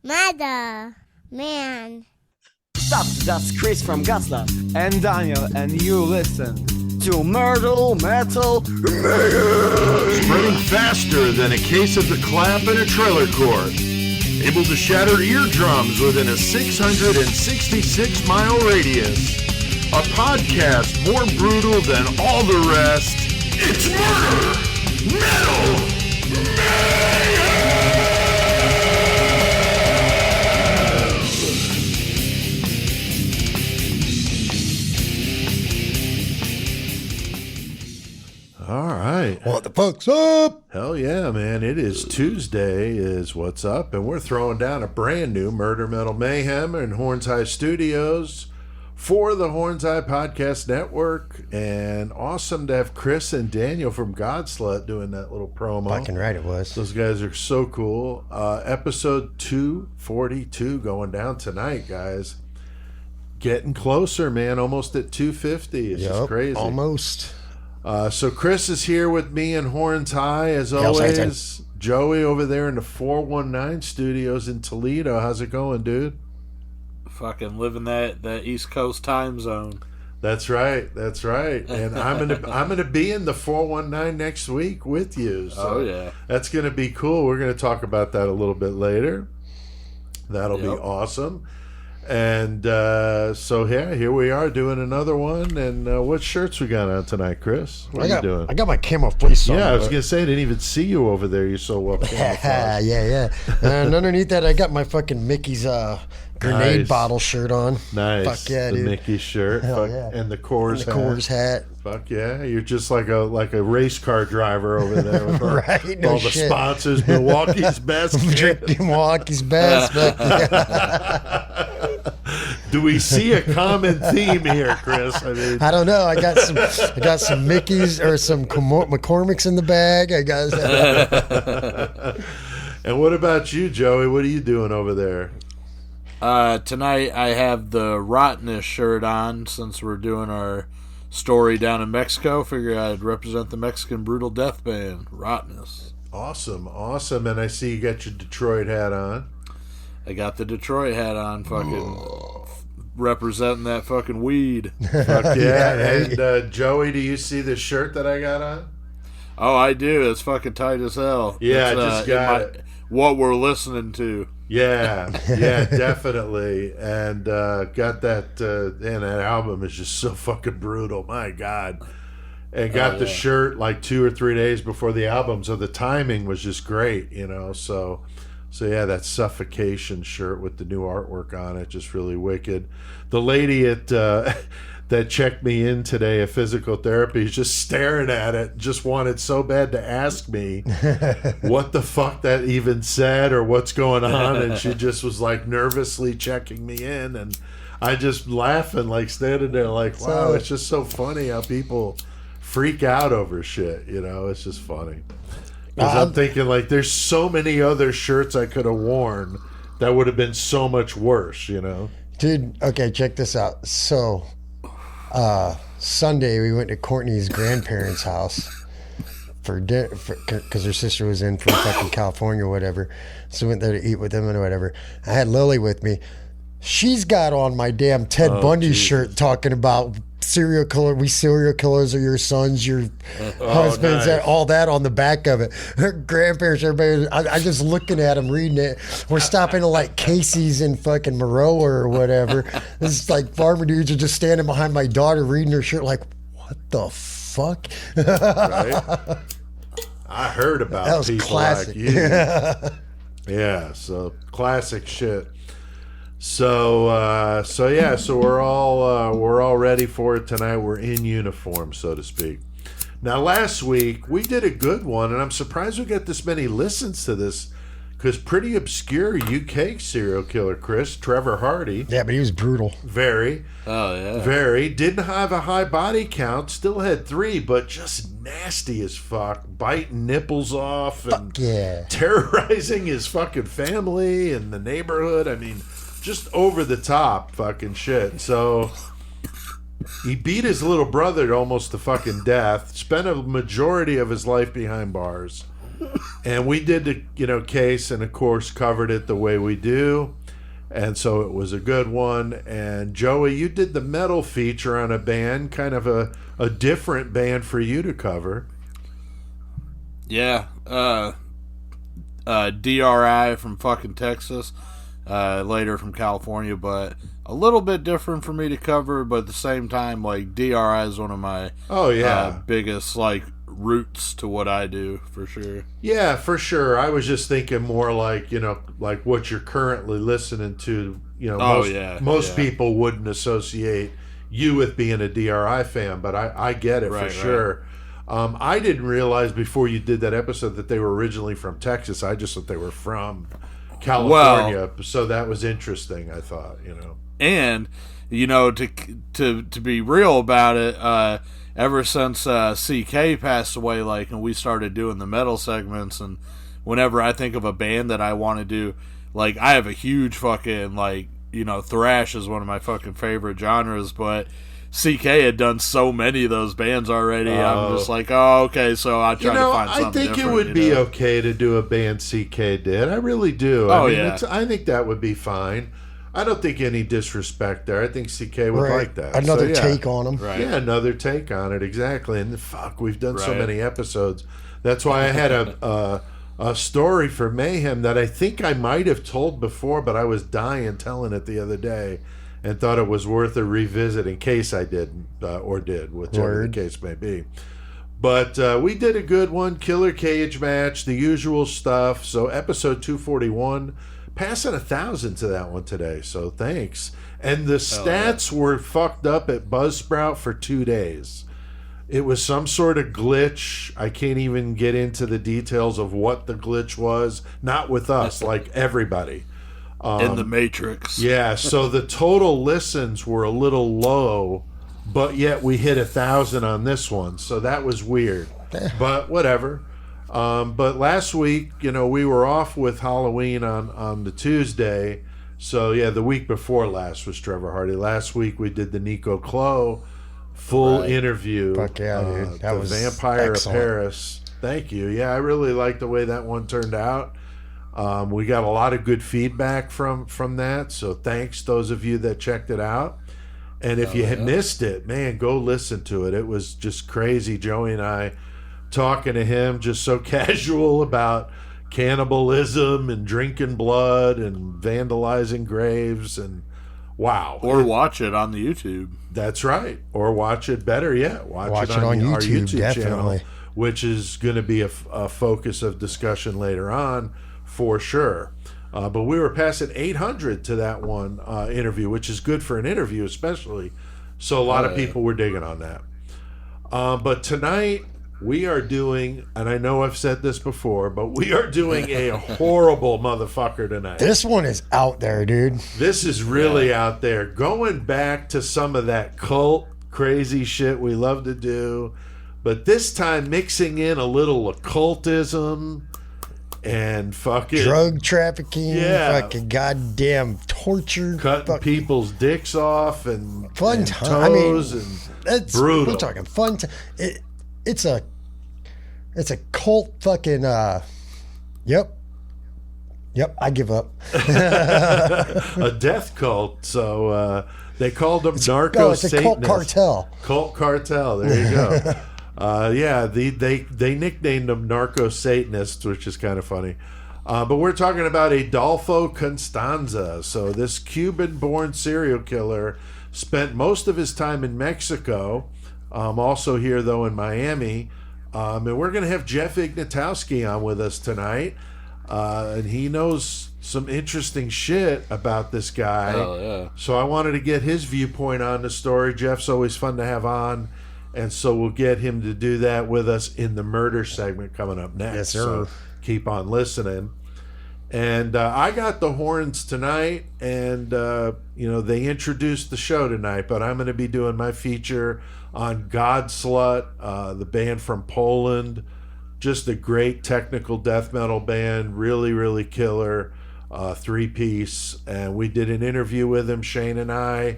Mother, man. Sup, that's Chris from Godslut. And Daniel, and you listen To Myrtle Metal Mayhem. Spreading faster than a case of the clap in a trailer court. Able to shatter eardrums within a 666-mile radius. A podcast more brutal than all the rest. It's Murder Metal Mayhem! All right. What the fuck's up? Hell yeah, man. It is Tuesday is what's up, and we're throwing down a brand new Murder Metal Mayhem in Horns High Studios for the Horns High Podcast Network. And awesome to have Chris and Daniel from Godslut doing that little promo. Fucking right it was. Those guys are so cool. Episode 242 going down tonight, guys. Getting closer, man. Almost at 250. It's just crazy. Almost. So Chris is here with me in Horns High, as always. Joey over there in the 419 studios in Toledo. How's it going, dude? Fucking living that East Coast time zone. That's right. And I'm gonna be in the 419 next week with you. So yeah, that's gonna be cool. We're gonna talk about that a little bit later. That'll be awesome. And so yeah, here we are doing another one. And what shirts we got on tonight, Chris? What are you doing? I got my camo fleece on. Yeah, I was gonna say I didn't even see you over there. You're so well camouflaged. yeah. And underneath that, I got my fucking Mickey's grenade bottle shirt on. Nice. Fuck yeah, the dude. Mickey shirt. Hell yeah. And the Coors hat. Coors hat. Fuck yeah. You're just like a race car driver over there with all, Right, no all the shit. sponsors. Milwaukee's best. Drinking Milwaukee's best. Do we see a common theme here, Chris? I mean, I don't know. I got some Mickey's or some McCormick's in the bag. I got. And what about you, Joey? What are you doing over there? Tonight I have the Rottenness shirt on since we're doing our story down in Mexico. Figure I'd represent the Mexican brutal death band, Rottenness. Awesome. And I see you got your Detroit hat on. I got the Detroit hat on, fucking representing that fucking weed. Fuck yeah. right. And Joey, do you see the shirt that I got on? Oh, I do. It's fucking tight as hell. Yeah, it's, I just got it. What we're listening to. Yeah, definitely. And got that, and that album is just so fucking brutal. My God. And got the shirt like 2 or 3 days before the album, so the timing was just great, you know. So yeah, that Suffocation shirt with the new artwork on it, just really wicked. The lady at that checked me in today at physical therapy is just staring at it, just wanted so bad to ask me what the fuck that even said or what's going on, and she just was like nervously checking me in, and I just laughing, like standing there like, wow, it's just so funny how people freak out over shit, you know. It's just funny. Because I'm thinking, like, there's so many other shirts I could have worn that would have been so much worse, you know? Dude, okay, check this out. So, Sunday we went to Courtney's grandparents' house for dinner because her sister was in from fucking California or whatever. So we went there to eat with them and whatever. I had Lily with me. She's got on my damn Ted Bundy shirt talking about serial killers are your sons, your husbands, nice. all that on the back of it. Her grandparents, everybody. I just looking at them, reading it. We're stopping at like Casey's in fucking Maroa or whatever. This is like farmer dudes are just standing behind my daughter reading her shirt, like, what the fuck? Right? I heard about That was people classic. like you. Yeah, so classic shit. So we're all ready for it tonight. We're in uniform, so to speak. Now, last week we did a good one, and I'm surprised we got this many listens to this, because pretty obscure UK serial killer, Chris, Trevor Hardy. Yeah, but he was brutal. Very. Oh yeah. Very. Didn't have a high body count. Still had 3, but just nasty as fuck. Biting nipples off and terrorizing his fucking family and the neighborhood. I mean, just over the top fucking shit. So he beat his little brother to almost to fucking death. Spent a majority of his life behind bars. And we did the case, and of course covered it the way we do, and so it was a good one. And Joey, you did the metal feature on a band, kind of a different band for you to cover. Yeah, DRI from fucking Texas, later from California, but a little bit different for me to cover, but at the same time, like, DRI is one of my biggest, like, roots to what I do, for sure. Yeah, for sure. I was just thinking more like, like what you're currently listening to. Most people wouldn't associate you with being a DRI fan, but I get it for sure. I didn't realize before you did that episode that they were originally from Texas. I just thought they were from California, so that was interesting, I thought, And, to be real about it, ever since CK passed away, like, and we started doing the metal segments, and whenever I think of a band that I want to do, like, I have a huge fucking, like, thrash is one of my fucking favorite genres, but CK had done so many of those bands already. I'm just like, oh, okay, so I try to find something I think different, it would be okay to do a band CK did. I really do. I think that would be fine. I don't think any disrespect there. I think CK would like that. Another take on them. Right. Yeah, another take on it, exactly. And fuck, we've done so many episodes. That's why I had a story for Mayhem that I think I might have told before, but I was dying telling it the other day and thought it was worth a revisit in case I didn't, or did, whichever the case may be. But we did a good one, killer cage match, the usual stuff. So episode 241, passing 1,000 to that one today, so thanks. And the stats were fucked up at Buzzsprout for 2 days. It was some sort of glitch. I can't even get into the details of what the glitch was. Not with us, like everybody. In the Matrix. Yeah, so the total listens were a little low, but yet we hit 1,000 on this one, so that was weird. But whatever. But last week, we were off with Halloween on the Tuesday. So yeah, the week before last was Trevor Hardy. Last week we did the Nico Clo full interview. Fuck yeah, dude. That the was Vampire excellent. of Paris. Thank you. Yeah, I really liked the way that one turned out. We got a lot of good feedback from that, so thanks those of you that checked it out. And if you had missed it, man, go listen to it. It was just crazy. Joey and I talking to him just so casual about cannibalism and drinking blood and vandalizing graves, and wow. Or watch it on the YouTube. That's right. Or watch it, better yet, watch it on our YouTube channel, which is going to be a focus of discussion later on for sure. But we were passing 800 to that one interview, which is good for an interview especially. So a lot of people were digging on that. But tonight we are doing, and I know I've said this before, but we are doing a horrible motherfucker tonight. This one is out there, dude. This is really out there. Going back to some of that cult crazy shit we love to do, but this time mixing in a little occultism and fucking drug trafficking, fucking goddamn torture, cutting people's dicks off and fun and time. toes, and that's brutal. We're talking fun time. It's a cult fucking. Yep. I give up. A death cult. So they called them narco Satanists. It's a cult cartel. Cult cartel. There you go. They nicknamed them narco Satanists, which is kind of funny. But we're talking about Adolfo Constanzo. So this Cuban-born serial killer spent most of his time in Mexico. Also here, though, in Miami. And we're going to have Jeff Ignatowski on with us tonight. And he knows some interesting shit about this guy. Oh, yeah. So I wanted to get his viewpoint on the story. Jeff's always fun to have on. And so we'll get him to do that with us in the murder segment coming up next. Yes, sir. So keep on listening. And I got the horns tonight, and they introduced the show tonight, but I'm going to be doing my feature on Godslut, the band from Poland. Just a great technical death metal band, really, really killer, 3-piece. And we did an interview with him, Shane and I,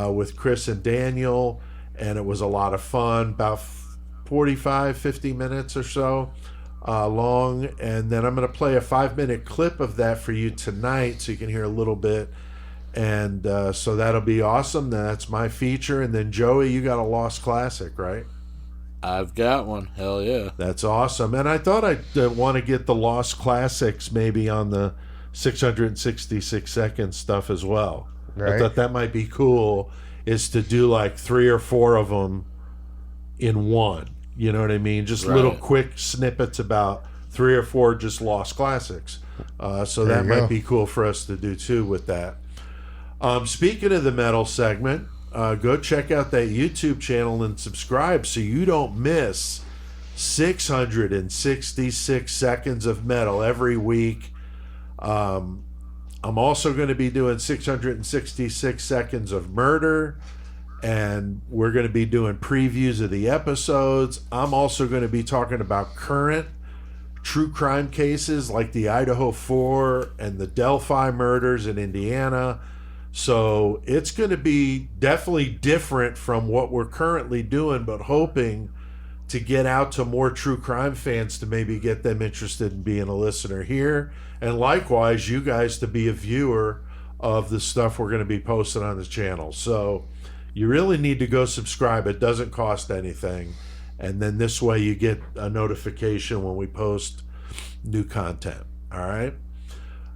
with Chris and Daniel, and it was a lot of fun, about 45, 50 minutes or so. long, and then I'm going to play a 5-minute clip of that for you tonight so you can hear a little bit. And so that'll be awesome. That's my feature. And then, Joey, you got a Lost Classic, right? I've got one. Hell yeah. That's awesome. And I thought I'd want to get the Lost Classics maybe on the 666 second stuff as well. Right. I thought that might be cool, is to do like 3 or 4 of them in one. You know what I mean? Just little quick snippets about 3 or 4 just Lost Classics. So that might be cool for us to do too with that. Speaking of the metal segment, go check out that YouTube channel and subscribe so you don't miss 666 seconds of metal every week. I'm also going to be doing 666 seconds of murder, and we're going to be doing previews of the episodes. I'm also going to be talking about current true crime cases like the Idaho 4 and the Delphi murders in Indiana. So it's going to be definitely different from what we're currently doing, but hoping to get out to more true crime fans to maybe get them interested in being a listener here. And likewise, you guys to be a viewer of the stuff we're going to be posting on this channel. So you really need to go subscribe. It doesn't cost anything. And then this way you get a notification when we post new content. All right?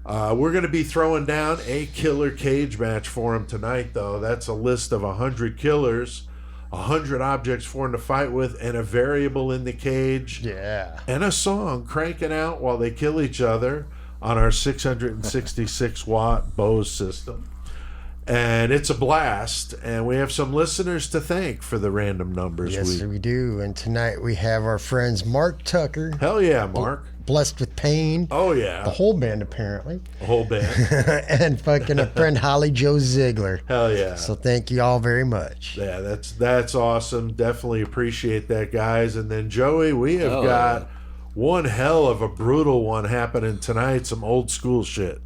We're going to be throwing down a killer cage match for him tonight, though. That's a list of 100 killers, 100 objects for him to fight with, and a variable in the cage. Yeah. And a song cranking out while they kill each other on our 666 watt Bose system. And it's a blast, and we have some listeners to thank for the random numbers. Yes, we do. And tonight we have our friends Mark Tucker. Hell yeah, Mark. Blessed with Pain. Oh, yeah. The whole band, apparently. The whole band. And fucking a friend, Holly Joe Ziegler. Hell yeah. So thank you all very much. Yeah, that's awesome. Definitely appreciate that, guys. And then, Joey, we have got one hell of a brutal one happening tonight. Some old school shit.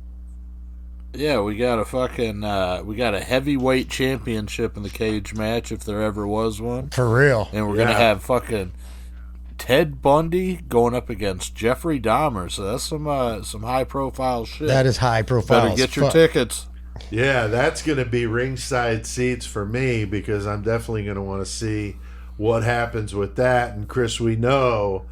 Yeah, we got a heavyweight championship in the cage match if there ever was one. For real. And we're gonna have fucking Ted Bundy going up against Jeffrey Dahmer. So that's some high profile shit. That is high profile. Better get your tickets. Yeah, that's going to be ringside seats for me because I'm definitely going to want to see what happens with that. And Chris, we know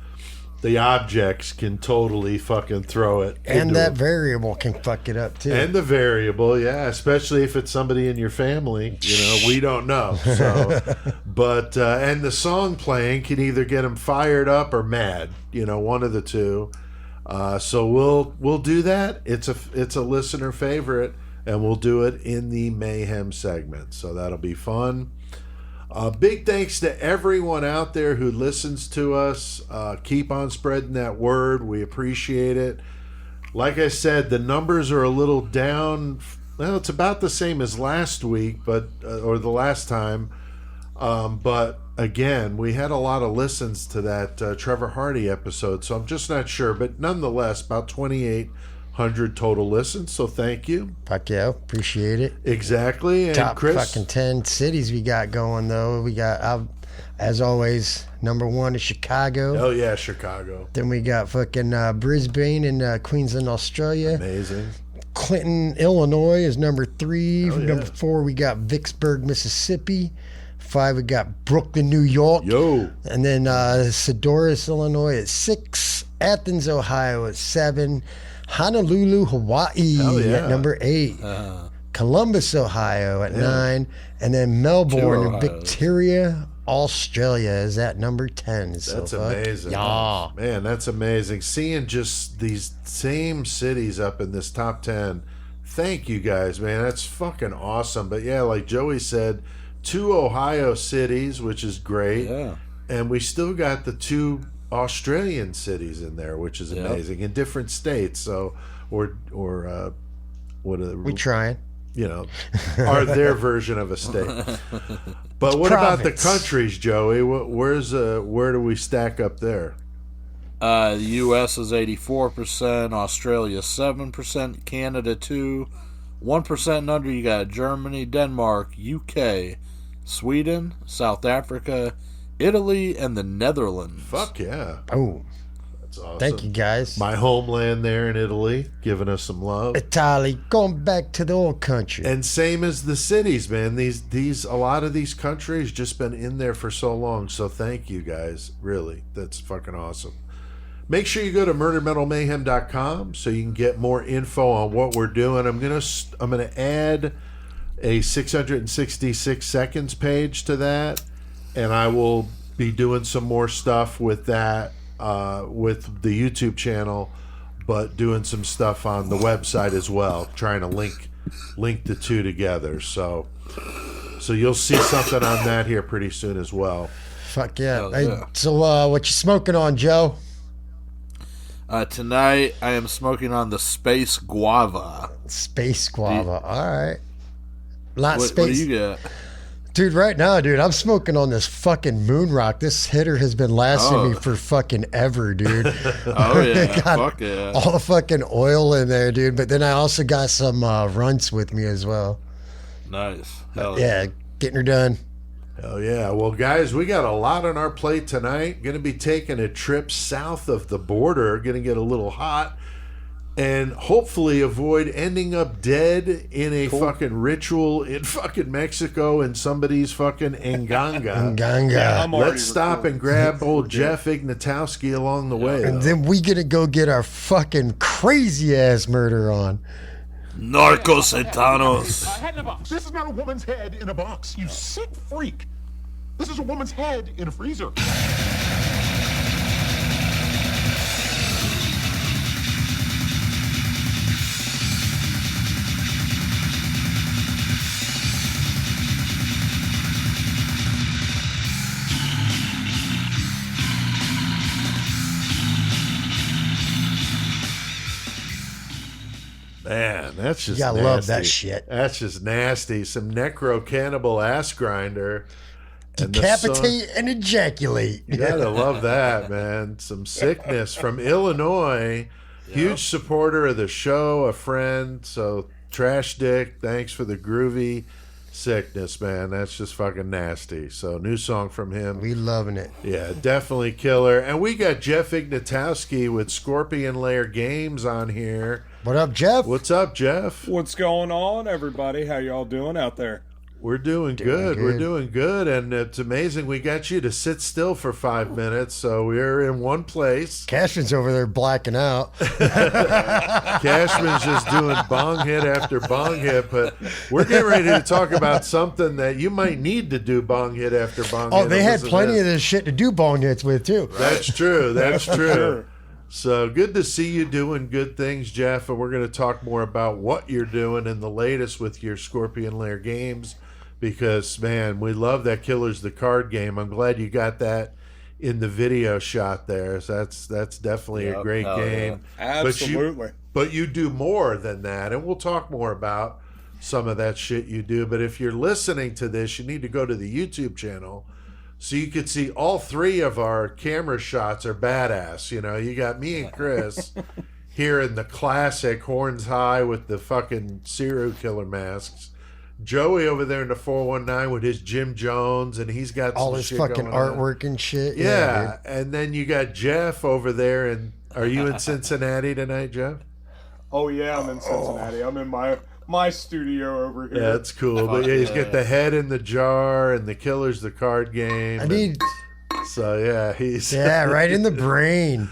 the objects can totally fucking throw it. And that variable can fuck it up too. And the variable, yeah, especially if it's somebody in your family. You know, we don't know. So, but and the song playing can either get them fired up or mad. You know, one of the two. So we'll do that. It's a listener favorite, and we'll do it in the Mayhem segment. So that'll be fun. Big thanks to everyone out there who listens to us. Keep on spreading that word. We appreciate it. Like I said, the numbers are a little down. Well, it's about the same as last week, but or the last time. But again, we had a lot of listens to that Trevor Hardy episode, so I'm just not sure. But nonetheless, about 2,800 total listens, so thank you. Fuck yeah, appreciate it. Exactly. And Top Chris, fucking 10 cities we got going, though. We got, as always, number 1 is Chicago. oh yeah, Chicago. Then we got fucking Brisbane and Queensland, Australia. Amazing. Clinton, Illinois is number 3. Oh, yeah. Number 4, we got Vicksburg, Mississippi. 5, we got Brooklyn, New York. Yo. And then Sedoris, Illinois at 6. Athens, Ohio at 7. Honolulu, Hawaii Hell yeah. at number 8. Columbus, Ohio at 9. And then Melbourne and Victoria, Australia is at number 10. So That's amazing. Yeah. Man, that's amazing. Seeing just these same cities up in this top 10. Thank you guys, man. That's fucking awesome. But yeah, like Joey said, 2 Ohio cities, which is great. Yeah. And we still got the 2 Australian cities in there, which is amazing, in different states. So, or what are We trying. you know, are their version of a state. But what about the Province. countries, Joey? Where do we stack up there? The U.S. is 84%, Australia 7%, Canada 2%, 1% and under. You got Germany, Denmark, UK, Sweden, South Africa, Italy, and the Netherlands. Fuck yeah. Oh, It's awesome. Thank you, guys. My homeland there in Italy, giving us some love. Italy, going back to the old country. And same as the cities, man. These a lot of these countries just been in there for so long. So thank you guys. Really. That's fucking awesome. Make sure you go to murdermetalmayhem.com so you can get more info on what we're doing. I'm gonna add a 666 seconds page to that, and I will be doing some more stuff with that. With the YouTube channel, but doing some stuff on the website as well, trying to link the two together. So you'll see something on that here pretty soon as well. Fuck yeah. Hell Hey, yeah. so what you smoking on, Joe? Tonight I am smoking on the Space Guava. Space guava. All right. Not What space. do you get? Dude, right now, dude, I'm smoking on this fucking moon rock. This hitter has been lasting me for fucking ever, dude. Oh yeah, Got fuck yeah. all the fucking oil in there, dude. But then I also got some runts with me as well. Nice. Hell Yeah, getting her done. Hell yeah. Well, guys, we got a lot on our plate tonight. Going to be taking a trip south of the border. Going to get a little hot. And hopefully avoid ending up dead in a fucking ritual in fucking Mexico in somebody's fucking enganga. Ganga. Let's stop and grab old Jeff Ignatowski along the way. And though. then we gonna go get our fucking crazy ass murder on. Narcos Satanos. Head in a box. This is not a woman's head in a box, you sick freak. This is a woman's head in a freezer. Man, that's just You gotta nasty. love that shit. That's just nasty. Some necro cannibal ass grinder. And the Decapitate and ejaculate. You gotta love that, man. Some sickness from Illinois. Huge supporter of the show, a friend. So Trash Dick, thanks for the groovy sickness, man. That's just fucking nasty. So new song from him. We loving it. Yeah, definitely killer. And we got Jeff Ignatowski with Scorpion Lair Games on here. What up, Jeff? What's up, Jeff? What's going on, everybody? How y'all doing out there? We're doing good. We're doing good. And it's amazing we got you to sit still for 5 minutes. So we're in one place. Cashman's over there blacking out. Cashman's just doing bong hit after bong hit. But we're getting ready to talk about something that you might need to do bong hit after bong hit. Oh, they had Listen to plenty of this shit to do bong hits with, too. That's true. That's true. Sure. So good to see you doing good things, Jeff. And we're going to talk more about what you're doing and the latest with your Scorpion Lair games. Because, man, we love that Killer's the Card game. I'm glad you got that in the video shot there. So that's definitely a great game. Absolutely. But you do more than that. And we'll talk more about some of that shit you do. But if you're listening to this, you need to go to the YouTube channel so you could see all three of our camera shots are badass. You know, you got me and Chris here in the classic horns high with the fucking serial killer masks. Joey over there in the 419 with his Jim Jones, and he's got All some his shit fucking going on. artwork and shit. Yeah, dude. and then you got Jeff over there. And are you in Cincinnati tonight, Jeff? Oh yeah, I'm in Cincinnati. I'm in my studio over here. Yeah, that's cool. But yeah, he's got the head in the jar, and the Killer's the Card game. I need, So yeah, he's yeah, right in the brain.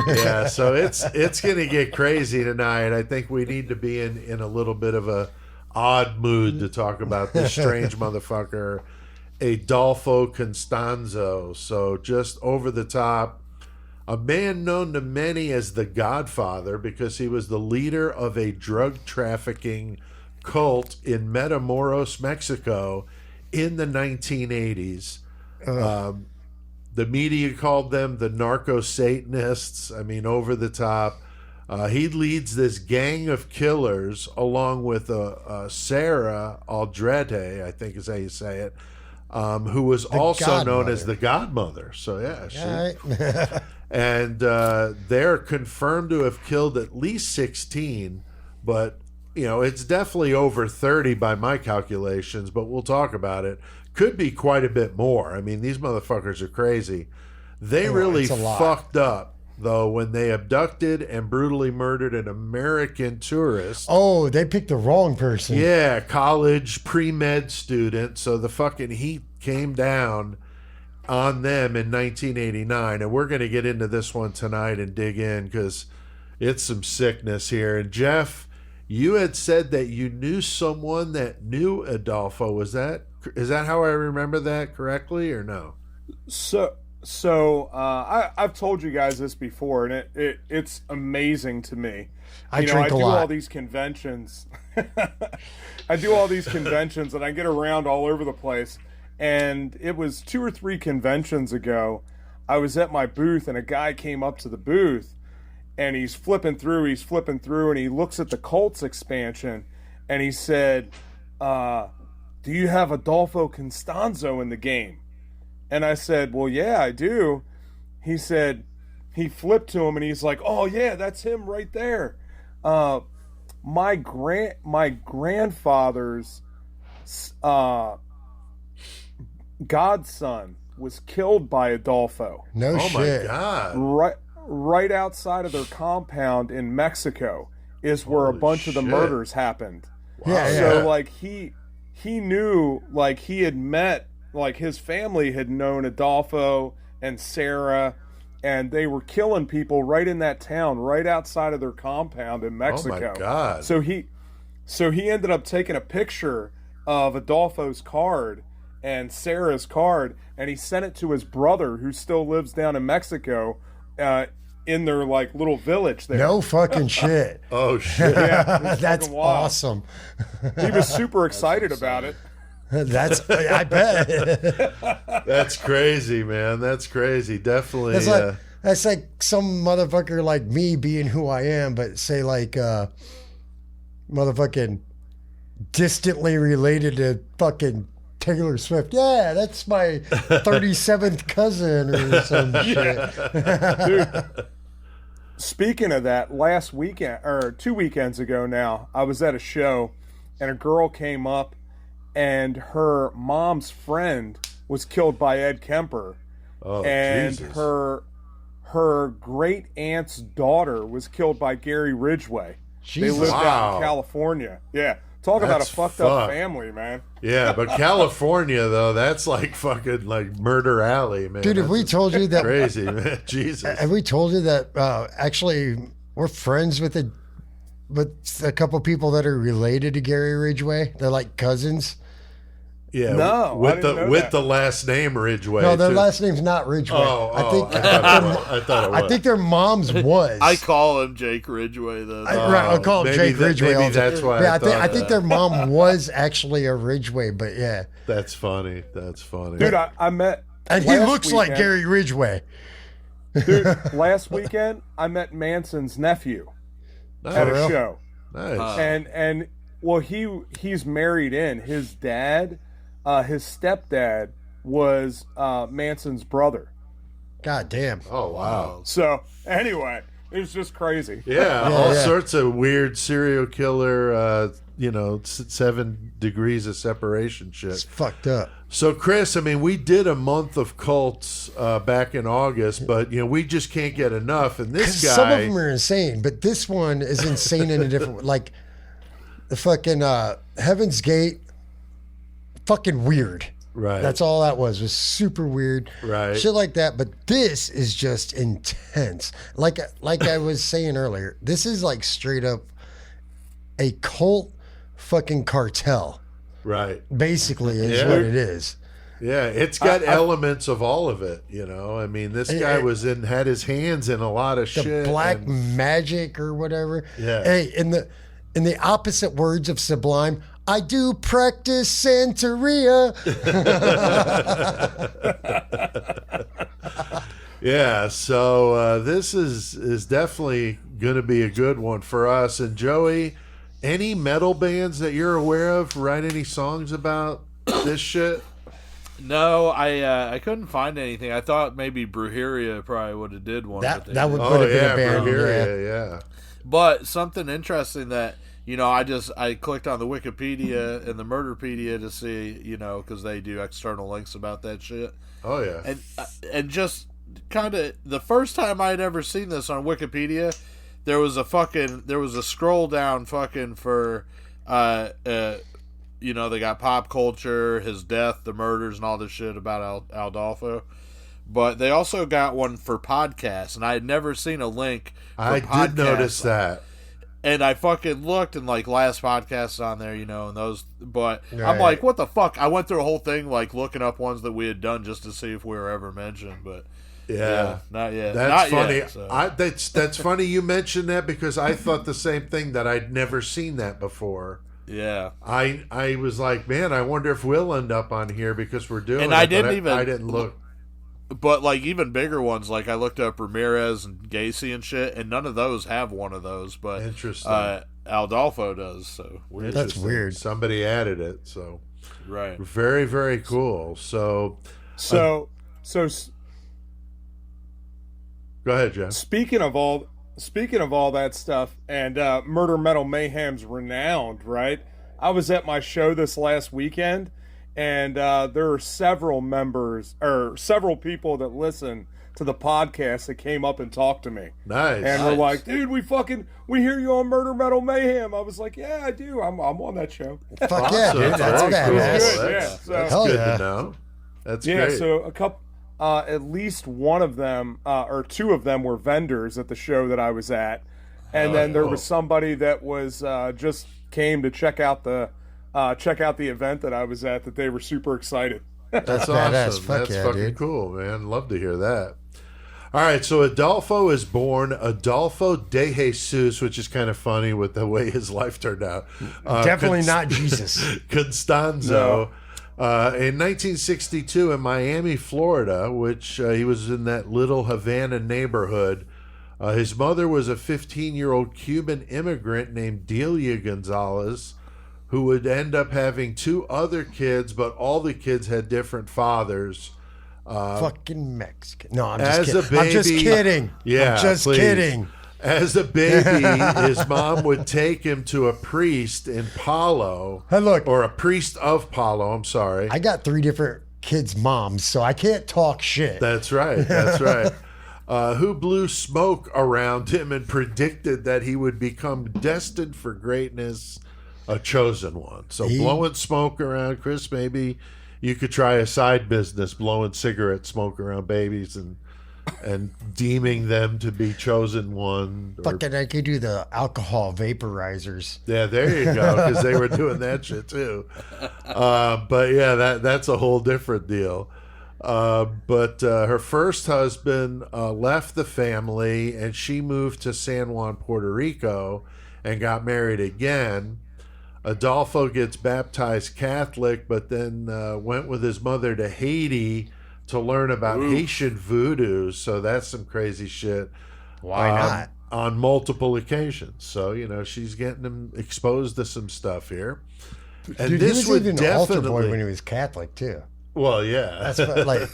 yeah. So it's gonna get crazy tonight. I think we need to be in a little bit of a odd mood to talk about this strange motherfucker, Adolfo Constanzo. So just over the top, a man known to many as the Godfather because he was the leader of a drug trafficking cult in Matamoros, Mexico in the 1980s. The media called them the narco-Satanists. I mean, over the top. He leads this gang of killers along with Sarah Aldrete, I think is how you say it, who was also known as the Godmother. So yeah, she, and they're confirmed to have killed at least 16, but you know it's definitely over 30 by my calculations. But we'll talk about it. Could be quite a bit more. I mean, these motherfuckers are crazy. They really fucked up though, when they abducted and brutally murdered an American tourist. Oh, they picked the wrong person. Yeah, college pre-med student. So the fucking heat came down on them in 1989. And we're going to get into this one tonight and dig in because it's some sickness here. And Jeff, you had said that you knew someone that knew Adolfo. Is that how I remember that correctly or no? I've told you guys this before, and it's amazing to me. I drink a lot. I do all these conventions. I do all these conventions, and I get around all over the place. And it was 2 or 3 conventions ago. I was at my booth, and a guy came up to the booth, and he's flipping through, and he looks at the Colts expansion, and he said, "Do you have Adolfo Constanzo in the game?" And I said, "Well, yeah, I do." He said, he flipped to him and he's like, "Oh yeah, that's him right there. My grandfather's godson was killed by Adolfo." No shit. Oh my God. Right outside of their compound in Mexico is where Holy a bunch of the shit. murders happened. Yeah, So like he knew, like he had met, like his family had known Adolfo and Sarah, and they were killing people right in that town, right outside of their compound in Mexico. Oh my God. So he ended up taking a picture of Adolfo's card and Sarah's card, and he sent it to his brother, who still lives down in Mexico, in their like little village there. No fucking shit. Oh shit. Yeah, it was That's fucking wild. awesome. He was super excited about it. I bet. That's crazy, man. That's crazy. Definitely. That's like some motherfucker like me being who I am, but say like motherfucking distantly related to fucking Taylor Swift. Yeah, that's my 37th cousin or some shit. Dude, speaking of that, last weekend, or 2 weekends ago now, I was at a show and a girl came up and her mom's friend was killed by Ed Kemper. Oh, and Jesus. her great aunt's daughter was killed by Gary Ridgway. They lived out Wow. in California. Yeah. Talk about a That's fucked fucked. up family, man. Yeah, but California though, that's like fucking like murder alley, man. Dude, have we That's told you that? crazy, man? Jesus. Have we told you that actually we're friends with a couple people that are related to Gary Ridgway? They're like cousins. Yeah, No, I with didn't know with that. the last name Ridgway. No, their too. last name's not Ridgway. I thought it was. I think their mom's was. I call him Jake Ridgway though. I'll call him maybe Jake Ridgway. Maybe all the time. that's why. Yeah, I I think their mom was actually a Ridgway, but yeah. That's funny. That's funny. Dude, I met. And he last looks like weekend- Gary Ridgway. Dude, last weekend, I met Manson's nephew at a real? show. Nice. And well, he's married in. His dad, his stepdad was Manson's brother. God damn. Oh wow. So anyway, it was just crazy. Yeah, all yeah. sorts of weird serial killer. 7 degrees of separation shit. It's fucked up. So, Chris, I mean, we did a month of cults back in August, but we just can't get enough. And this guy, Some of them are insane, but this one is insane in a different way. Like the fucking Heaven's Gate, fucking weird. right? That's all that was super weird. Right. Shit like that. But this is just intense. Like I was saying earlier, this is like straight up a cult fucking cartel. right. Basically is Yeah. what it is. Yeah, it's got elements of all of it. I mean, this guy had his hands in a lot of The shit. black and- magic or whatever. Yeah. Hey, in the opposite words of Sublime, I do practice Santeria. Yeah, so this is definitely going to be a good one for us. And Joey, any metal bands that you're aware of write any songs about this shit? No, I couldn't find anything. I thought maybe Brujeria probably would have did one. but they That would didn't. put Oh it in yeah, a band. Brujeria, yeah. But something interesting that I clicked on the Wikipedia and the Murderpedia to see because they do external links about that shit. Oh yeah. And just kind of the first time I'd ever seen this on Wikipedia, there was a scroll down fucking for you know, they got pop culture, his death, the murders, and all this shit about Adolfo. But they also got one for podcasts, and I had never seen a link for I did notice that. And I fucking looked, and like last podcast on there, you know, and those. But I'm Right. like, what the fuck? I went through a whole thing like looking up ones that we had done just to see if we were ever mentioned. But Yeah, not yet. That's Not funny. Yet, so. That's funny you mentioned that because I thought the same thing, that I'd never seen that before. Yeah. I was like, man, I wonder if we'll end up on here because we're doing. And it, I but didn't I didn't look. But like even bigger ones, like I looked up Ramirez and Gacy and shit, and none of those have one of those. But Interesting. Adolfo does. So weird. That's Interesting. weird. Somebody added it, so Right. very, very cool. So So go ahead, Jeff. speaking of all that stuff, and Murder Metal Mayhem's renowned, right? I was at my show this last weekend, and there are several people that listen to the podcast that came up and talked to me. Nice. And we're like, dude, we hear you on Murder Metal Mayhem. I was like, yeah, I do. I'm on that show. Fuck yeah, dude. That's Very cool. badass. Good, yeah. That's, So- that's Hell good yeah. to know. That's Yeah, great. so a couple, at least one of them, or two of them were vendors at the show that I was at. And then there was somebody that was just came to check out the event that I was at, that they were super excited. That's badass. awesome. Fuck That's yeah, fucking dude. cool, man. Love to hear that. All right, so Adolfo is born Adolfo de Jesus, which is kind of funny with the way his life turned out. Definitely not Jesus. Constanzo. In 1962 in Miami, Florida, which he was in that little Havana neighborhood. His mother was a 15-year-old Cuban immigrant named Delia Gonzalez, who would end up having two other kids, but all the kids had different fathers. Fucking Mexican. No, I'm As just a kidding. I'm just baby- kidding. Yeah, I'm just please. kidding. As a baby, his mom would take him to a priest in Palo. Hey, look. Or a priest of Palo, I'm sorry. I got 3 different kids' moms, so I can't talk shit. That's right. That's right. Who blew smoke around him and predicted that he would become destined for greatness, a chosen one. So blowing smoke around, Chris, maybe you could try a side business, blowing cigarette smoke around babies and deeming them to be chosen one. Or, Fucking, I could do the alcohol vaporizers. yeah, there you go, because they were doing that shit too. But yeah, that's a whole different deal. But her first husband left the family, and she moved to San Juan, Puerto Rico, and got married again. Adolfo gets baptized Catholic, but then went with his mother to Haiti to learn about Haitian voodoo. So that's some crazy shit. Why not? On multiple occasions. So, you know, she's getting him exposed to some stuff here. And Dude, this he was would even an altar definitely... boy when he was Catholic, too. Well, yeah. That's what, like,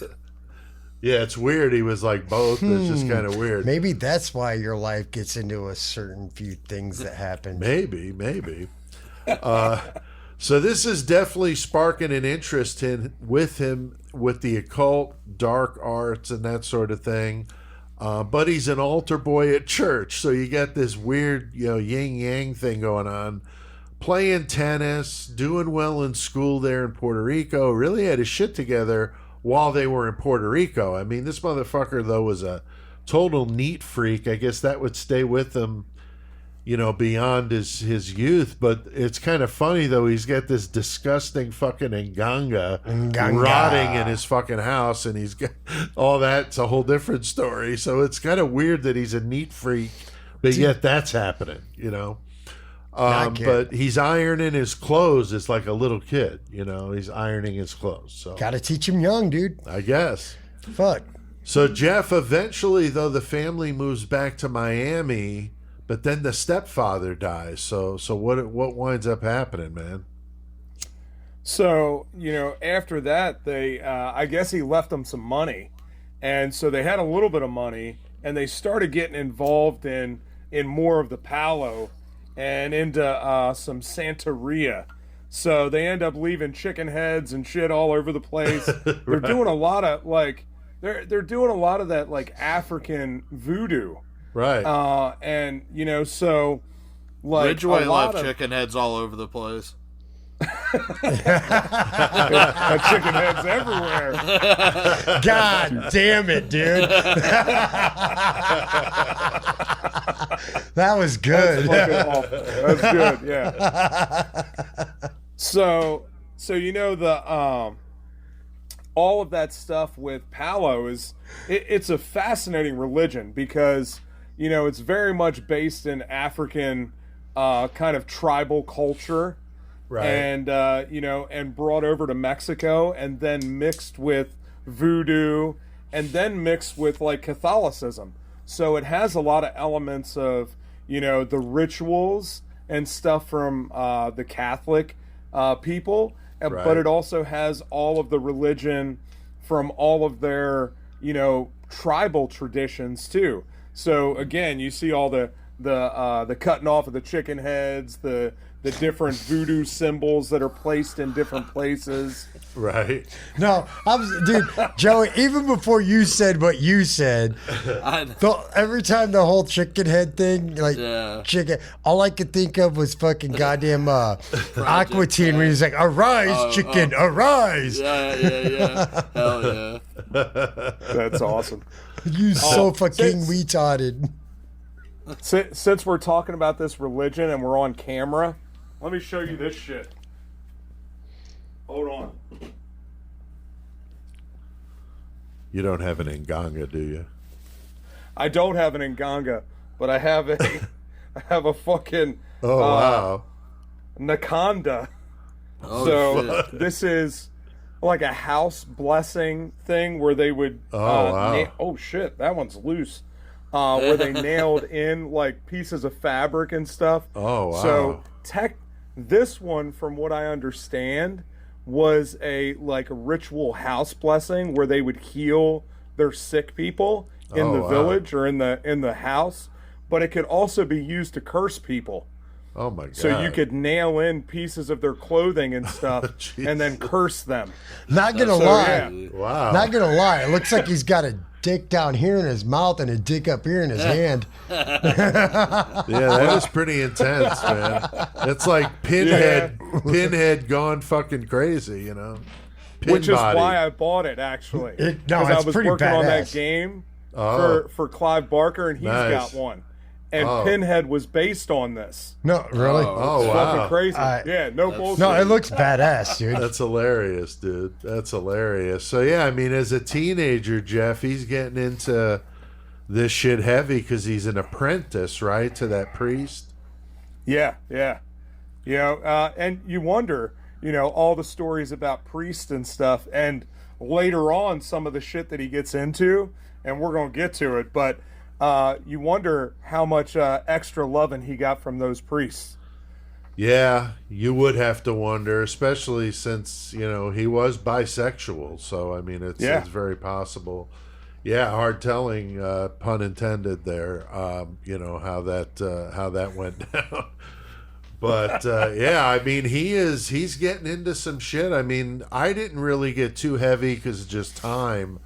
yeah, it's weird. He was like both. It's just kind of weird. maybe that's why your life gets into a certain few things that happen. Maybe. So this is definitely sparking an interest with him with the occult, dark arts, and that sort of thing. But he's an altar boy at church, so you got this weird, yin yang thing going on. Playing tennis, doing well in school there in Puerto Rico. Really had his shit together while they were in Puerto Rico. I mean, this motherfucker though was a total neat freak. I guess that would stay with him, beyond his youth. But it's kind of funny though. He's got this disgusting fucking nganga rotting in his fucking house, and he's got all that. It's a whole different story. So it's kind of weird that he's a neat freak, but yet that's happening, But he's ironing his clothes. It's like a little kid, He's ironing his clothes. So Gotta teach him young, dude. I guess. Fuck. So Jeff, eventually though, the family moves back to Miami. But then the stepfather dies. So what winds up happening, man? So, after that, they, I guess he left them some money. And so they had a little bit of money, and they started getting involved in more of the Palo and into some Santeria. So they end up leaving chicken heads and shit all over the place. They're doing a lot of, they're doing a lot of that like African voodoo, Right. and you know, so like Ridgeway a lot left of chicken heads all over the place. that chicken heads everywhere. God damn it, dude. That was good. Fucking awful. That's good, yeah. So you know the all of that stuff with Palo is it's a fascinating religion because you know it's very much based in African kind of tribal culture, Right. and you know, and brought over to Mexico and then mixed with voodoo and then mixed with like Catholicism. So it has a lot of elements of, you know, the rituals and stuff from the Catholic people, Right. but it also has all of the religion from all of their, you know, tribal traditions too. So again, you see all the cutting off of the chicken heads, the different voodoo symbols that are placed in different places. Right. No, dude, Joey, even before you said what you said, every time the whole chicken head thing, like chicken, all I could think of was fucking goddamn Aqua Teen when he's like, "Arise, chicken, arise!" Yeah. Hell yeah. That's awesome. You so fucking retarded. Since we're talking about this religion and we're on camera, let me show you this shit. Hold on. You don't have an Nganga, do you? I don't have an Nganga, but I have a fucking Wow. Nakanda. Oh, So shit. this is like a house blessing thing where they would wow. oh shit, that one's loose. Where they nailed in like pieces of fabric and stuff. Oh, wow. So this one, from what I understand, was a like a ritual house blessing where they would heal their sick people in the wow. village or in the house, but it could also be used to curse people. Oh my God. So you could nail in pieces of their clothing and stuff and then curse them. Not gonna So, lie. yeah. Wow. Not gonna lie. It looks like he's got a dick down here in his mouth and a dick up here in his hand. Yeah, that is pretty intense, man. It's like Pinhead gone fucking crazy, you know. Which is Body. why I bought it, actually. No, Because I it's was pretty working on that badass. game Oh. for Clive Barker, and he's Nice. got one. And Oh. Pinhead was based on this. No, really? Oh It's wow. fucking crazy. Yeah, no bullshit. No, it looks badass, dude. That's hilarious, dude. That's hilarious. So yeah, I mean, as a teenager, Jeff, he's getting into this shit heavy because he's an apprentice, right, to that priest. Yeah. You know, and you wonder, you know, all the stories about priests and stuff, and later on some of the shit that he gets into, and we're going to get to it, but you wonder how much extra loving he got from those priests. Yeah, you would have to wonder, especially since, you know, he was bisexual. So, I mean, it's very possible. Yeah, hard telling, pun intended there, you know, how that went down. But, yeah, I mean, he's getting into some shit. I mean, I didn't really get too heavy because of just time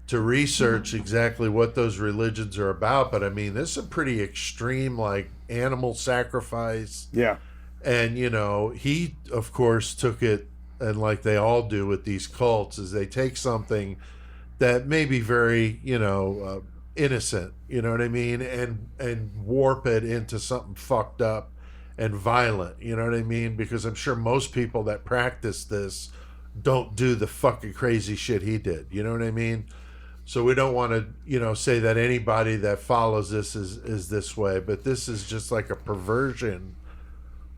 to research exactly what those religions are about. But, I mean, this is a pretty extreme, like, animal sacrifice. Yeah. And, you know, he, of course, took it, and like they all do with these cults, is they take something that may be very, you know, innocent, you know what I mean, and warp it into something fucked up and violent, you know what I mean? Because I'm sure most people that practice this don't do the fucking crazy shit he did, you know what I mean? So we don't want to, you know, say that anybody that follows this is this way, but this is just like a perversion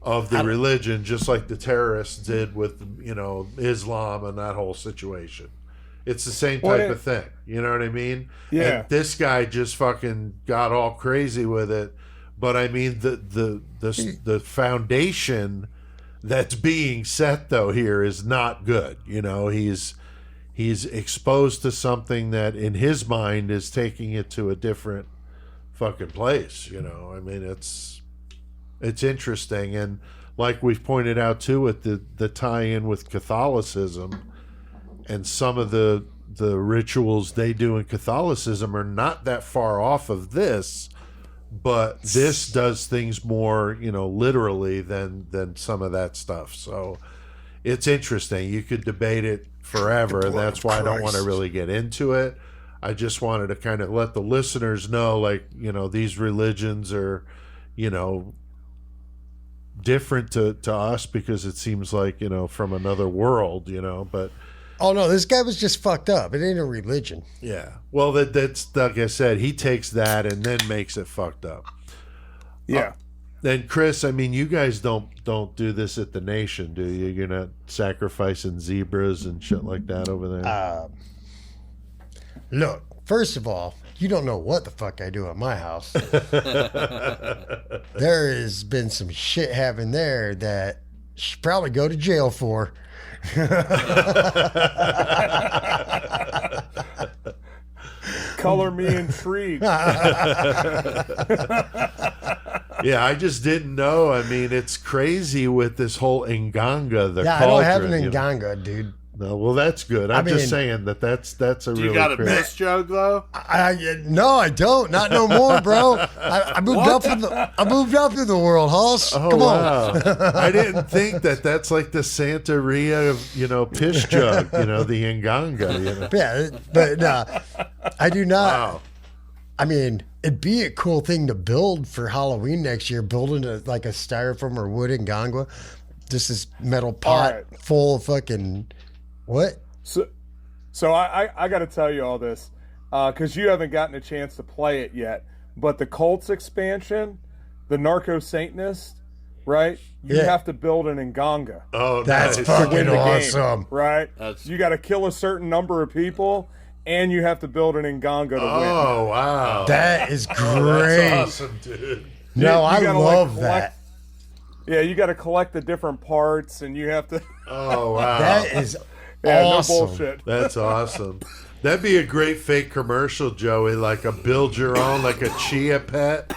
of the religion, just like the terrorists did with, you know, Islam and that whole situation. It's the same type of thing, you know what I mean? Yeah. And this guy just fucking got all crazy with it. But I mean, the foundation that's being set though here is not good. You know, he's exposed to something that in his mind is taking it to a different fucking place. You know, I mean, it's interesting, and like we've pointed out too, with the tie-in with Catholicism and some of the the rituals they do in Catholicism are not that far off of this, but this does things more, literally than some of that stuff. So it's interesting. You could debate it forever, and that's why I don't want to really get into it. I just wanted to kind of let the listeners know, like, these religions are, different to us because it seems like, from another world, but. Oh, no, this guy was just fucked up. It ain't a religion. Yeah. Well, that's like I said, he takes that and then makes it fucked up. Yeah. Oh. Chris, I mean, you guys don't do this at the Nation, do you? You're not sacrificing zebras and shit like that over there? Look, first of all, you don't know what the fuck I do at my house. There has been some shit happening there that you should probably go to jail for. Color me intrigued. Yeah, I just didn't know. I mean, it's crazy with this whole Nganga, the Yeah, cauldron. I don't have an Nganga, dude. No, well, that's good. I'm just saying that's a really. You got a crazy. piss joke though? No, I don't. Not no more, bro. I moved up in the world, Hoss. Oh, Come wow. on. I didn't think that's like the Santeria of, piss jug, the Nganga, Yeah, but I do not. Wow. I mean, it'd be a cool thing to build for Halloween next year, building like a styrofoam or wood Nganga. Just this metal pot full of fucking what? So I got to tell you all this because you haven't gotten a chance to play it yet. But the Cults expansion, the Narco Satanist, right? You have to build an Nganga. Oh, that's nice. fucking awesome, right? You got to kill a certain number of people, and you have to build an Nganga to win. Oh, wow. That is great. That's awesome, dude. No, I gotta, love collect, that. Yeah, you got to collect the different parts, and you have to. Oh, wow. That is yeah, awesome. no bullshit. That's awesome. That'd be a great fake commercial, Joey, like a build your own, like a chia pet,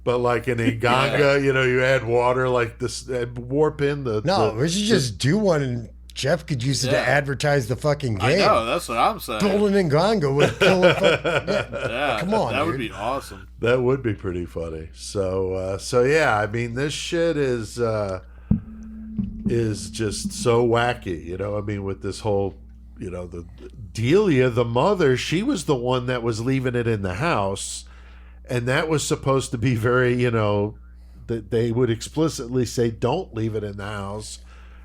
but like an Nganga, you add water like this, warp in the... No, we should just do one, and Jeff could use it to advertise the fucking game. I know, that's what I'm saying. Build an Nganga with killer Yeah, come on, that dude. would be awesome. That would be pretty funny. So yeah, I mean, this shit is just so wacky, I mean, with this whole, the Delia, the mother, she was the one that was leaving it in the house, and that was supposed to be very, that they would explicitly say, don't leave it in the house,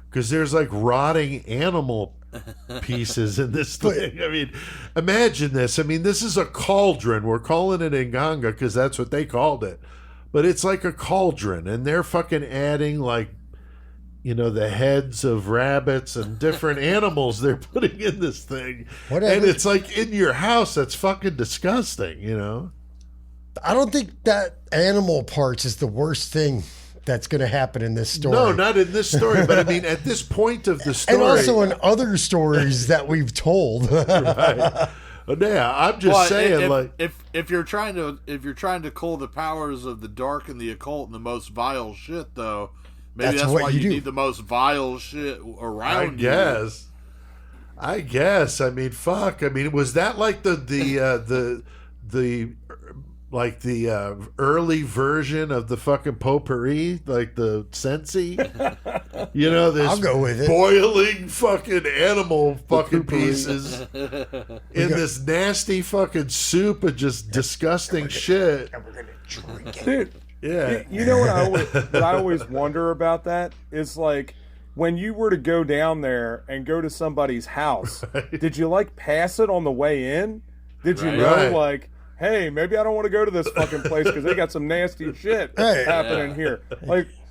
because there's like rotting animal pieces in this thing. I mean, imagine this. I mean, this is a cauldron. We're calling it Nganga because that's what they called it. But it's like a cauldron, and they're fucking adding like, the heads of rabbits and different animals they're putting in this thing. Whatever. And it's like in your house. That's fucking disgusting, I don't think that animal parts is the worst thing that's going to happen in this story. No, not in this story, but I mean at this point of the story. And also in other stories that we've told. Right. Yeah, I'm just saying, if you're trying to cull the powers of the dark and the occult and the most vile shit, though, maybe that's why you need the most vile shit around you. I guess. I mean, fuck. I mean, was that like the early version of the fucking potpourri, like the Sensi? This I'll go with it. Boiling fucking animal fucking pieces in this nasty fucking soup of just disgusting shit. And we're going to drink it. Dude, Yeah. you know what I always wonder about that is like when you were to go down there and go to somebody's house, did you like pass it on the way in? Did you know like, hey, maybe I don't want to go to this fucking place because they got some nasty shit happening here.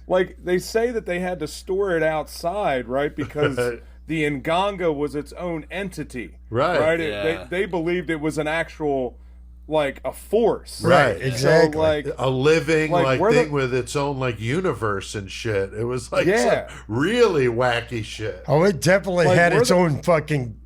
Like they say that they had to store it outside, right? Because the Nganga was its own entity, right? Yeah. They believed it was an actual, like a force, Right, exactly. So, like A living Like, where thing the- with its own like universe and shit. It was like Yeah. some really wacky shit. Oh, it definitely Like, had where its the- own fucking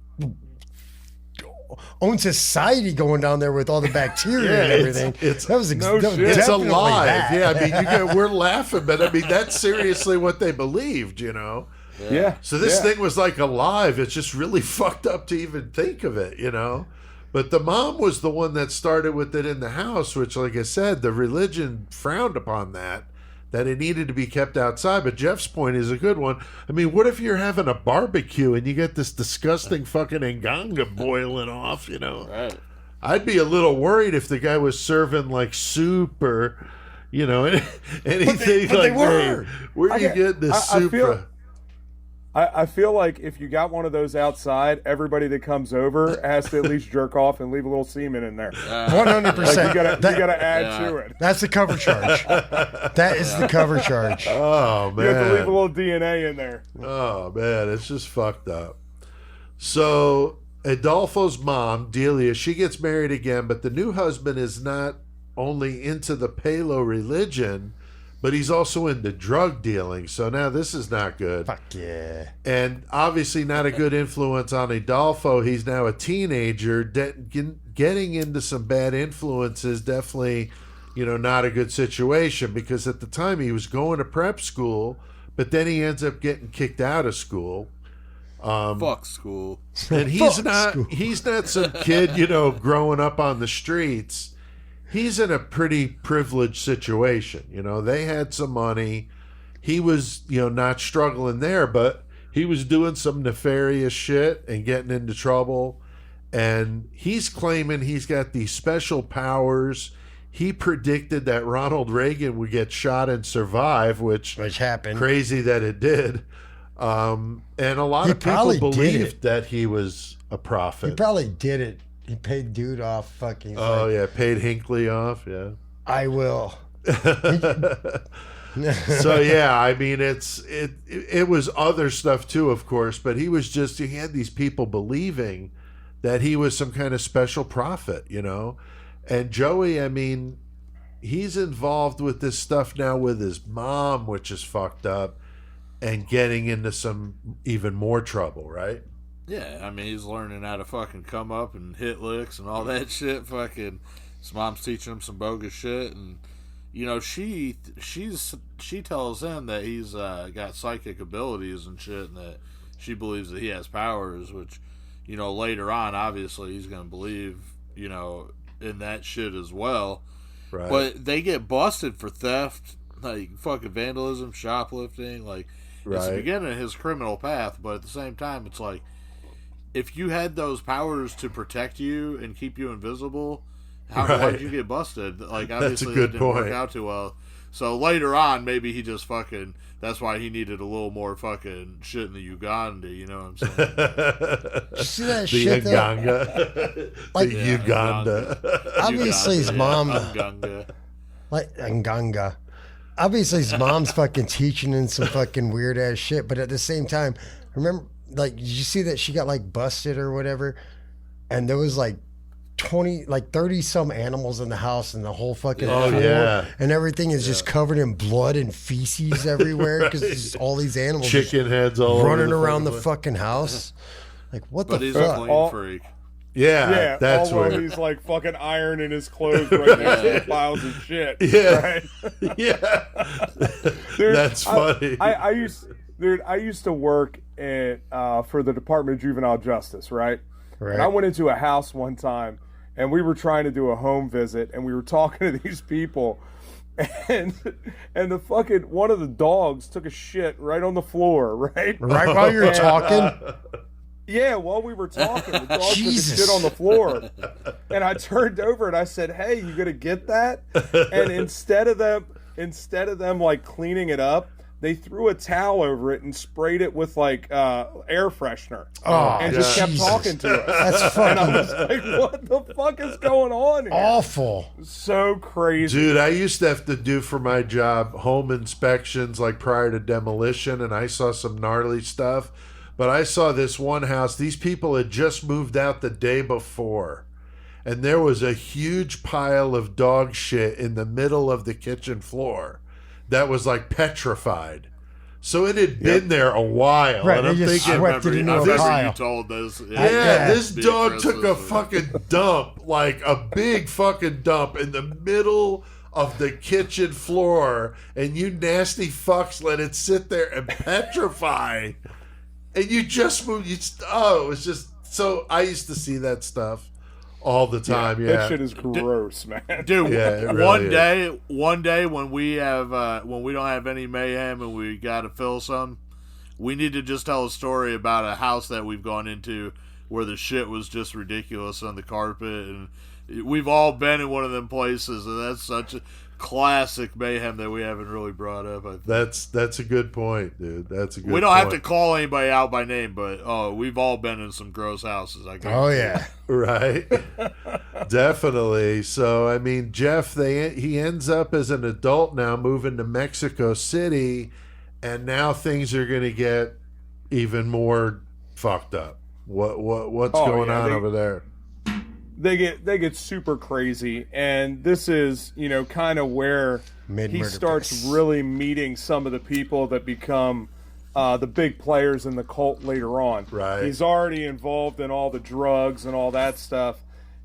own society going down there with all the bacteria Yeah, and everything. it's- that was no shit. It's definitely alive. that. Yeah, I mean, we're laughing, but I mean, that's seriously what they believed, you know? Yeah. So this yeah. thing was like alive. It's just really fucked up to even think of it, you know? But the mom was the one that started with it in the house, which, like I said, the religion frowned upon that it needed to be kept outside. But Jeff's point is a good one. I mean, what if you're having a barbecue and you get this disgusting fucking nganga boiling off, you know? Right. I'd be a little worried if the guy was serving like soup or, you know, anything but they like were. Hey, where do you get this soup from? I feel like if you got one of those outside, everybody that comes over has to at least jerk off and leave a little semen in there. 100%. You gotta add to it. That's the cover charge. That is the cover charge. Oh, man. You have to leave a little DNA in there. Oh, man, it's just fucked up. So, Adolfo's mom, Delia, she gets married again, but the new husband is not only into the Palo religion, but he's also into drug dealing. So now this is not good. Fuck yeah. And obviously not a good influence on Adolfo. He's now a teenager. Getting into some bad influences, definitely, you know, not a good situation, because at the time he was going to prep school, but then he ends up getting kicked out of school. Fuck school. And he's not some kid, you know, growing up on the streets. He's in a pretty privileged situation. You know, they had some money. He was, you know, not struggling there, but he was doing some nefarious shit and getting into trouble. And he's claiming he's got these special powers. He predicted that Ronald Reagan would get shot and survive, which happened. Crazy that it did. And a lot of people believed that he was a prophet. He probably did it. He paid dude off fucking. Oh, yeah, paid Hinckley off, yeah. I will. So, yeah, I mean, it was other stuff too, of course, but he had these people believing that he was some kind of special prophet, you know? And Joey, I mean, he's involved with this stuff now with his mom, which is fucked up, and getting into some even more trouble, right? Yeah, I mean, he's learning how to fucking come up and hit licks and all that shit. Fucking, his mom's teaching him some bogus shit, and you know, she tells him that he's got psychic abilities and shit, and that she believes that he has powers. Which, you know, later on, obviously, he's gonna believe, you know, in that shit as well. Right. But they get busted for theft, like fucking vandalism, shoplifting. Like, it's the beginning of his criminal path, but at the same time, it's like, if you had those powers to protect you and keep you invisible, why did you get busted? Like, obviously, that didn't work out too well. So later on, maybe he just fucking, that's why he needed a little more fucking shit in the Uganda, you know what I'm saying? Did you see that The shit there? Uganda. Like- The Uganda. Obviously his mom, Uganda. like Nganga. Obviously his mom's fucking teaching in some fucking weird ass shit, but at the same time, remember, like, did you see that she got like busted or whatever? And there was like 30 some animals in the house, and the whole fucking floor and everything is just covered in blood and feces everywhere because all these animals Chicken heads all running over around the place. fucking house. Like, what But the he's a fuck? clean freak. Yeah, that's all while weird. he's like fucking ironing his clothes right next to the piles of shit. Yeah. Right? Yeah. Dude, That's funny. I used to work at for the Department of Juvenile Justice, right? Right. And I went into a house one time, and we were trying to do a home visit, and we were talking to these people, and the fucking one of the dogs took a shit right on the floor, right? Right while you're talking? Yeah, while we were talking, the dog took a Jesus. shit on the floor, and I turned over and I said, "Hey, you gonna get that?" And instead of them like cleaning it up, they threw a towel over it and sprayed it with like air freshener, and just kept Jesus. talking to us. That's And I fucking was like, "What the fuck is going on here?" awful. So crazy. Dude, I used to have to do for my job home inspections like prior to demolition, and I saw some gnarly stuff. But I saw this one house. These people had just moved out the day before, and there was a huge pile of dog shit in the middle of the kitchen floor that was like petrified. So it had been there a while. Right, And they I'm just thinking, swept it into I a remember pile. you told this. this Big dog took a Christmas. fucking dump, like a big fucking dump in the middle of the kitchen floor, and you nasty fucks let it sit there and petrify. And you just moved. It was just so. I used to see that stuff all the time. Yeah, That shit is gross, man. Dude, Yeah, it really one day when we don't have any mayhem and we gotta fill some, we need to just tell a story about a house that we've gone into where the shit was just ridiculous on the carpet, and we've all been in one of them places, and that's such a classic mayhem that we haven't really brought up. I think. that's a good point, dude. That's a good. We don't have to point. call anybody out by name, but we've all been in some gross houses. I guess. Oh yeah. Right. Definitely. So I mean, Jeff, he ends up as an adult now, moving to Mexico City, and now things are going to get even more fucked up. What's going on over there? They get super crazy, and this is kind of where he Mid-murder starts bus. really meeting some of the people that become the big players in the cult later on. Right. He's already involved in all the drugs and all that stuff,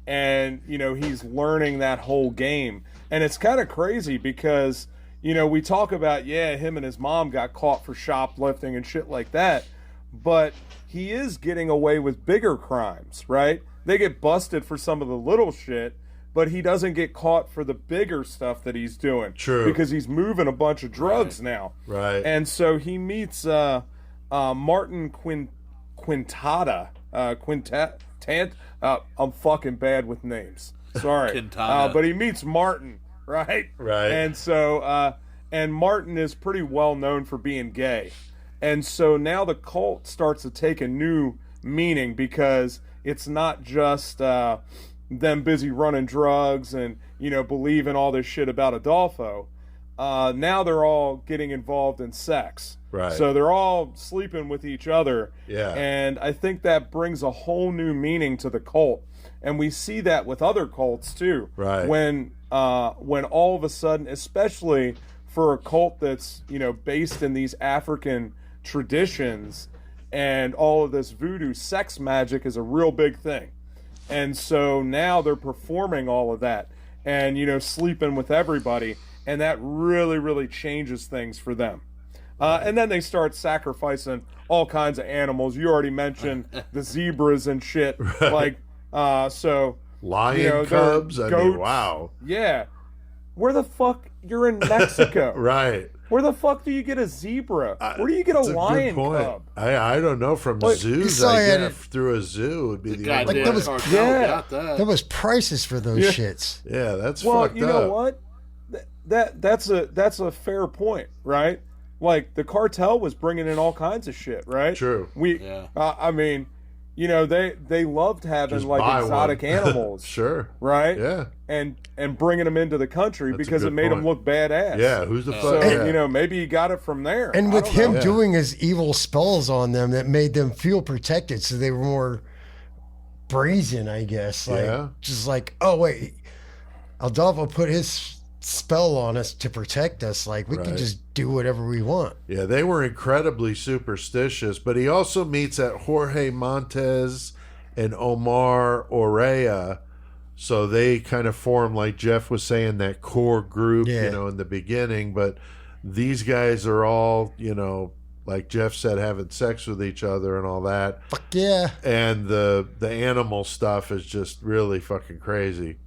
and he's learning that whole game, and it's kind of crazy because we talk about him and his mom got caught for shoplifting and shit like that, but he is getting away with bigger crimes, right? They get busted for some of the little shit, but he doesn't get caught for the bigger stuff that he's doing. True. Because he's moving a bunch of drugs now. Right. And so he meets Martin Quintada. I'm fucking bad with names. Sorry. Quintada. But he meets Martin, right? Right. And so, and Martin is pretty well known for being gay. And so now the cult starts to take a new meaning because it's not just them busy running drugs and, believing all this shit about Adolfo. Now they're all getting involved in sex. Right. So they're all sleeping with each other. Yeah. And I think that brings a whole new meaning to the cult. And we see that with other cults too. Right. When all of a sudden, especially for a cult that's, based in these African traditions and all of this voodoo, sex magic is a real big thing. And so now they're performing all of that and, sleeping with everybody. And that really, really changes things for them. And then they start sacrificing all kinds of animals. You already mentioned the zebras and shit. Like, so... Lion cubs? I mean, goats. wow. Yeah. Where the fuck... You're in Mexico. Right. Where the fuck do you get a zebra? Where do you get a That's lion good point. cub? I don't know. From Well, you zoos, saw I it- guess through a zoo would be the only Goddamn Like, that was- cartel yeah. got that. There was prices for those Yeah. shits. Yeah, that's Well, fucked you know up. what? That's a fair point, right? Like the cartel was bringing in all kinds of shit, right? True. Yeah. I mean, they loved having Just like buy exotic one. animals, Sure. right? Yeah. And bringing them into the country That's a because it good made them point. look badass. Yeah. Who's the So fuck? Yeah. maybe he got it from there. And I with don't him know. Yeah. doing his evil spells on them that made them feel protected, so they were more brazen, I guess. Like, Yeah. just like, oh wait, Adolfo put his spell on us to protect us. Like, we can Right. just do whatever we want. Yeah, they were incredibly superstitious, but he also meets at Jorge Montes and Omar Orea. So they kind of form, like Jeff was saying, that core group, Yeah. in the beginning. But these guys are all, like Jeff said, having sex with each other and all that. Fuck yeah. And the animal stuff is just really fucking crazy.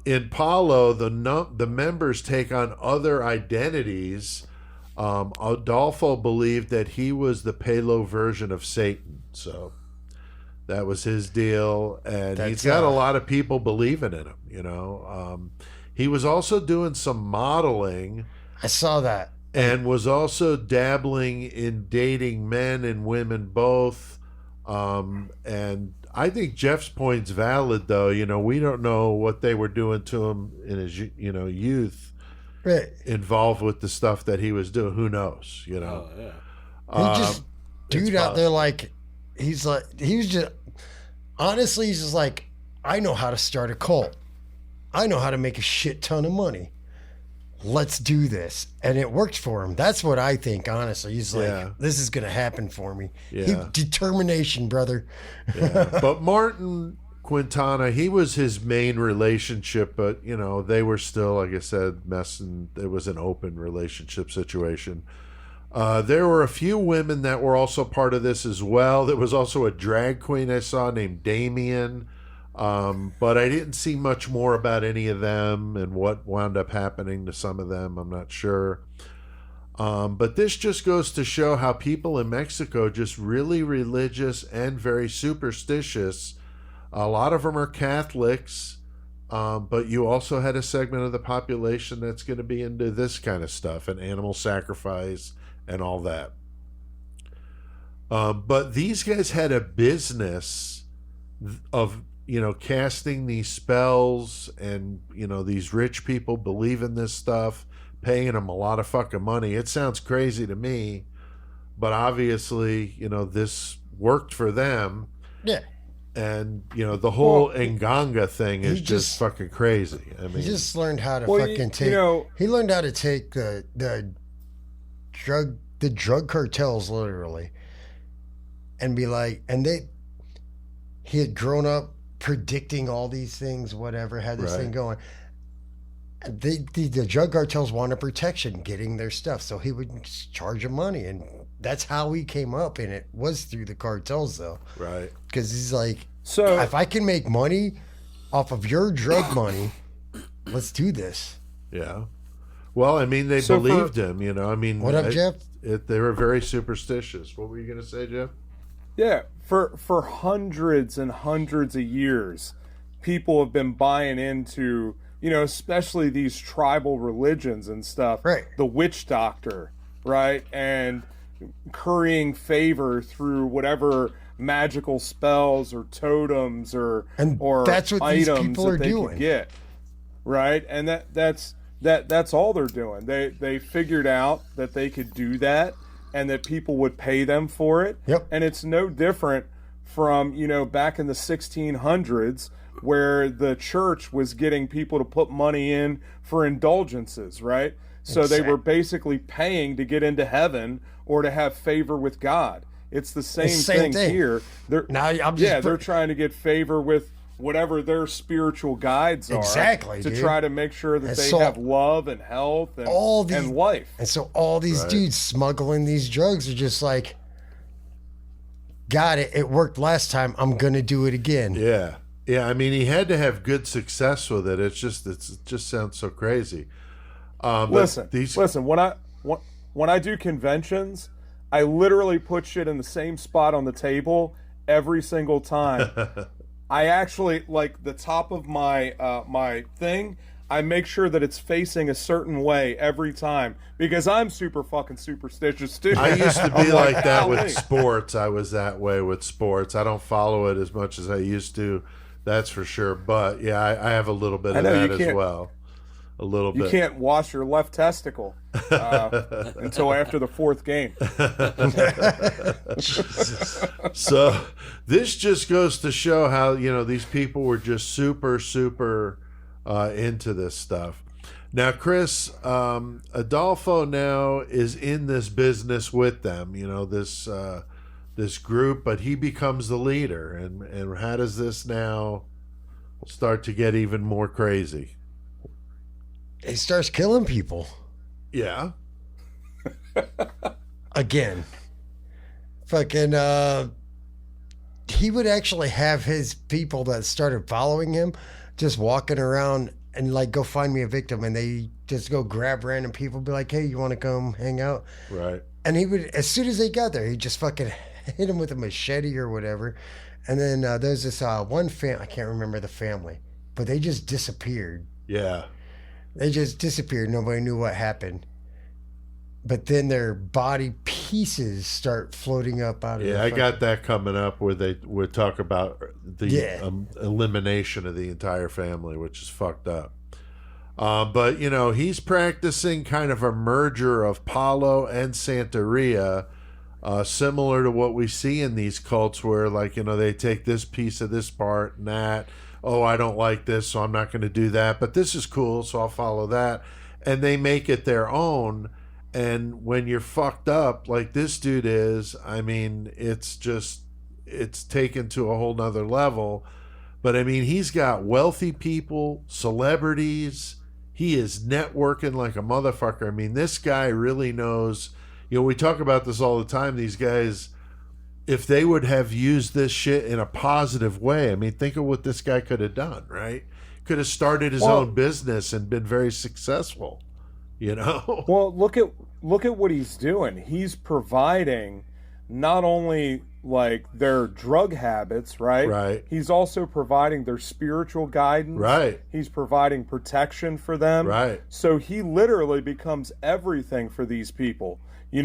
In Palo, the members take on other identities. Adolfo believed that he was the Palo version of Satan, so that was his deal, and he's That's, got a lot of people believing in him. He was also doing some modeling I saw that. and was also dabbling in dating men and women both. And I think Jeff's point's valid, though. We don't know what they were doing to him in his, youth, Right. involved with the stuff that he was doing. Who knows? Oh, yeah. He just dude out there like he was just honestly he's just like, I know how to start a cult. I know how to make a shit ton of money. let's do this. And it worked for him. That's what I think, honestly. He's like, this is going to happen for me. Determination, brother. But Martin Quintana, he was his main relationship, but, you know, they were still, like I said, messing. It was an open relationship situation. There were a few women that were also part of this as well. There was also a drag queen I saw named Damien. But I didn't see much more about any of them and what wound up happening to some of them. I'm not sure. But this just goes to show how people in Mexico just really religious and very superstitious. A lot of them are Catholics, but you also had a segment of the population that's going to be into this kind of stuff and animal sacrifice and all that. But these guys had a business of, you know, casting these spells, and, you know, these rich people believe in this stuff, paying them a lot of fucking money. It sounds crazy to me, but obviously, you know, this worked for them. Yeah. And, you know, the whole Nganga thing is just fucking crazy. I mean, he just learned how to fucking take. You know, he learned how to take the drug cartels literally, and be like, he had grown up predicting all these things, whatever, had this thing going. The drug cartels wanted protection, getting their stuff, so he would charge them money, and that's how he came up, and it was through the cartels, though. Right. Because he's like, so if I can make money off of your drug money, let's do this. Yeah. Well, I mean, they believed him, you know. I mean, what up, Jeff? They were very superstitious. What were you going to say, Jeff? Yeah, for hundreds and hundreds of years, people have been buying into, you know, especially these tribal religions and stuff. Right. The witch doctor, right? And currying favor through whatever magical spells or totems or that's what items these people that are they doing. could get. Right? And that's all they're doing. They figured out that they could do that, and that people would pay them for it. Yep. And it's no different from, you know, back in the 1600s, where the church was getting people to put money in for indulgences, right? So they were basically paying to get into heaven or to have favor with God. It's the same thing here. They're trying to get favor with whatever their spiritual guides are, to try to make sure that they have love and health and and life. And so all these dudes smuggling these drugs are just like, got it. It worked last time. I'm gonna do it again. Yeah, yeah. I mean, he had to have good success with it. It just sounds so crazy. Listen. When I do conventions, I literally put shit in the same spot on the table every single time. I actually, like, the top of my my thing, I make sure that it's facing a certain way every time, because I'm super fucking superstitious too. I used to be like that with sports. I was that way with sports. I don't follow it as much as I used to, that's for sure. But yeah, I have a little bit of that as well. A little bit. You can't wash your left testicle until after the fourth game. So this just goes to show how, you know, these people were just super into this stuff. Now, Chris, Adolfo now is in this business with them, you know, this group, but he becomes the leader. And how does this now start to get even more crazy? He starts killing people. Yeah. Again. Fucking, he would actually have his people that started following him just walking around and, like, go find me a victim, and they just go grab random people, be like, hey, you want to come hang out? Right. And he would, as soon as they got there, he'd just fucking hit him with a machete or whatever. And then there's this one family, I can't remember the family, but they just disappeared. Yeah. They just disappeared. Nobody knew what happened. But then their body pieces start floating up out of Yeah, I got that coming up, where they would talk about the elimination of the entire family, which is fucked up. But, you know, he's practicing kind of a merger of Palo and Santeria, similar to what we see in these cults where, like, you know, they take this piece of this part and that. Oh, I don't like this, so I'm not going to do that. But this is cool, so I'll follow that. and they make it their own. And when you're fucked up like this dude is, I mean, it's taken to a whole nother level. But I mean, he's got wealthy people, celebrities. He is networking like a motherfucker. I mean, this guy really knows. We talk about this all the time. These guys, if they would have used this shit in a positive way, I mean, think of what this guy could have done, right? Could have started his own business and been very successful, Well, look at what he's doing. He's providing not only like their drug habits, right? Right. He's also providing their spiritual guidance. Right. He's providing protection for them. Right. So he literally becomes everything for these people. You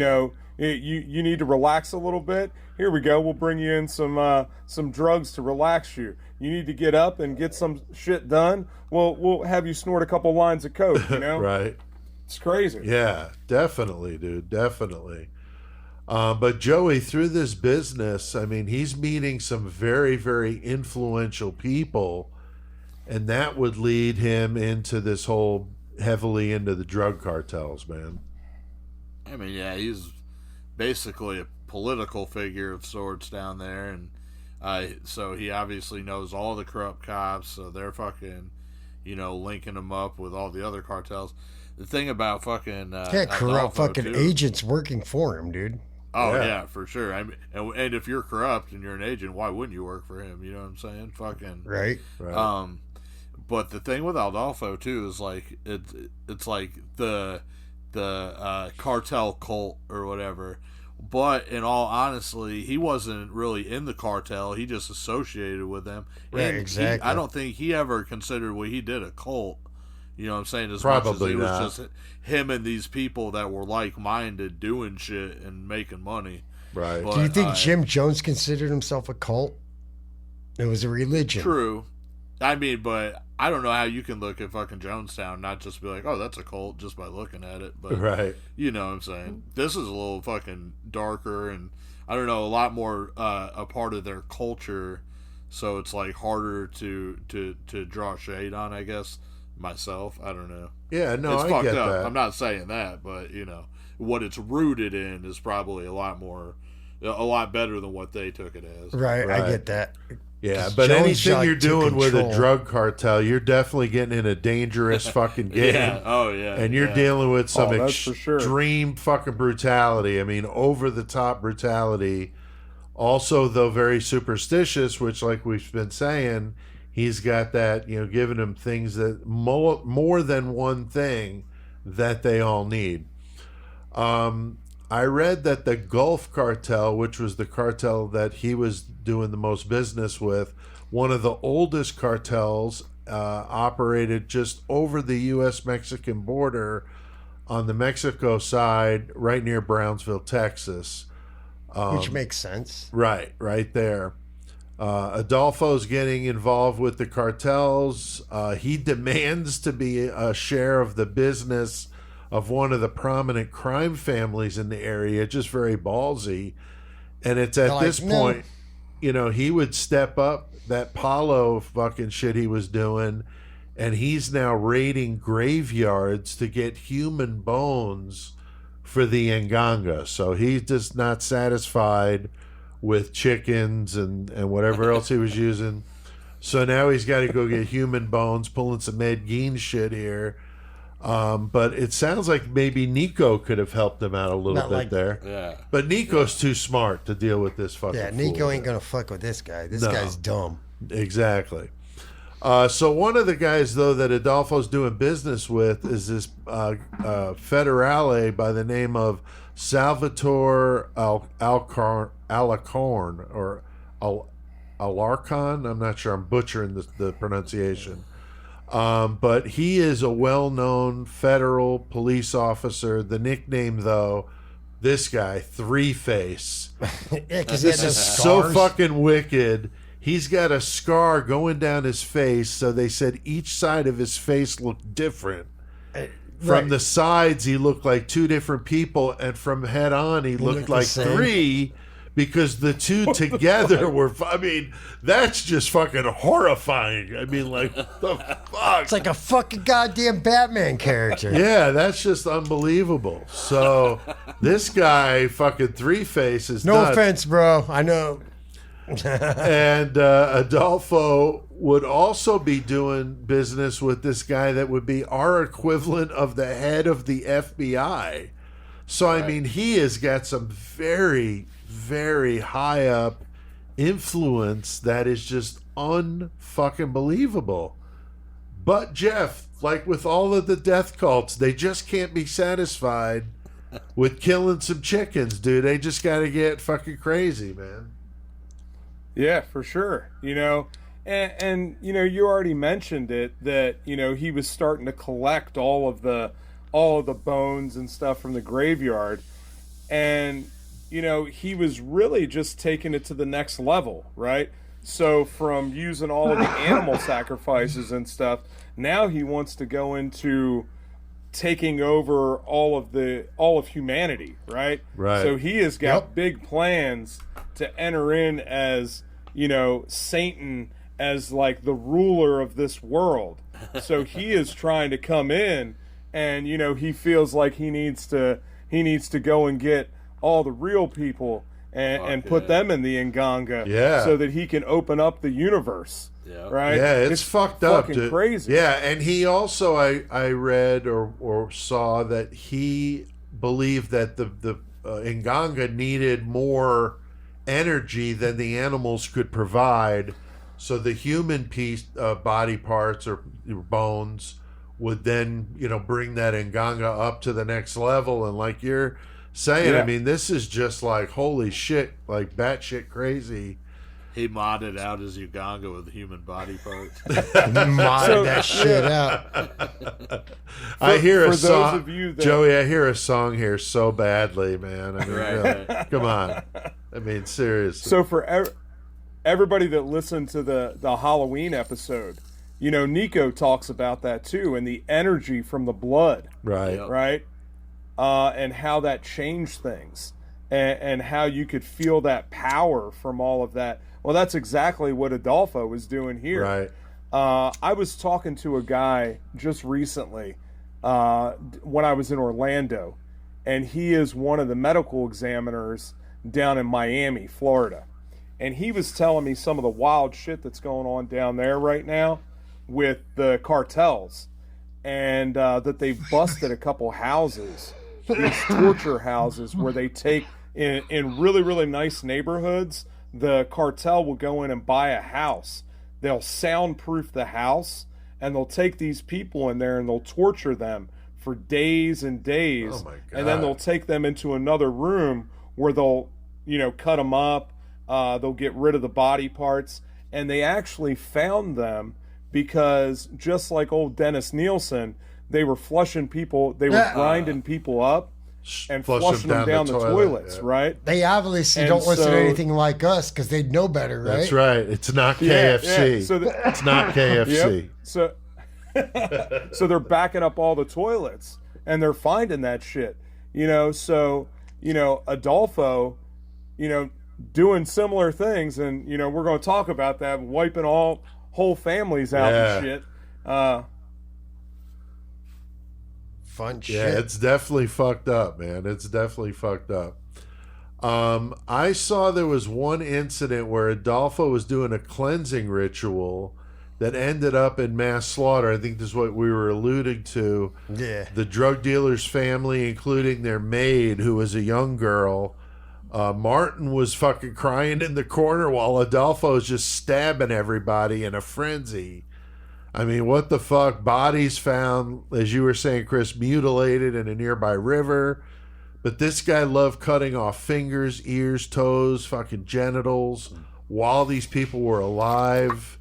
need to relax a little bit. Here we go. We'll bring you in some drugs to relax you. You need to get up and get some shit done. Well, we'll have you snort a couple lines of coke. Right. It's crazy. Yeah, definitely, dude. Definitely. But Joey, through this business, I mean, he's meeting some very, very influential people, and that would lead him into this whole heavily into the drug cartels, man. I mean, yeah, he's basically a political figure of sorts down there, and so he obviously knows all the corrupt cops, so they're fucking, linking him up with all the other cartels. The thing about fucking corrupt Adolfo, fucking too, agents working for him, dude. Oh yeah, for sure. I mean, and if you're corrupt and you're an agent, why wouldn't you work for him? You know what I'm saying? Fucking right. But the thing with Adolfo too is like it's like the cartel cult or whatever. But in all honesty, he wasn't really in the cartel. He just associated with them. Right, and exactly. I don't think he ever considered what he did a cult. You know what I'm saying? As Probably much as it not. was just him and these people that were like-minded doing shit and making money. Right. But, Do you think Jim Jones considered himself a cult? It was a religion. True. I mean, but I don't know how you can look at fucking Jonestown and not just be like, oh, that's a cult just by looking at it. But Right. You know what I'm saying? This is a little fucking darker and, I don't know, a lot more a part of their culture. So it's like harder to draw shade on, I guess. Myself, I don't know. Yeah, no, it's I fucked get up. that. I'm not saying that, but what it's rooted in is probably a lot better than what they took it as. Right, Right. I get that. Yeah, 'Cause but Jones anything like you're took doing with a control. drug cartel, you're definitely getting in a dangerous fucking game. Yeah. Oh yeah. And you're yeah. dealing with some Oh, that's for sure. extreme fucking brutality. I mean, over the top brutality. Also, though, very superstitious, which, like we've been saying, he's got that, giving them things that more than one thing that they all need. I read that the Gulf Cartel, which was the cartel that he was doing the most business with, one of the oldest cartels, operated just over the U.S.-Mexican border on the Mexico side, right near Brownsville, Texas. Which makes sense. Right there. Adolfo's getting involved with the cartels. He demands to be a share of the business of one of the prominent crime families in the area, just very ballsy. And it's at this point, he would step up that Paulo fucking shit he was doing, and he's now raiding graveyards to get human bones for the Nganga. So he's just not satisfied with chickens and whatever else he was using. So now he's got to go get human bones, pulling some Ed Gein shit here. But it sounds like maybe Nico could have helped him out a little bit there. Yeah. But Nico's too smart to deal with this fucking Yeah, fool. Nico ain't gonna fuck with this guy. This guy's dumb. Exactly. So one of the guys, though, that Adolfo's doing business with is this federale by the name of Salvatore Alarcon, or Alarcon. I'm not sure. I'm butchering the pronunciation. But he is a well-known federal police officer. The nickname, though, this guy, Three Face. Yeah, because he had This those is so scars. fucking wicked. He's got a scar going down his face, so they said each side of his face looked different. From right. the sides, he looked like two different people, and from head on, he looked looked the like same. three, because the two together were. I mean, that's just fucking horrifying. I mean, like, what the fuck? It's like a fucking goddamn Batman character. Yeah, that's just unbelievable. So this guy, fucking Three Face, is No nuts. offense, bro. I know. And Adolfo would also be doing business with this guy that would be our equivalent of the head of the FBI. So, I mean, he has got some very, very high up influence that is just unfucking believable. But, Jeff, like with all of the death cults, they just can't be satisfied with killing some chickens, dude. They just got to get fucking crazy, man. Yeah, for sure. You know, and you know, you already mentioned it that, you know, he was starting to collect all of the bones and stuff from the graveyard, and you know, he was really just taking it to the next level, right? So from using all of the animal sacrifices and stuff, now he wants to go into taking over all of humanity, right? Right. So he has got big plans to enter in as, you know, Satan as like the ruler of this world. So he is trying to come in, and you know, he feels like he needs to go and get all the real people and put them in the Nganga, so that he can open up the universe. Yeah. Right? Yeah, it's fucked up, fucking dude. Crazy. Yeah, and he also, I read or saw that he believed that the Nganga needed more energy than the animals could provide, so the human body parts or bones would then, you know, bring that Nganga up to the next level. And like you're saying, I mean, this is just like, holy shit, like batshit crazy. He modded out his Uganga with human body parts. Modded that shit out. I hear a for song, those of you that- Joey. I hear a song here so badly, man. I mean, really, come on. I mean, seriously. So for everybody that listened to the Halloween episode, you know, Nico talks about that too, and the energy from the blood, right, right, and how that changed things, and how you could feel that power from all of that. Well, that's exactly what Adolfo was doing here. Right. I was talking to a guy just recently when I was in Orlando, and he is one of the medical examiners down in Miami, Florida. And he was telling me some of the wild shit that's going on down there right now with the cartels, and that they've busted a couple houses, these torture houses, where they take in really, really nice neighborhoods. The cartel will go in and buy a house. They'll soundproof the house, and they'll take these people in there and they'll torture them for days and days. Oh my God. And then they'll take them into another room where they'll, you know, cut them up. They'll get rid of the body parts. And they actually found them because, just like old Dennis Nielsen, they were flushing people, they were grinding people up and flushing them down the toilets, right? They obviously And don't listen so- to anything like us because they'd know better, right? That's right. It's not Yeah, KFC. yeah. So it's not KFC. Yep. So, so they're backing up all the toilets, and they're finding that shit. You know, so, you know, Adolfo, you know, doing similar things, and, you know, we're going to talk about that, wiping whole families out and shit. Fun shit. Yeah, it's definitely fucked up, man. It's definitely fucked up. I saw there was one incident where Adolfo was doing a cleansing ritual that ended up in mass slaughter. I think this is what we were alluding to. Yeah. The drug dealer's family, including their maid, who was a young girl. Martin was fucking crying in the corner while Adolfo's just stabbing everybody in a frenzy. I mean, what the fuck? Bodies found, as you were saying, Chris, mutilated in a nearby river. But this guy loved cutting off fingers, ears, toes, fucking genitals while these people were alive.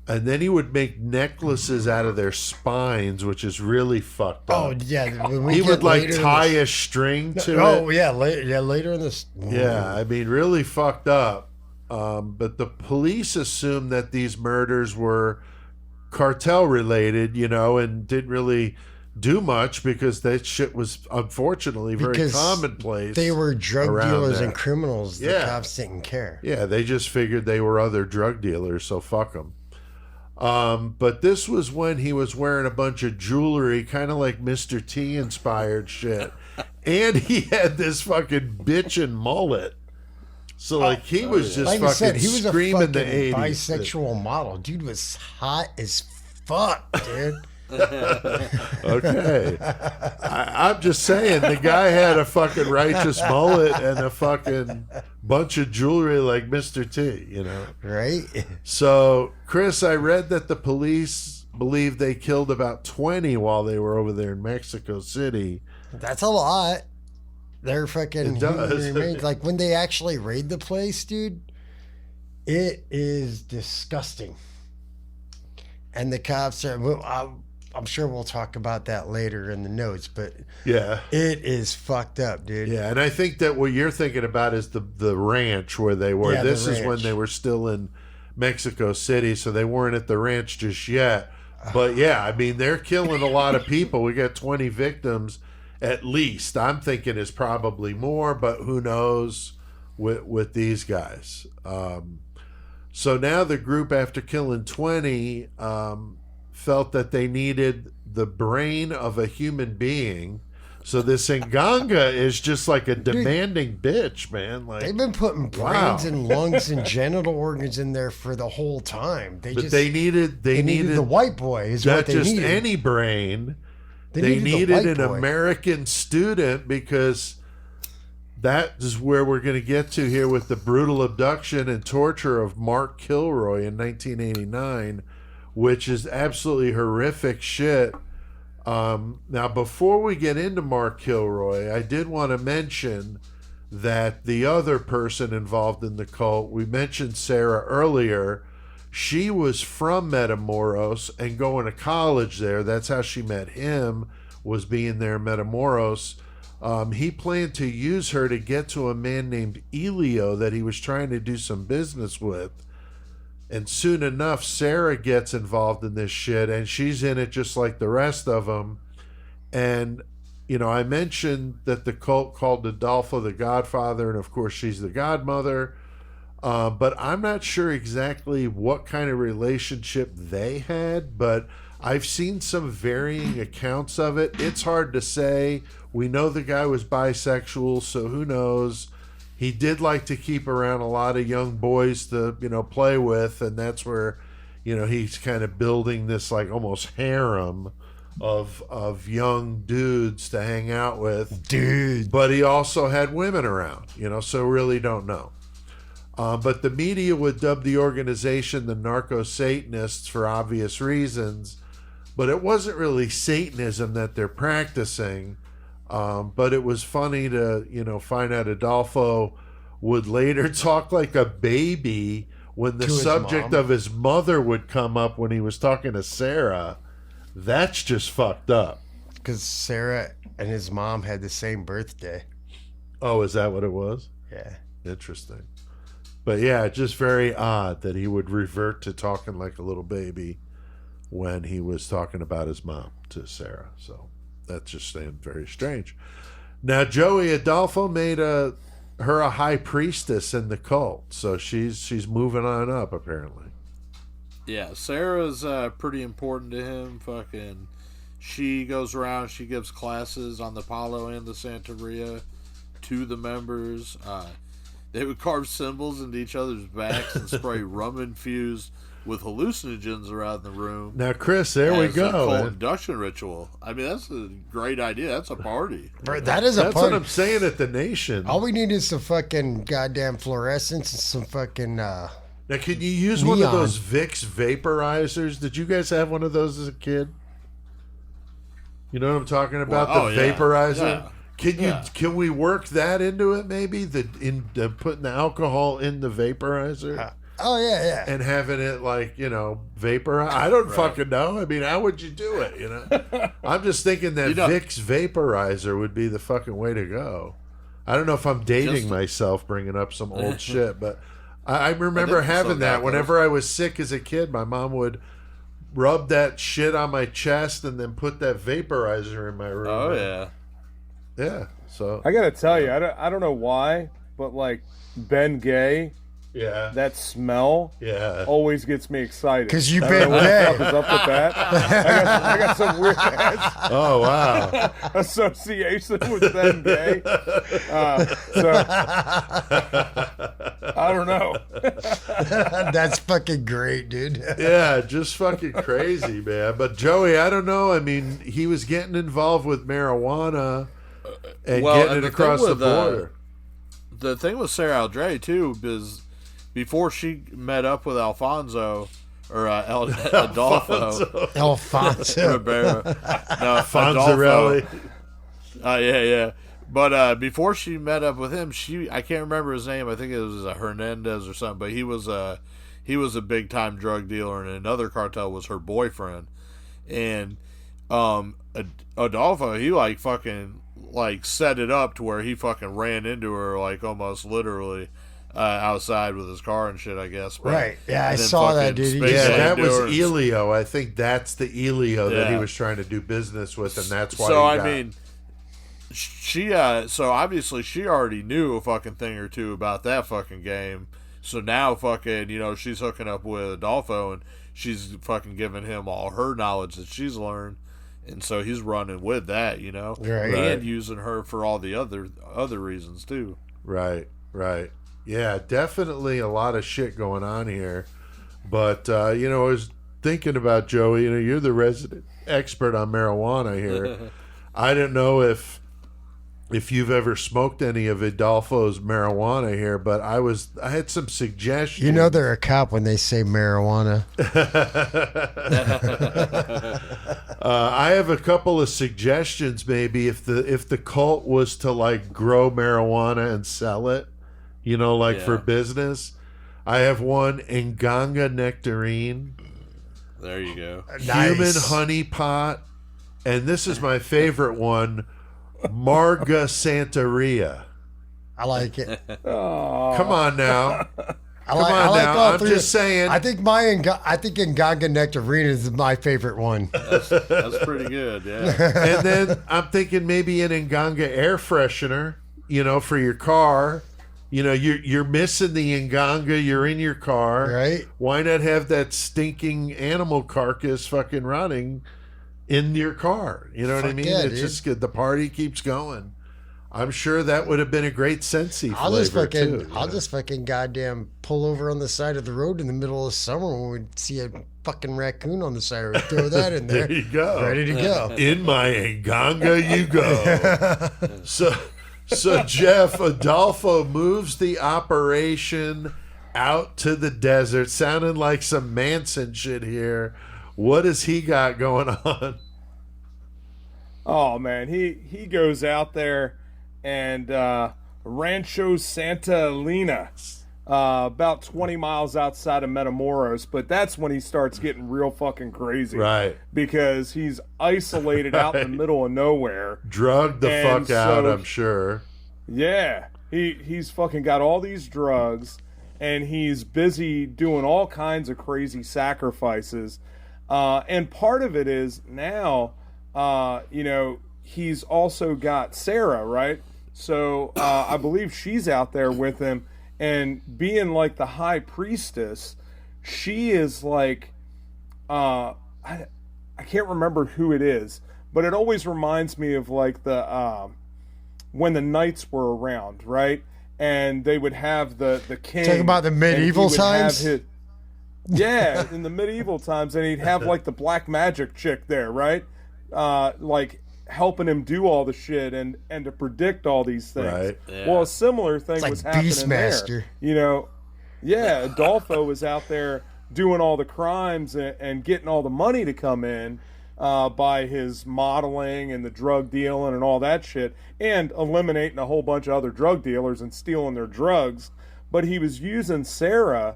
And then he would make necklaces out of their spines, which is really fucked up. Oh, yeah. When we He get would like later in tie this- a string to it. Oh, yeah. Later in this. Yeah, I mean, really fucked up. But the police assumed that these murders were cartel related, you know, and didn't really do much because that shit was unfortunately very Because commonplace. They were drug around dealers there. and criminals. The Yeah. cops didn't care. Yeah, they just figured they were other drug dealers, so fuck them. But this was when he was wearing a bunch of jewelry, kind of like Mr. T inspired shit. And he had this fucking bitchin' mullet. So, like, he was just Like fucking I said, he was a screaming fucking the 80s. bisexual model. Dude was hot as fuck, dude. Okay. I'm just saying, the guy had a fucking righteous mullet and a fucking bunch of jewelry like Mr. T, you know? Right? So, Chris, I read that the police believe they killed about 20 while they were over there in Mexico City. That's a lot. They're fucking It does. human remains. Like when they actually raid the place, dude, it is disgusting. And the cops are, well, I'm sure we'll talk about that later in the notes, but Yeah. it is fucked up, dude. Yeah, and I think that what you're thinking about is the ranch where they were. Yeah, the This is when ranch. they were still in Mexico City, so they weren't at the ranch just yet. But yeah, I mean, they're killing a lot of people. We got 20 victims at least. I'm thinking it's probably more, but who knows with these guys. So now the group, after killing 20, felt that they needed the brain of a human being. So this Nganga is just like a demanding bitch, man. Like, They've been putting Wow. brains and lungs and genital organs in there for the whole time. but they needed the white boy is what not they just needed. any brain. They They needed the needed white an boy. American student, because that is where we're going to get to here with the brutal abduction and torture of Mark Kilroy in 1989, which is absolutely horrific shit. Now, before we get into Mark Kilroy, I did want to mention that the other person involved in the cult, we mentioned Sarah earlier. She was from Matamoros and going to college there. That's how she met him, was being there in Matamoros. He planned to use her to get to a man named Elio that he was trying to do some business with. And soon enough, Sarah gets involved in this shit, and she's in it just like the rest of them. And, you know, I mentioned that the cult called Adolfo the Godfather, and of course she's the godmother. But I'm not sure exactly what kind of relationship they had, but I've seen some varying accounts of it. It's hard to say. We know the guy was bisexual, so who knows? He did like to keep around a lot of young boys to, you know, play with, and that's where, you know, he's kind of building this like almost harem of young dudes to hang out with. Dude. But he also had women around, you know, so really don't know. But the media would dub the organization the narco-Satanists for obvious reasons, but it wasn't really Satanism that they're practicing. But it was funny to, you know, find out Adolfo would later talk like a baby when the To his subject mom. of his mother would come up when he was talking to Sarah. That's just fucked up. Because Sarah and his mom had the same birthday. Oh, is that what it was? Yeah. Interesting. But yeah, just very odd that he would revert to talking like a little baby when he was talking about his mom to Sarah. So that's just very strange. Now, Joey, Adolfo made her a high priestess in the cult, so she's moving on up apparently. Yeah, Sarah's pretty important to him. Fucking, she goes around, she gives classes on the Palo and the Santeria to the members. They would carve symbols into each other's backs and spray rum infused with hallucinogens around the room. Now, Chris, there we as go. a cult man. induction ritual. I mean, that's a great idea. That's a party. Bro, that is a That's party. what I'm saying at the Nation. All we need is some fucking goddamn fluorescence and some fucking Now, can you use one of Neon. those Vicks vaporizers? Did you guys have one of those as a kid? You know what I'm talking about? Well, the yeah. vaporizer. Yeah. Can we work that into it? Maybe putting the alcohol in the vaporizer oh yeah. and having it like, you know, vaporize. I don't fucking know. I mean, how would you do it? You know, I'm just thinking that You know- Vicks vaporizer would be the fucking way to go. I don't know if I'm dating Just- myself bringing up some old shit, but I remember I think so, having that that whenever I was sick as a kid. My mom would rub that shit on my chest and then put that vaporizer in my room. Oh man. yeah. Yeah. So I gotta tell you, I don't know why, but like Ben Gay, yeah, that smell always gets me excited. Because you I don't been know what the gay. fuck is up with that. I got some weird ass oh wow. association with Ben Gay. So I don't know. That's fucking great, dude. Yeah, just fucking crazy, man. But Joey, I don't know. I mean, he was getting involved with marijuana and getting it across the border. The thing with Sarah Aldre too is before she met up with Alfonso or Adolfo Alfonso. Rivera, no, Fonzarelli. Adolfo. Yeah. But before she met up with him, I can't remember his name. I think it was Hernandez or something. But he was a big time drug dealer, and another cartel was her boyfriend. And Adolfo, he like fucking like set it up to where he fucking ran into her like almost literally outside with his car and shit, I guess. But, Right. Yeah, I and then saw that, fucking dude. space Yeah, slammed that to was her. Elio. I think that's the Elio that he Yeah. was trying to do business with, and that's why. So he I mean, she so obviously she already knew a fucking thing or two about that fucking game. So now fucking, she's hooking up with Adolfo and she's fucking giving him all her knowledge that she's learned. And so he's running with that, Right. and using her for all the other reasons too. Right. Yeah, definitely a lot of shit going on here. But I was thinking about Joey. You're the resident expert on marijuana here. I don't know if you've ever smoked any of Adolfo's marijuana here, but I had some suggestions. They're a cop when they say marijuana. I have a couple of suggestions. Maybe if the cult was to like grow marijuana and sell it, for business. I have one, Nganga nectarine. There you go. Human honey pot, and this is my favorite one, Marga Santeria. I like it. Come on now. I like now. all I'm three. just saying. I think Nganga Nectarine is my favorite one. That's pretty good, yeah. And then I'm thinking maybe an Nganga air freshener, for your car. You're missing the Nganga. You're in your car. Right. Why not have that stinking animal carcass fucking running in your car? You know what I mean? Yeah, It's dude. just good. The party keeps going. I'm sure that would have been a great Scentsy flavor I'll just fucking goddamn pull over on the side of the road in the middle of summer when we see a fucking raccoon on the side of the road. Throw that in there. There you go. Ready to go. In my Nganga you go. So Jeff, Adolfo moves the operation out to the desert. Sounding like some Manson shit here. What has he got going on? Oh man, he goes out there and Rancho Santa Elena, about 20 miles outside of Matamoros, but that's when he starts getting real fucking crazy. Right. Because he's isolated out in the middle of nowhere. Drugged the And fuck out, so- I'm sure. Yeah. He's fucking got all these drugs and he's busy doing all kinds of crazy sacrifices. And part of it is now, he's also got Sarah, right? So I believe she's out there with him, and being like the high priestess, she is like, I can't remember who it is, but it always reminds me of like the when the knights were around, right? And they would have the king. Talking about the and medieval he would have times? yeah, in the medieval times, and he'd have like the black magic chick there, right? Like helping him do all the shit and to predict all these things. Right. Yeah. Well, a similar thing like was happening Beastmaster. there. Yeah, Adolfo was out there doing all the crimes and getting all the money to come in by his modeling and the drug dealing and all that shit, and eliminating a whole bunch of other drug dealers and stealing their drugs. But he was using Sarah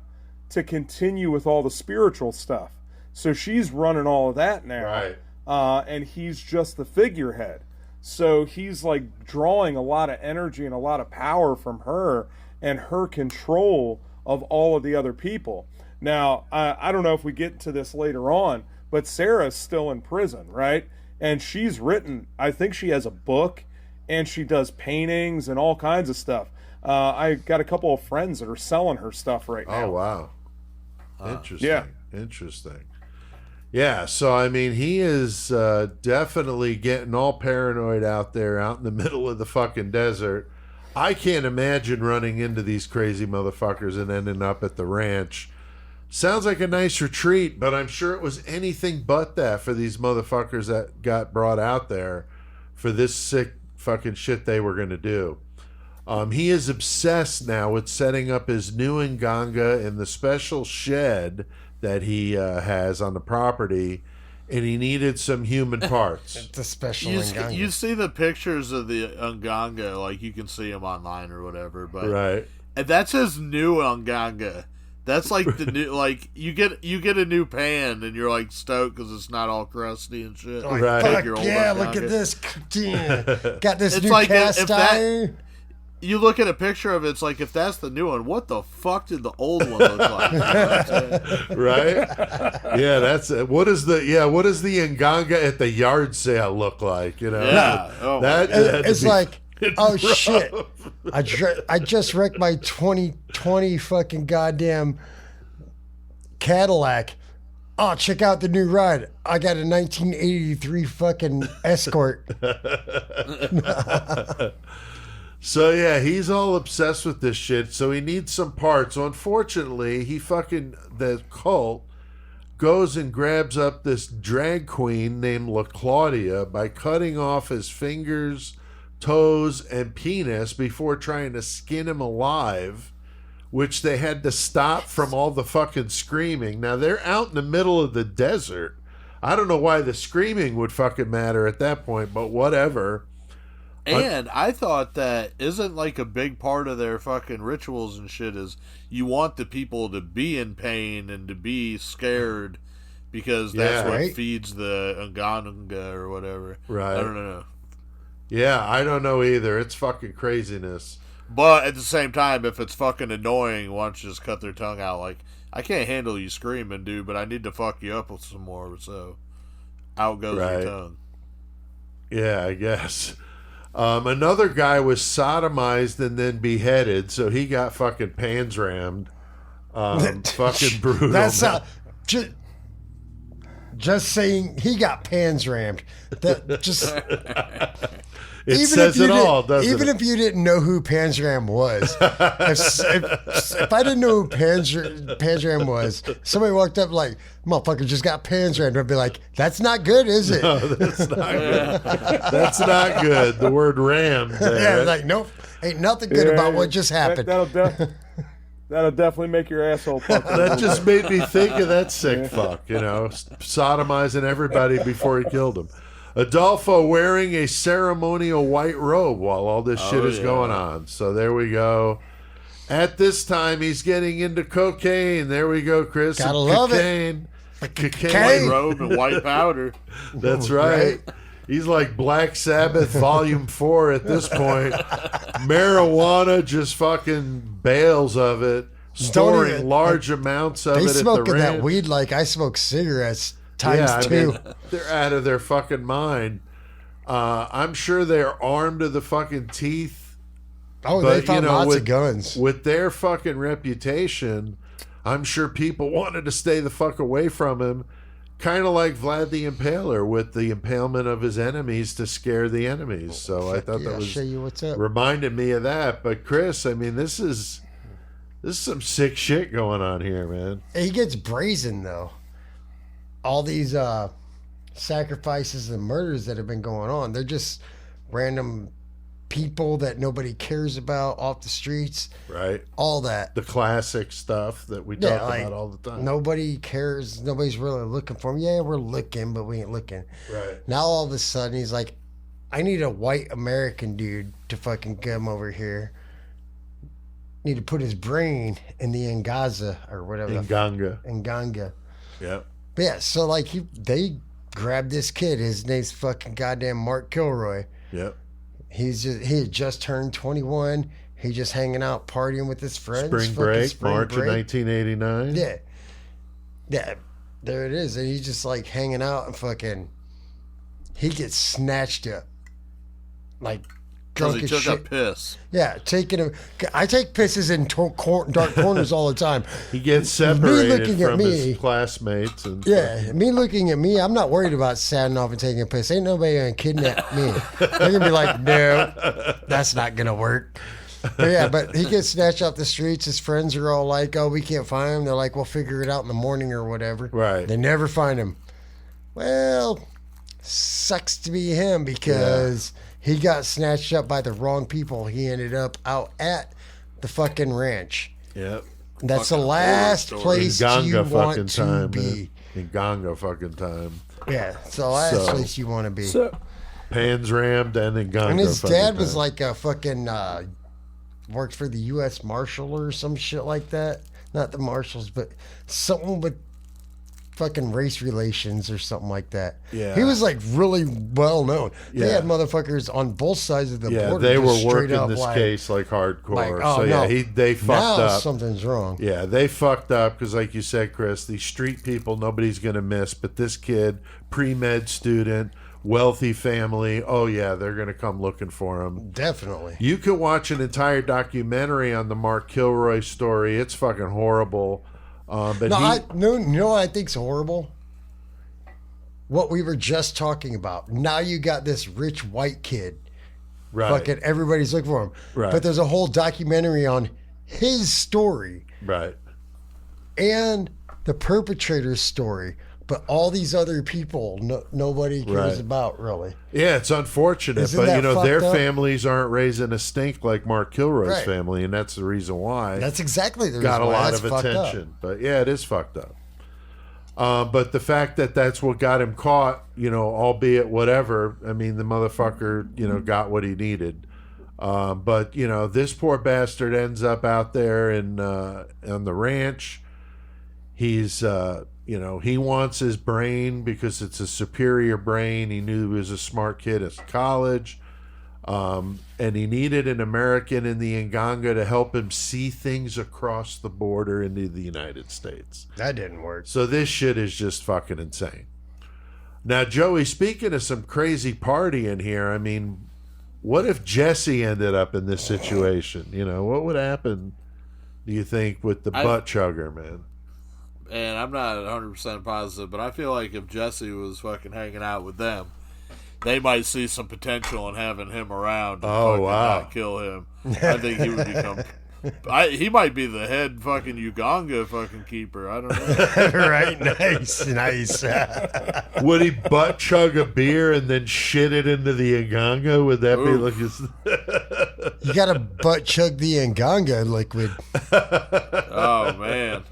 to continue with all the spiritual stuff. So she's running all of that now. Right. And he's just the figurehead. So he's like drawing a lot of energy and a lot of power from her and her control of all of the other people. Now, I don't know if we get to this later on, but Sarah's still in prison, right? And she's written, I think she has a book, and she does paintings and all kinds of stuff. I got a couple of friends that are selling her stuff right now. Oh, wow. Interesting. Interesting. Yeah, so I mean, he is definitely getting all paranoid out there, out in the middle of the fucking desert. I can't imagine running into these crazy motherfuckers and ending up at the ranch. Sounds like a nice retreat, but I'm sure it was anything but that for these motherfuckers that got brought out there for this sick fucking shit they were going to do. He is obsessed now with setting up his new Nganga in the special shed that he has on the property, and he needed some human parts. It's a special Nganga. You see the pictures of the Nganga, like you can see them online or whatever, but right. And that's his new Nganga. That's like the new, like you get a new pan and you're like stoked because it's not all crusty and shit. Like, right. Fuck yeah! Look at this. Got this it's new like cast iron. You look at a picture of it, it's like, if that's the new one, what the fuck did the old one look like? Right? Yeah, that's it. What does the Nganga at the yard sale look like? You know, yeah. Oh, it's like, oh shit! I just wrecked my 2020 fucking goddamn Cadillac. Oh, check out the new ride. I got a 1983 fucking Escort. So yeah, he's all obsessed with this shit. So he needs some parts. So unfortunately, the cult goes and grabs up this drag queen named La Claudia by cutting off his fingers, toes, and penis before trying to skin him alive, which they had to stop from all the fucking screaming. Now they're out in the middle of the desert. I don't know why the screaming would fucking matter at that point, but whatever. And I thought that isn't like a big part of their fucking rituals and shit is you want the people to be in pain and to be scared because that's what feeds the Nganga or whatever. Right. I don't know. Yeah, I don't know either. It's fucking craziness. But at the same time, if it's fucking annoying, why don't you just cut their tongue out? Like, I can't handle you screaming, dude, but I need to fuck you up with some more, so out goes your tongue. Yeah, I guess. Another guy was sodomized and then beheaded, so he got fucking pans rammed. Fucking brutal. That's just saying he got pans rammed. That just it says it all, doesn't even it? if you didn't know who Panzram was, if I didn't know who Panzram was, somebody walked up like, motherfucker just got Panzram, I'd be like, that's not good, is it? No, that's not good. That's not good. The word rammed. Yeah, like, nope, ain't nothing good about what just happened. That'll definitely make your asshole pucker. That just made me think of that sick fuck, sodomizing everybody before he killed him. Adolfo wearing a ceremonial white robe while all this shit is going on. So there we go. At this time, he's getting into cocaine. There we go, Chris. Gotta love cocaine. White robe and white powder. That's right. He's like Black Sabbath Volume 4 at this point. Marijuana just fucking bales of it, storing large amounts of it at the ranch. They smoking that weed like I smoke cigarettes times two. They're out of their fucking mind. I'm sure they're armed to the fucking teeth. Oh, they found lots of guns. With their fucking reputation, I'm sure people wanted to stay the fuck away from him. Kind of like Vlad the Impaler with the impalement of his enemies to scare the enemies. So I thought that was show you what's up. Reminded me of that. But Chris, I mean, this is some sick shit going on here, man. He gets brazen though. All these sacrifices and murders that have been going on, they're just random people that nobody cares about off the streets. Right. All that. The classic stuff that we talk about all the time. Nobody cares. Nobody's really looking for him. Yeah, we're looking, but we ain't looking. Right. Now all of a sudden he's like, I need a white American dude to fucking come over here. Need to put his brain in the Ngaza or whatever. Nganga. Yep. But yeah, so like they grabbed this kid. His name's fucking goddamn Mark Kilroy. Yep. He had just turned 21. He just hanging out partying with his friends. Spring break, March of 1989. Yeah. there it is. And he's just like hanging out and fucking. He gets snatched up. Like drunk He as took shit. a piss. Yeah, taking a. I take pisses in dark corners all the time. He gets separated from his classmates. And yeah, me looking at me, I'm not worried about standing off and taking a piss. Ain't nobody gonna kidnap me. They're gonna be like, no, that's not gonna work. But yeah, but he gets snatched off the streets. His friends are all like, oh, we can't find him. They're like, we'll figure it out in the morning or whatever. Right. They never find him. Well, sucks to be him because he got snatched up by the wrong people. He ended up out at the fucking ranch. Yep. That's the last place you want to be. In Ganga fucking time. Yeah, it's the last place you want to be. Pans rammed and in Ganga. And his dad was like a fucking worked for the U.S. Marshal or some shit like that. Not the Marshals, but something with fucking race relations or something like that. Yeah. He was like really well known. Yeah. They had motherfuckers on both sides of the border. They were just straight working up this like, case like hardcore. like, oh, so yeah, no. they fucked now up. Something's wrong. Yeah, they fucked up because, like you said, Chris, these street people nobody's gonna miss, but this kid, pre-med student, wealthy family, oh yeah, they're gonna come looking for him. Definitely. You can watch an entire documentary on the Mark Kilroy story. It's fucking horrible. But you know what I think's horrible? What we were just talking about. Now you got this rich white kid. right, Fucking everybody's looking for him. Right. But there's a whole documentary on his story right. and the perpetrator's story. But all these other people, nobody cares Right. about, really. Yeah, it's unfortunate, Isn't but that their fucked up? families aren't raising a stink like Mark Kilroy's Right. family, and that's the reason why. That's exactly the reason got a why. lot That's of fucked up. attention. But yeah, it is fucked up. But the fact that that's what got him caught, albeit whatever, I mean, the motherfucker, got what he needed. But this poor bastard ends up out there on the ranch. He's, he wants his brain because it's a superior brain. He knew he was a smart kid at college. And he needed an American in the Nganga to help him see things across the border into the United States. That didn't work. So this shit is just fucking insane. Now, Joey, speaking of some crazy party in here, I mean, what if Jesse ended up in this situation? What would happen, do you think, with the butt chugger, man? And I'm not 100% positive, but I feel like if Jesse was fucking hanging out with them, they might see some potential in having him around to not kill him. I think he would become... he might be the head fucking Uganga fucking keeper. I don't know. Right? Nice. Would he butt chug a beer and then shit it into the Nganga? Would that be like his... You got to butt chug the Nganga liquid. Oh, man.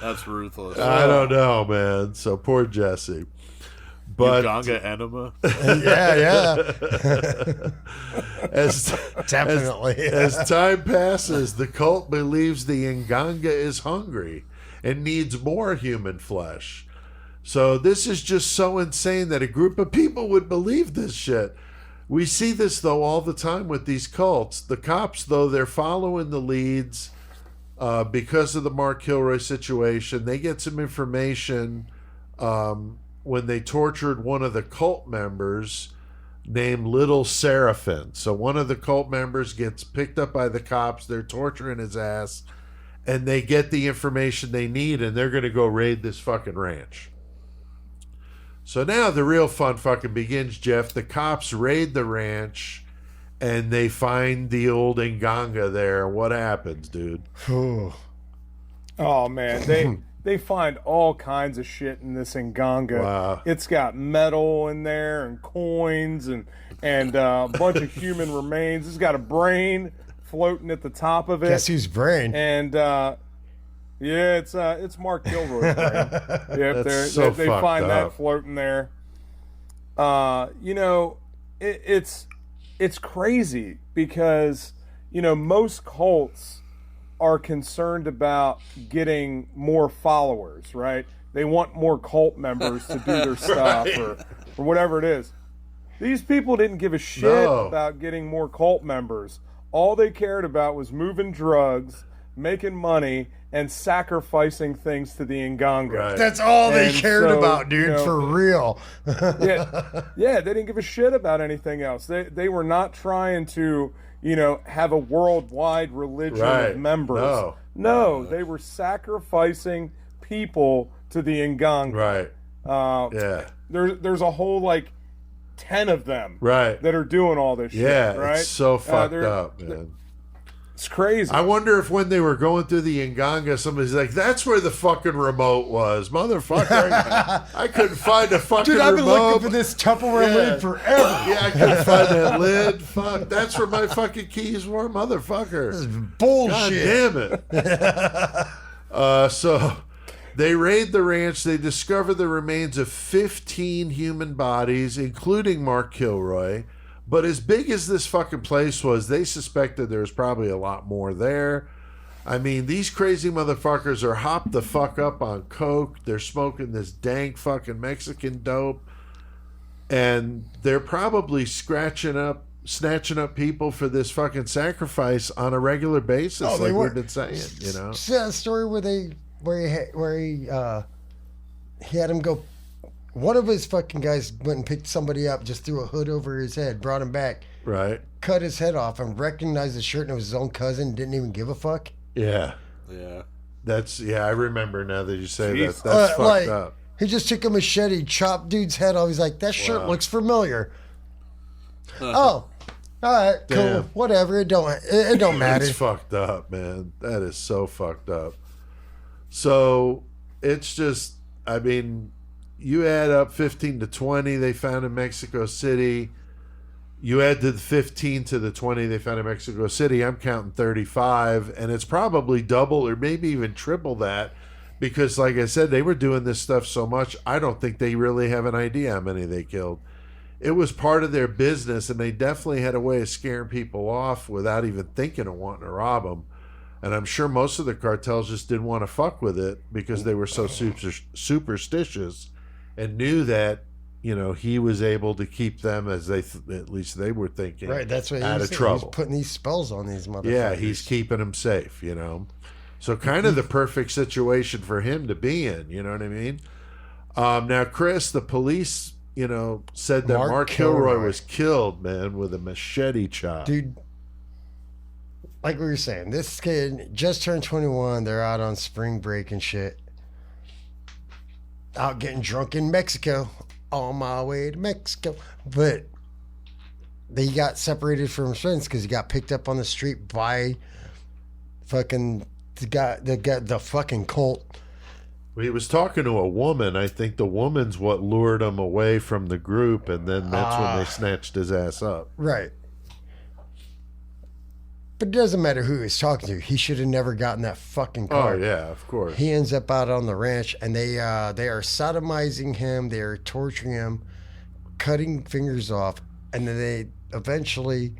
That's ruthless. I don't know, man. So poor Jesse. But Uganga enema. Yeah. Definitely. As time passes, the cult believes the Nganga is hungry and needs more human flesh. So this is just so insane that a group of people would believe this shit. We see this, though, all the time with these cults. The cops, though, they're following the leads because of the Mark Kilroy situation. They get some information when they tortured one of the cult members named Little Seraphim. So one of the cult members gets picked up by the cops. They're torturing his ass. And they get the information they need, and they're going to go raid this fucking ranch. So now the real fun fucking begins, Jeff. The cops raid the ranch, and they find the old Nganga there. What happens, dude? Oh, man. They find all kinds of shit in this Nganga. Wow. It's got metal in there and coins and a bunch of human remains. It's got a brain floating at the top of it. Guess whose brain? And it's Mark Kilroy's brain. Yep, That's so they fucked find up. that floating there. It's crazy because most cults are concerned about getting more followers, right? They want more cult members to do their stuff or whatever it is. These people didn't give a shit about getting more cult members. All they cared about was moving drugs, making money, and sacrificing things to the Nganga. Right. That's all they And cared so, about, dude, you know, for real. yeah, they didn't give a shit about anything else. They were not trying to, have a worldwide religion Right. of members. No, they were sacrificing people to the Nganga. Right. Yeah. There's a whole 10 of them. Right. That are doing all this shit. Yeah, Right. it's so fucked up, man. It's crazy. I wonder if when they were going through the Nganga, somebody's like, "That's where the fucking remote was, motherfucker." I couldn't find a fucking Dude, I've been remote. looking for this Tupperware lid forever. Yeah, I couldn't find that lid. Fuck, that's where my fucking keys were, motherfucker. This is bullshit. God damn it. So they raid the ranch. They discover the remains of 15 human bodies, including Mark Kilroy. But as big as this fucking place was, they suspected there was probably a lot more there. I mean, these crazy motherfuckers are hopped the fuck up on coke. They're smoking this dank fucking Mexican dope. And they're probably snatching up people for this fucking sacrifice on a regular basis, Oh, they like were. we've been saying, See that story where he had him go. One of his fucking guys went and picked somebody up, just threw a hood over his head, brought him back, Right. cut his head off, and recognized the shirt and it was his own cousin. Didn't even give a fuck. Yeah. Yeah. I remember now that you say Jeez. that. That's fucked like, up. He just took a machete, chopped dude's head off. He's like, that shirt looks familiar. Oh, all right, cool, Damn. whatever. It don't matter. It's fucked up, man. That is so fucked up. So it's just, I mean, you add up 15 to 20 they found in Mexico City. You add the 15 to the 20 they found in Mexico City. I'm counting 35, and it's probably double or maybe even triple that because, like I said, they were doing this stuff so much, I don't think they really have an idea how many they killed. It was part of their business, and they definitely had a way of scaring people off without even thinking of wanting to rob them. And I'm sure most of the cartels just didn't want to fuck with it because they were so superstitious and knew that, he was able to keep them, as at least they were thinking, Right, that's what out he of was trouble. He's putting these spells on these motherfuckers. Yeah, he's keeping them safe, So kind of the perfect situation for him to be in, you know what I mean? Now, Chris, the police, said that Mark Kilroy was killed, man, with a machete chop. Dude, like we were saying, this kid just turned 21. They're out on spring break and shit. Out getting drunk in Mexico. On my way to Mexico. But they got separated from his friends because he got picked up on the street by fucking the fucking cult. He was talking to a woman. I think the woman's what lured him away from the group, and then that's when they snatched his ass up. Right. But it doesn't matter who he was talking to. He should have never gotten that fucking car. Oh, yeah, of course. He ends up out on the ranch, and they are sodomizing him. They are torturing him, cutting fingers off, and then they eventually,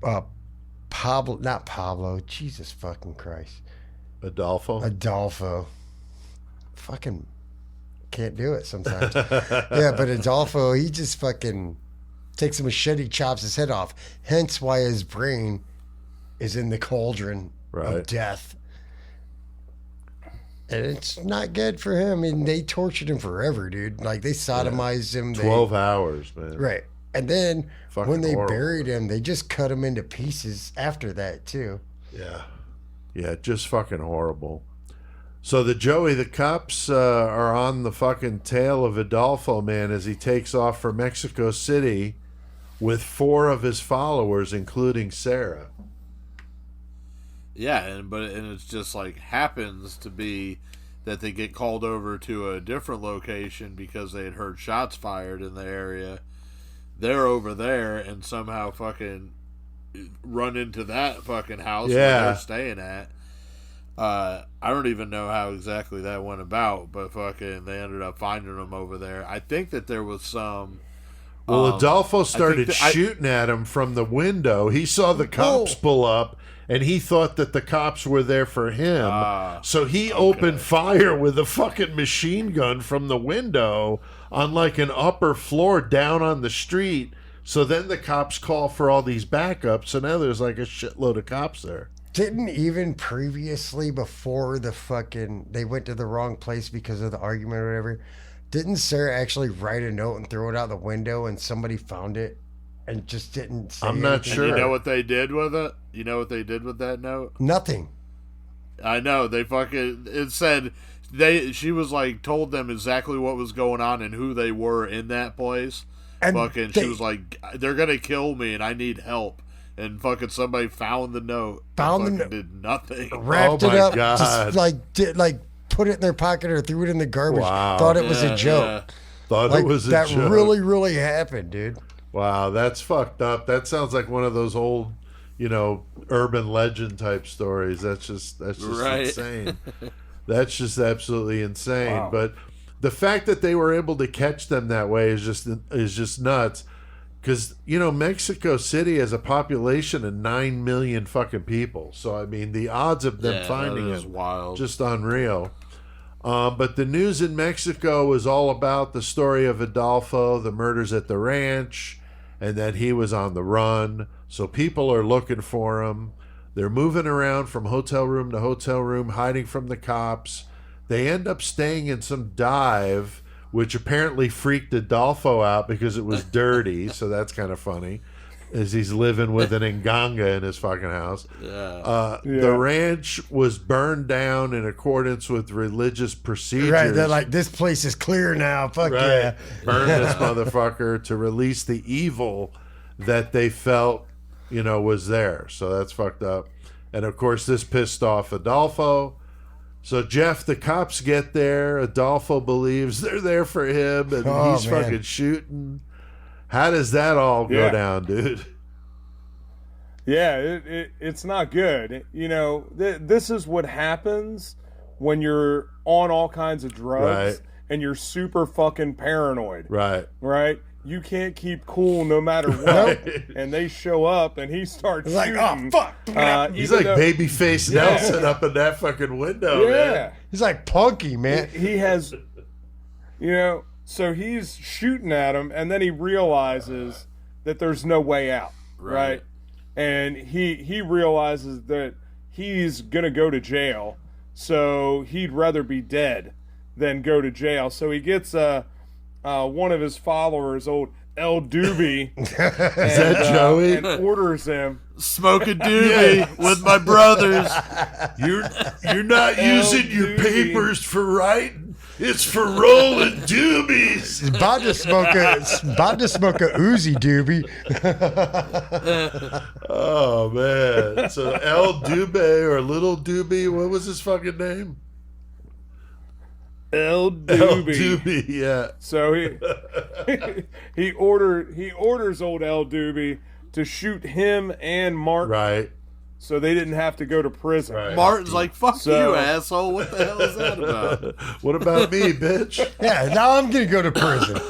not Pablo, Jesus fucking Christ, Adolfo, fucking can't do it sometimes. Yeah, but Adolfo, he just fucking takes a machete, chops his head off. Hence why his brain is in the cauldron of death. And it's not good for him. I mean, they tortured him forever, dude. Like, they sodomized him. 12 hours, man. Right. And then Fucking when they horrible. buried him, they just cut him into pieces after that, too. Yeah. Yeah, just fucking horrible. So the cops are on the fucking tail of Adolfo, man, as he takes off for Mexico City with 4 of his followers, including Sarah. Yeah, and it's just happens to be that they get called over to a different location because they had heard shots fired in the area. They're over there and somehow fucking run into that fucking house where they're staying at. I don't even know how exactly that went about, but fucking they ended up finding them over there. I think that there was some. Well, Adolfo started shooting at him from the window. He saw the cops pull up, and he thought that the cops were there for him. So he opened fire with a fucking machine gun from the window on an upper floor down on the street. So then the cops call for all these backups, so now there's a shitload of cops there. Didn't even previously, before the fucking, they went to the wrong place because of the argument or whatever, didn't Sarah actually write a note and throw it out the window and somebody found it and just didn't say I'm not anything? sure. You know what they did with it? You know what they did with that note? Nothing. I know. They fucking, it said, she was like, told them exactly what was going on and who they were in that place. And fucking, she was like, they're gonna kill me and I need help. And fucking somebody found the note. Found the fucking note. did nothing. Wrapped Oh it my up, God. just like put it in their pocket or threw it in the garbage. Wow. Thought it was a joke. Thought Like, it was a that joke. really happened, dude. Wow, that's fucked up. That sounds like one of those old, urban legend type stories. That's just Right. insane. That's just absolutely insane. Wow. But the fact that they were able to catch them that way is just nuts. Because Mexico City has a population of 9 million fucking people. So I mean, the odds of them finding that is it wild. just unreal. But the news in Mexico was all about the story of Adolfo, the murders at the ranch, and that he was on the run. So people are looking for him. They're moving around from hotel room to hotel room, hiding from the cops. They end up staying in some dive, which apparently freaked Adolfo out because it was dirty. So that's kind of funny, as he's living with an Nganga in his fucking house. The ranch was burned down in accordance with religious procedures. Right, they're like, this place is clear now. Fuck yeah. Burn this motherfucker to release the evil that they felt, was there. So that's fucked up. And of course, this pissed off Adolfo. So Jeff, the cops get there. Adolfo believes they're there for him, and he's fucking shooting. How does that all go down, dude? Yeah, it's not good. This is what happens when you're on all kinds of drugs and you're super fucking paranoid. Right? You can't keep cool no matter what. And they show up and he starts shooting. Like, oh, fuck. He's like babyface Nelson up in that fucking window, man. He's like Punky, man. He has, so he's shooting at him and then he realizes that there's no way out. Right? And he realizes that he's going to go to jail. So he'd rather be dead than go to jail. So he gets one of his followers, old El Doobie, Is that Joey? and orders him. Smoke a doobie with my brothers. You're not using your Doobie. papers for writing. It's for rolling doobies. He's about to smoke a Uzi doobie. Oh man! So El Dube or Little Doobie, what was his fucking name? El Doobie. El Doobie, yeah. So he orders old El Doobie to shoot him and Martin, Right. so they didn't have to go to prison. Right. Martin's like, fuck So- you, asshole. What the hell is that about? What about me, bitch? Yeah, now I'm gonna go to prison.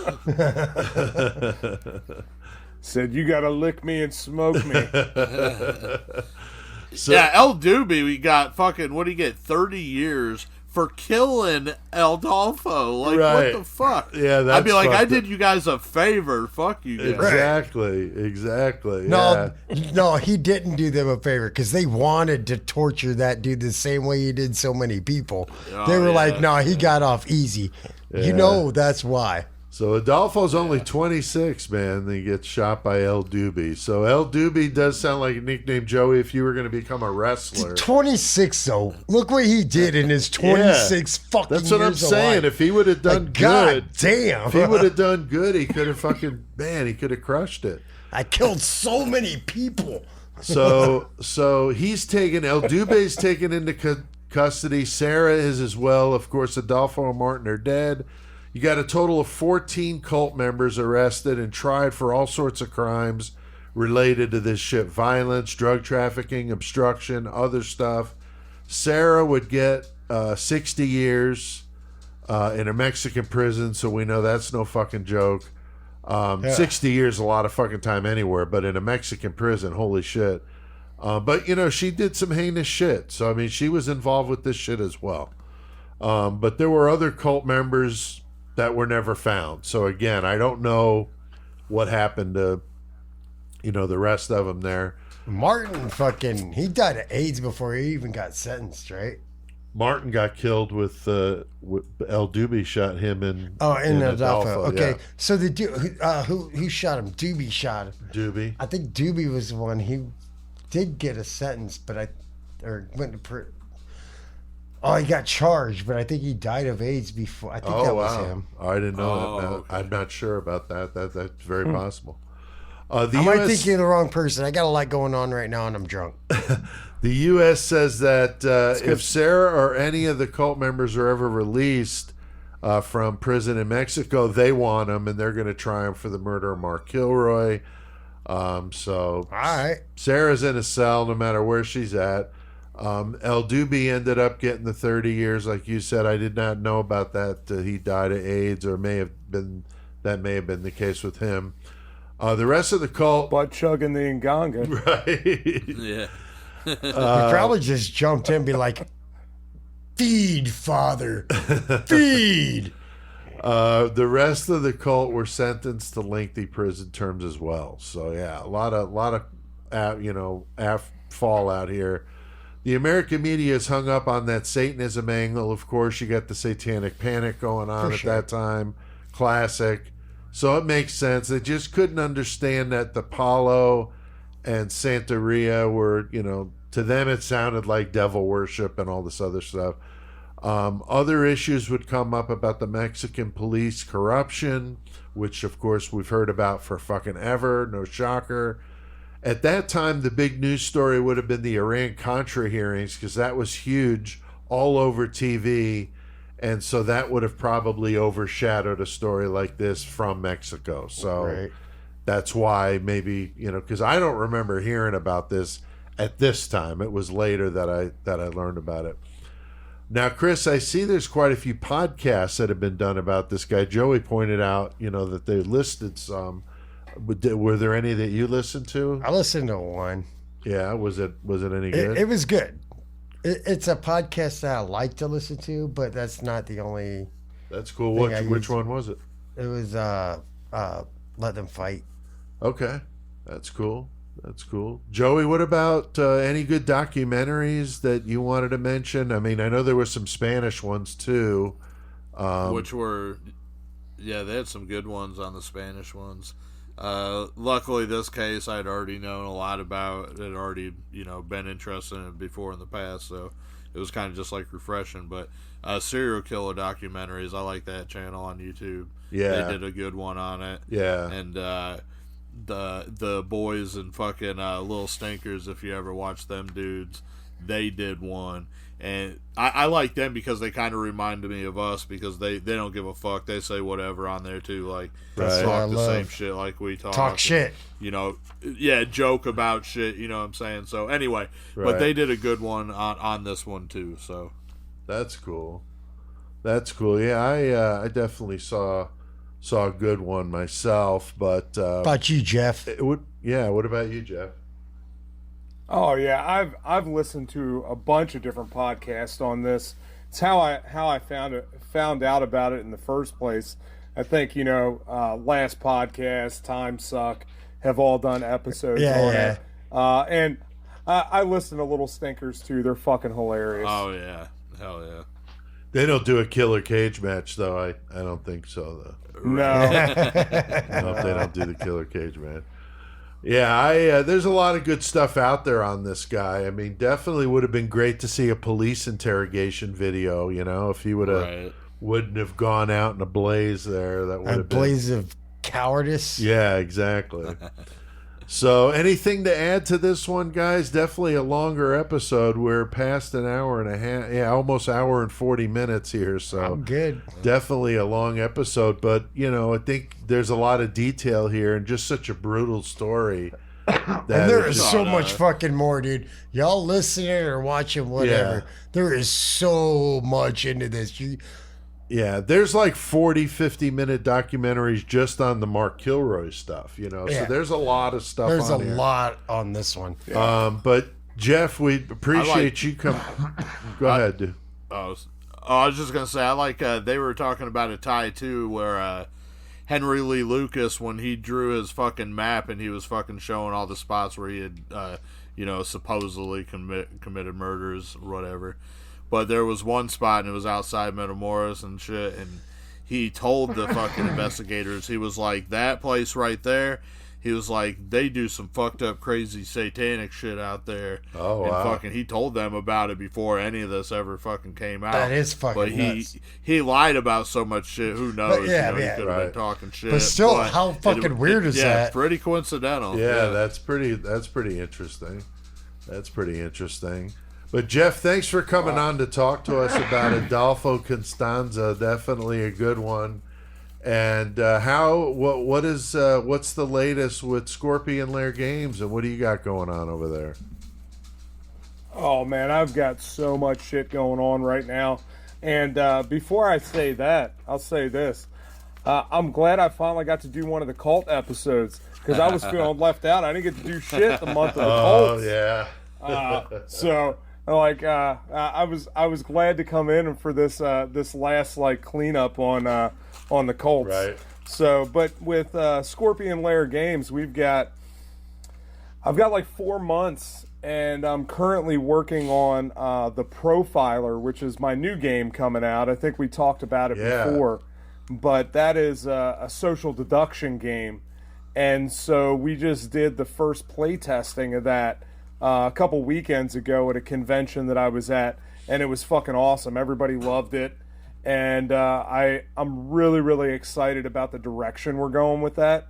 Said, you gotta lick me and smoke me. So, Yeah, El Doobie, we got fucking, what do you get, 30 years for killing Adolfo. Like, Right. what the fuck? Yeah, that's I'd be like, I fucked did you guys a favor. Fuck you guys. Exactly. No, no, he didn't do them a favor because they wanted to torture that dude the same way he did so many people. They were like, no, he got off easy. You know that's why. So Adolfo's only 26, man. He gets shot by El Doobie. So El Doobie does sound like a nickname, Joey, if you were going to become a wrestler. 26 though. Look what he did in his 26 fucking That's what I'm years of saying. life. If he would have done Like, good, God damn. if he would have done good, he could have fucking, man, he could have crushed it. I killed so many people. So he's taken, El Dube's taken into custody. Sarah is as well. Of course, Adolfo and Martin are dead. You got a total of 14 cult members arrested and tried for all sorts of crimes related to this shit. Violence, drug trafficking, obstruction, other stuff. Sarah would get 60 years in a Mexican prison, so we know that's no fucking joke. 60 years is a lot of fucking time anywhere, but in a Mexican prison, holy shit. But, you know, she did some heinous shit. So, I mean, she was involved with this shit as well. But there were other cult members that were never found. So, again, I don't know what happened to, you know, the rest of them there. Martin he died of AIDS before he even got sentenced, right? Martin got killed with El Doobie shot him in. Oh, in Adolfo. Okay, yeah. so the dude who shot him? Doobie shot him. Doobie. I think Doobie was the one. He did get a sentence, but went to prison. Oh, he got charged, but I think he died of AIDS before. I think that was him. Oh, I didn't know that. okay. I'm not sure about that. That's very possible. The I might think you're the wrong person. I got a lot going on right now, and I'm drunk. The U.S. says that if Sarah or any of the cult members are ever released from prison in Mexico, they want them, and they're going to try them for the murder of Mark Kilroy. So, All right. Sarah's in a cell no matter where she's at. El Doobie ended up getting the 30 years, like you said. I did not know about that. He died of AIDS, or that may have been the case with him. The rest of the cult, Butt chugging the Nganga. right? Yeah. He probably just jumped in and be like, "Feed, Father, feed." The rest of the cult were sentenced to lengthy prison terms as well. So yeah, a lot of fallout here. The American media is hung up on that Satanism angle. Of course, you got the Satanic Panic going on at that time. Classic. So it makes sense. They just couldn't understand that the Palo and Santeria were, to them it sounded like devil worship and all this other stuff. Other issues would come up about the Mexican police corruption, which of course we've heard about for fucking ever. No shocker. At that time, the big news story would have been the Iran-Contra hearings, because that was huge all over TV. And so that would have probably overshadowed a story like this from Mexico. So that's why maybe, because I don't remember hearing about this at this time. It was later that I learned about it. Now, Chris, I see there's quite a few podcasts that have been done about this guy. Joey pointed out, that they listed some. Were there any that you listened to? I listened to one. Yeah, was it any good? It was good. It's a podcast that I like to listen to, but that's not the only. That's cool. Which one was it? It was Let Them Fight. Okay, that's cool. Joey, what about any good documentaries that you wanted to mention? I mean, I know there were some Spanish ones too. Which were, they had some good ones on the Spanish ones. Luckily, this case I'd already known a lot about. Had already, been interested in it before in the past, so it was kind of just like refreshing. But serial killer documentaries, I like that channel on YouTube. Yeah, they did a good one on it. Yeah, and the boys and fucking Little Stinkers, if you ever watch them dudes, they did one. And I like them because they kind of reminded me of us, because they don't give a fuck. They say whatever on there too, like talk the same shit like we talk shit. Joke about shit. You know what I'm saying? So anyway, but they did a good one on this one too. So that's cool. Yeah, I definitely saw a good one myself. But about you, Jeff? What about you, Jeff? Oh yeah, I've listened to a bunch of different podcasts on this. It's how I found out about it in the first place. I think last podcast, Time Suck, have all done episodes on it. And I listen to Little Stinkers too. They're fucking hilarious. Oh yeah, hell yeah. They don't do a killer cage match though. I don't think so though. No, no, they don't do the killer cage match. Yeah, there's a lot of good stuff out there on this guy. I mean, definitely would have been great to see a police interrogation video, if he wouldn't have gone out in a blaze there. That would have been a blaze of cowardice. Yeah, exactly. So, anything to add to this one, guys? Definitely a longer episode. We're past an hour and a half. Yeah, almost hour and 40 minutes here. So I'm good. Definitely a long episode, but I think there's a lot of detail here and just such a brutal story. And there is so much fucking more, dude. Y'all listening or watching, whatever. Yeah. There is so much into this. Yeah, there's like 40, 50-minute documentaries just on the Mark Kilroy stuff, So there's a lot of stuff There's on a here. lot on this one. But, Jeff, we appreciate you coming. Go ahead, dude. I was just going to say, I like, they were talking about a tie, too, where Henry Lee Lucas when he drew his fucking map and he was fucking showing all the spots where he had, supposedly committed murders or whatever. But there was one spot and it was outside Matamoros and shit, and he told the fucking investigators, he was like, that place right there, he was like, they do some fucked up, crazy, satanic shit out there. Oh, and wow. fucking, he told them about it before any of this ever fucking came out. That is fucking But nuts. he lied about so much shit. Who knows? But yeah, he yeah. could have been talking shit. But still, how fucking weird is yeah, that? it's pretty coincidental. Yeah, that's pretty interesting. That's pretty interesting. But Jeff, thanks for coming on to talk to us about Adolfo Constanzo. Definitely a good one. And what's the latest with Scorpion Lair Games, and what do you got going on over there? Oh man, I've got so much shit going on right now. And before I say that, I'll say this. I'm glad I finally got to do one of the cult episodes, because I was feeling left out. I didn't get to do shit the month of the cults. Oh yeah. So like I was glad to come in for this last like cleanup on the cults. Right. So, but with Scorpion Lair Games, I've got like 4 months, and I'm currently working on the Profiler, which is my new game coming out. I think we talked about it before, but that is a social deduction game, and so we just did the first play testing of that a couple weekends ago at a convention that I was at, and it was fucking awesome. Everybody loved it. And I'm really, really excited about the direction we're going with that.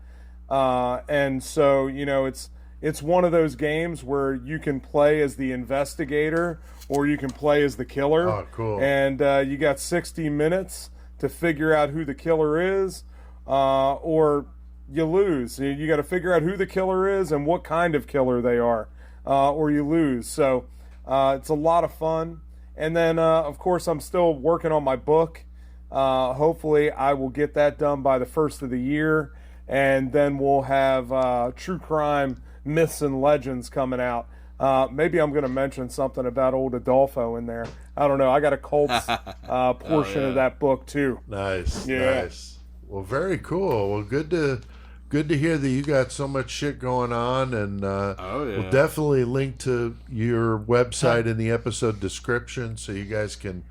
And so, it's one of those games where you can play as the investigator or you can play as the killer. Oh, cool. And you got 60 minutes to figure out who the killer is, or you lose. You got to figure out who the killer is and what kind of killer they are, or you lose. So it's a lot of fun. And then, of course, I'm still working on my book. Hopefully, I will get that done by the first of the year. And then we'll have true crime myths and legends coming out. Maybe I'm going to mention something about old Adolfo in there. I don't know. I got a cults portion of that book, too. Nice. Yeah. Nice. Well, very cool. Well, good to hear that you got so much shit going on, and we'll definitely link to your website in the episode description so you guys can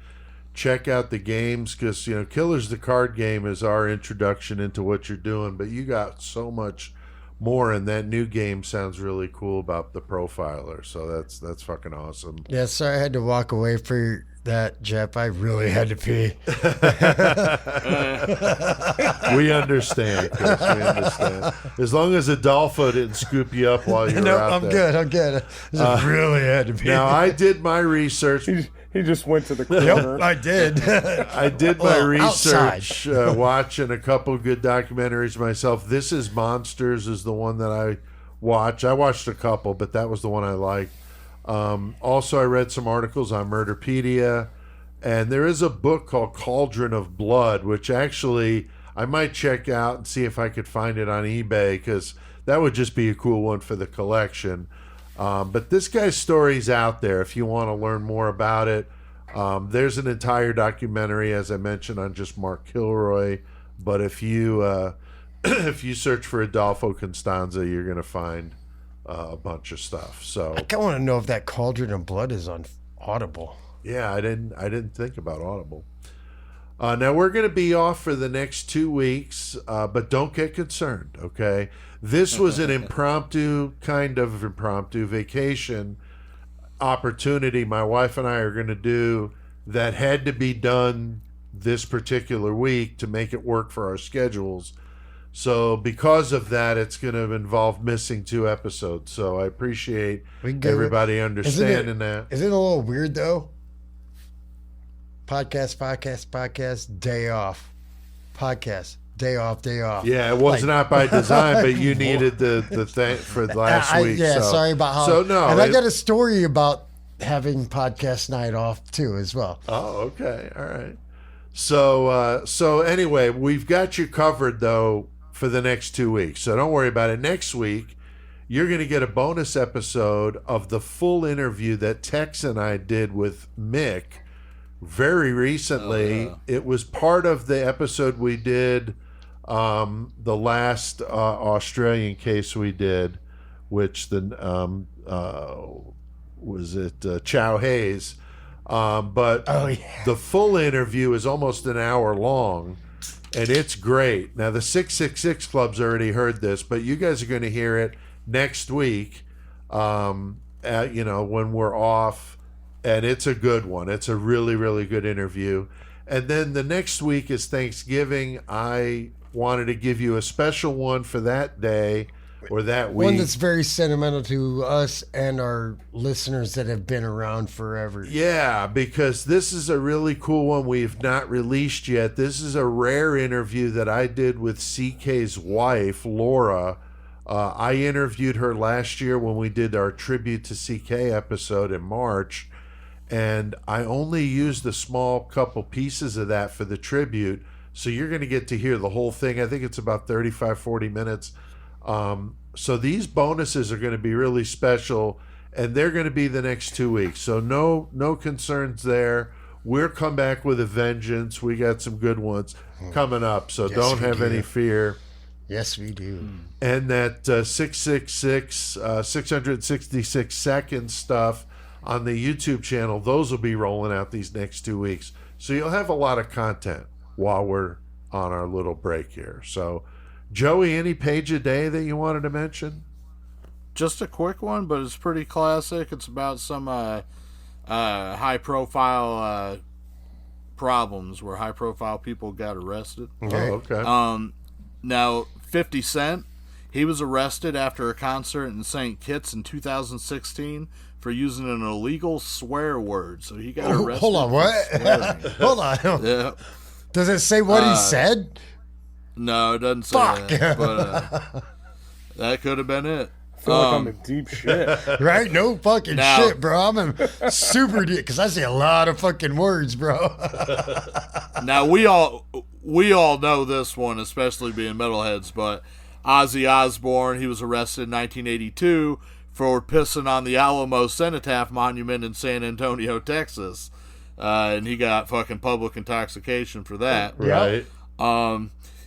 check out the games, because Killers the card game is our introduction into what you're doing, but you got so much more, and that new game sounds really cool about the Profiler, so that's fucking awesome. Yeah, sorry I had to walk away for that, Jeff. I really had to pee. We understand, Chris. We understand. As long as Adolfo didn't scoop you up while you were out there. I'm good. I just really had to pee. Now, I did my research. He just went to the corner. Yep, I did. I did my research, outside. watching a couple good documentaries myself. This Is Monsters is the one that I watched. I watched a couple, but that was the one I liked. Also, I read some articles on Murderpedia, and there is a book called Cauldron of Blood, which actually I might check out and see if I could find it on eBay, because that would just be a cool one for the collection. But this guy's story's out there if you want to learn more about it. There's an entire documentary, as I mentioned, on just Mark Kilroy. But if you if you search for Adolfo Constanzo, you're going to find a bunch of stuff. So I want to know if that Cauldron of Blood is on Audible. yeah, I didn't think about Audible. Now we're going to be off for the next 2 weeks, but don't get concerned, okay? This was an impromptu vacation opportunity my wife and I are going to do that had to be done this particular week to make it work for our schedules. So because of that, it's going to involve missing 2 episodes. So I appreciate everybody understanding that. Isn't it a little weird, though? Podcast, day off. Podcast, day off. Yeah, it was not by design, but you needed the thing for last week. Yeah, so. sorry about how. So no, and I got a story about having podcast night off too, as well. Oh, okay, all right. So anyway, we've got you covered though for the next 2 weeks. So don't worry about it. Next week, you're going to get a bonus episode of the full interview that Tex and I did with Mick very recently. It was part of the episode we did The last Australian case we did, which was it Chow Hayes. But the full interview is almost an hour long, and it's great. Now, the 666 Club's already heard this, but you guys are going to hear it next week, when we're off, and it's a good one. It's a really, really good interview. And then the next week is Thanksgiving. I wanted to give you a special one for that day or that week. One that's very sentimental to us and our listeners that have been around forever. Yeah, because this is a really cool one we've not released yet. This is a rare interview that I did with CK's wife, Laura. I interviewed her last year when we did our tribute to CK episode in March, and I only used a small couple pieces of that for the tribute, so you're going to get to hear the whole thing. I think it's about 35, 40 minutes. So these bonuses are going to be really special, and they're going to be the next 2 weeks. So no concerns there. We'll come back with a vengeance. We got some good ones coming up, so Yes, don't we have do. any fear. Yes, we do. And that 666 seconds stuff on the YouTube channel, those will be rolling out these next 2 weeks. So you'll have a lot of content while we're on our little break here. So, Joey, any page a day that you wanted to mention? Just a quick one, but it's pretty classic. It's about some high-profile problems where high-profile people got arrested. Okay. Oh, okay. Now, 50 Cent, he was arrested after a concert in St. Kitts in 2016 for using an illegal swear word. So he got arrested. Hold on, for what? swearing. Hold on. Yeah. Does it say what he said? No, it doesn't say Fuck. that. But that could have been it. I feel like I'm in deep shit. Right? No fucking Now- shit, bro. I'm in super deep because I say a lot of fucking words, bro. Now we all know this one, especially being metalheads, but Ozzy Osbourne, he was arrested in 1982 for pissing on the Alamo Cenotaph Monument in San Antonio, Texas. And he got fucking public intoxication for that. Right.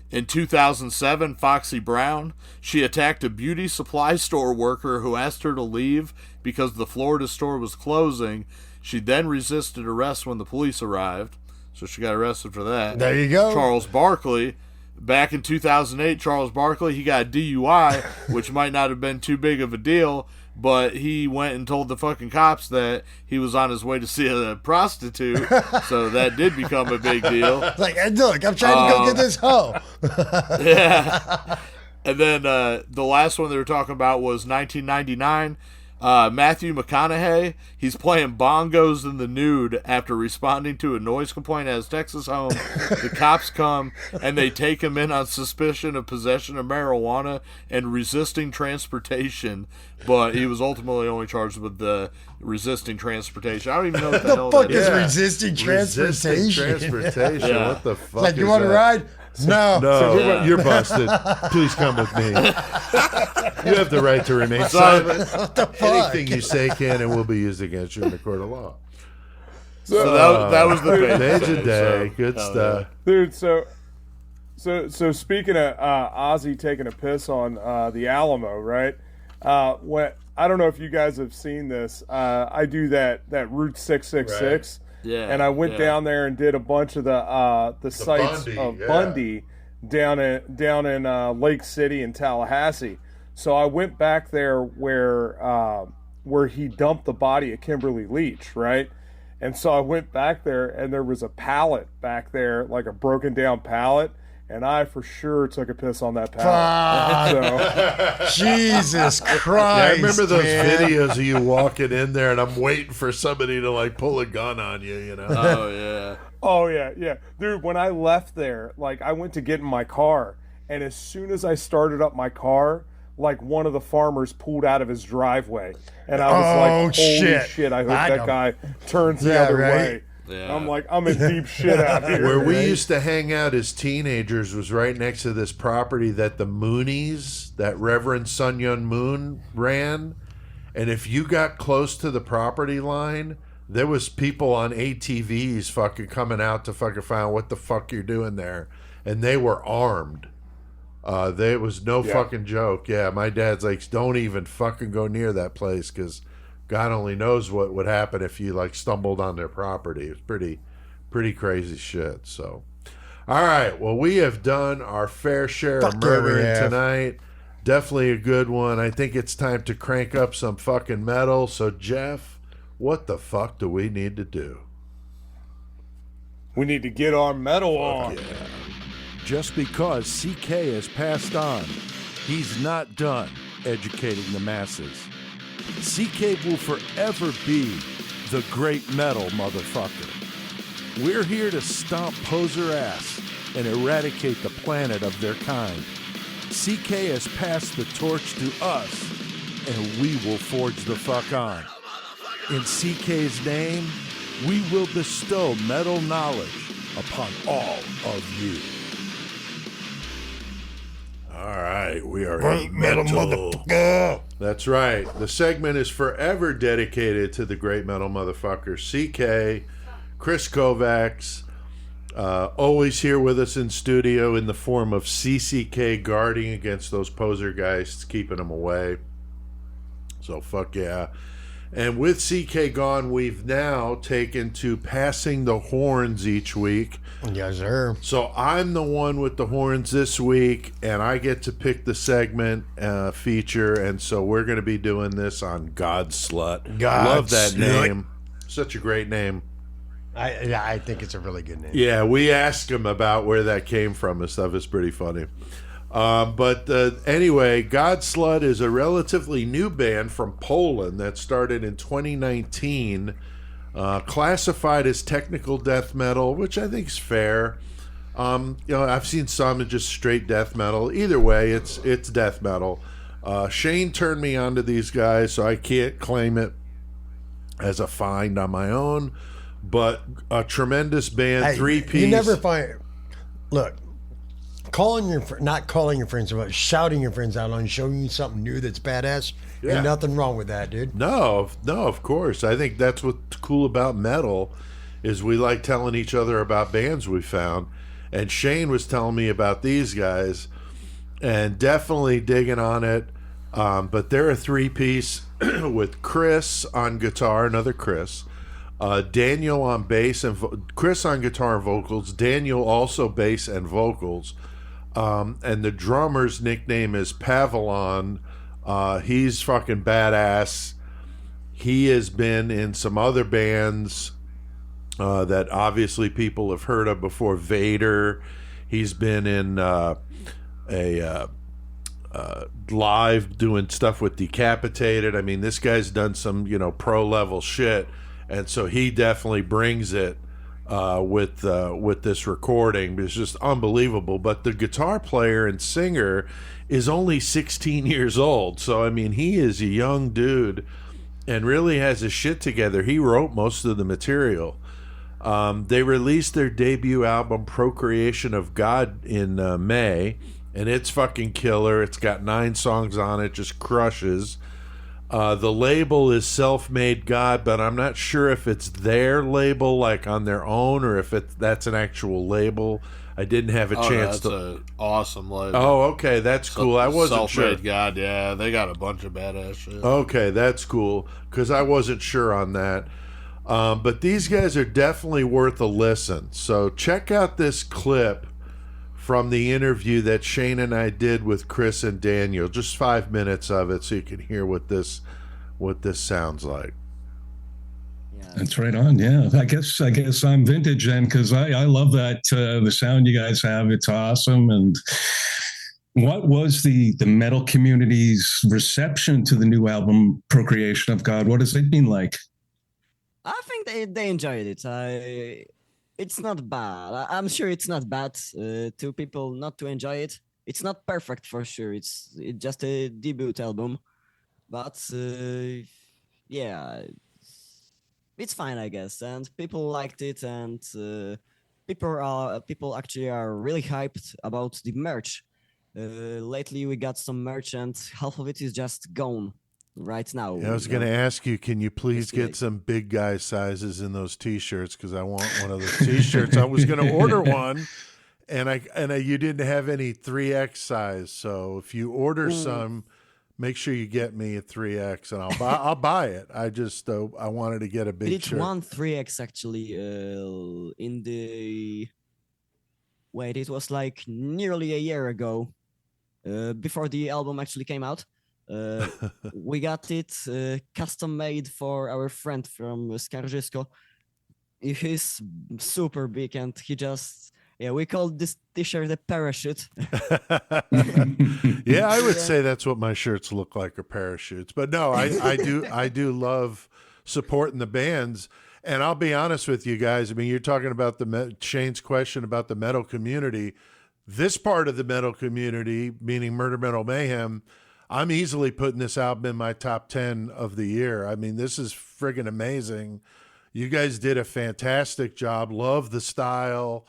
In 2007, Foxy Brown, she attacked a beauty supply store worker who asked her to leave because the Florida store was closing. She then resisted arrest when the police arrived, so she got arrested for that. There you go. Charles Barkley, back in 2008, Charles Barkley, he got a DUI, which might not have been too big of a deal, but he went and told the fucking cops that he was on his way to see a prostitute, so that did become a big deal. Like, hey, look, I'm trying to go get this hoe. Yeah. And then the last one they were talking about was 1999. Matthew McConaughey, he's playing bongos in the nude after responding to a noise complaint at his Texas home. The cops come and they take him in on suspicion of possession of marijuana and resisting transportation, but he was ultimately only charged with the resisting transportation. I don't even know what the hell Fuck that is is. resisting transportation? Resisting transportation. Yeah. What the fuck Like, is you want to that? ride? No. No, you're busted. Please come with me. You have the right to remain silent. What the fuck? Anything you say can and will be used against you in the court of law. So that was the big Page thing, a day. so, Good hell stuff. Dude, so speaking of Ozzy taking a piss on the Alamo, right? I don't know if you guys have seen this. I do that Route 666. Yeah, And I went down there and did a bunch of the sites Bundy, of yeah. Bundy down in Lake City and Tallahassee. So I went back there where he dumped the body of Kimberly Leach, right? And so I went back there, and there was a pallet back there, like a broken down pallet, and I for sure took a piss on that pallet. So, Jesus Christ. Yeah, I remember those man. videos of you walking in there, and I'm waiting for somebody to like pull a gun on you. You know. Oh, yeah. oh yeah, dude. When I left there, like I went to get in my car, and as soon as I started up my car, like one of the farmers pulled out of his driveway, and I was like, Oh, "Holy shit. shit! I hope I that know. guy turns the Yeah, other right. way." Yeah. I'm like, I'm in deep shit out here. Where we used to hang out as teenagers was right next to this property that the Moonies, that Reverend Sun Yun Moon ran. And if you got close to the property line, there was people on ATVs fucking coming out to fucking find out what the fuck you're doing there. And they were armed. There was no Yeah. fucking joke. Yeah, my dad's like, don't even fucking go near that place because God only knows what would happen if you like stumbled on their property. It's pretty crazy shit. So, all right. Well, we have done our fair share Fuck of yeah, we murdering have. tonight. Definitely a good one. I think it's time to crank up some fucking metal. So, Jeff, what the fuck do we need to do? We need to get our metal on. Just because CK has passed on, he's not done educating the masses. CK will forever be the great metal motherfucker. We're here to stomp poser ass and eradicate the planet of their kind. CK has passed the torch to us, and we will forge the fuck on. In CK's name, we will bestow metal knowledge upon all of you. All right, we are Great metal motherfucker. That's right. The segment is forever dedicated to the great metal motherfucker, CK, Chris Kovacs, always here with us in studio in the form of CCK guarding against those poser guys, keeping them away. So fuck yeah. And with CK gone, we've now taken to passing the horns each week. Yes, sir. So I'm the one with the horns this week, and I get to pick the segment feature. And so we're going to be doing this on Godslut. Love that Godslut. name. Such a great name. I think it's a really good name. Yeah, we asked him about where that came from and stuff. It's pretty funny. But anyway, Godslut is a relatively new band from Poland that started in 2019, classified as technical death metal, which I think is fair. I've seen some in just straight death metal. Either way, it's death metal. Shane turned me on to these guys, so I can't claim it as a find on my own. But a tremendous band, Hey, three-piece. You never find. Look, not calling your friends, but shouting your friends out on showing you something new that's badass. Yeah. Ain't nothing wrong with that, dude. No, of course. I think that's what's cool about metal is we like telling each other about bands we found. And Shane was telling me about these guys and definitely digging on it. But they're a three-piece with Chris on guitar, another Chris, Daniel on bass, and Chris on guitar and vocals, Daniel also bass and vocals. And the drummer's nickname is Pavilon. He's fucking badass. He has been in some other bands that obviously people have heard of before. Vader. He's been in live doing stuff with Decapitated. I mean, this guy's done some, pro level shit, and so he definitely brings it with this recording. It's just unbelievable. But the guitar player and singer is only 16 years old, so I mean, he is a young dude and really has his shit together. He wrote most of the material. They released their debut album Procreation of God in May, and it's fucking killer. It's got 9 songs on it, just crushes. The label is Self-Made God, but I'm not sure if it's their label, like on their own, or if that's an actual label. I didn't have a chance to. That's an awesome label. Oh, okay, that's cool. I wasn't sure. Self-Made God, yeah, they got a bunch of badass shit. Okay, that's cool, because I wasn't sure on that. But these guys are definitely worth a listen. So check out this clip from the interview that Shane and I did with Chris and Daniel. Just 5 minutes of it so you can hear what this sounds like. That's right on. Yeah, I guess I'm vintage then, because I love that the sound you guys have. It's awesome. And what was the metal community's reception to the new album Procreation of God? What has it been like? I think they enjoyed it. It's not bad. I'm sure it's not bad to people not to enjoy it. It's not perfect for sure. It's just a debut album, but yeah, it's fine, I guess. And people liked it, and people actually are really hyped about the merch. Lately, we got some merch, and half of it is just gone right now. I was going to ask you, can you please get some big guy sizes in those T-shirts? Because I want one of those T-shirts. I was going to order one, you didn't have any 3X size, so if you order some, make sure you get me a 3X, and I'll buy it. I just I wanted to get a big It's shirt. one 3X actually in the wait, it was like nearly a year ago, before the album actually came out. We got it custom made for our friend from Skarżysko. He's super big, and he just we call this t-shirt a parachute. Yeah, I would say that's what my shirts look like, are parachutes. But no, I do love supporting the bands. And I'll be honest with you guys. I mean, you're talking about Shane's question about the metal community. This part of the metal community, meaning Murder Metal Mayhem, I'm easily putting this album in my top 10 of the year. I mean, this is friggin' amazing. You guys did a fantastic job. Love the style.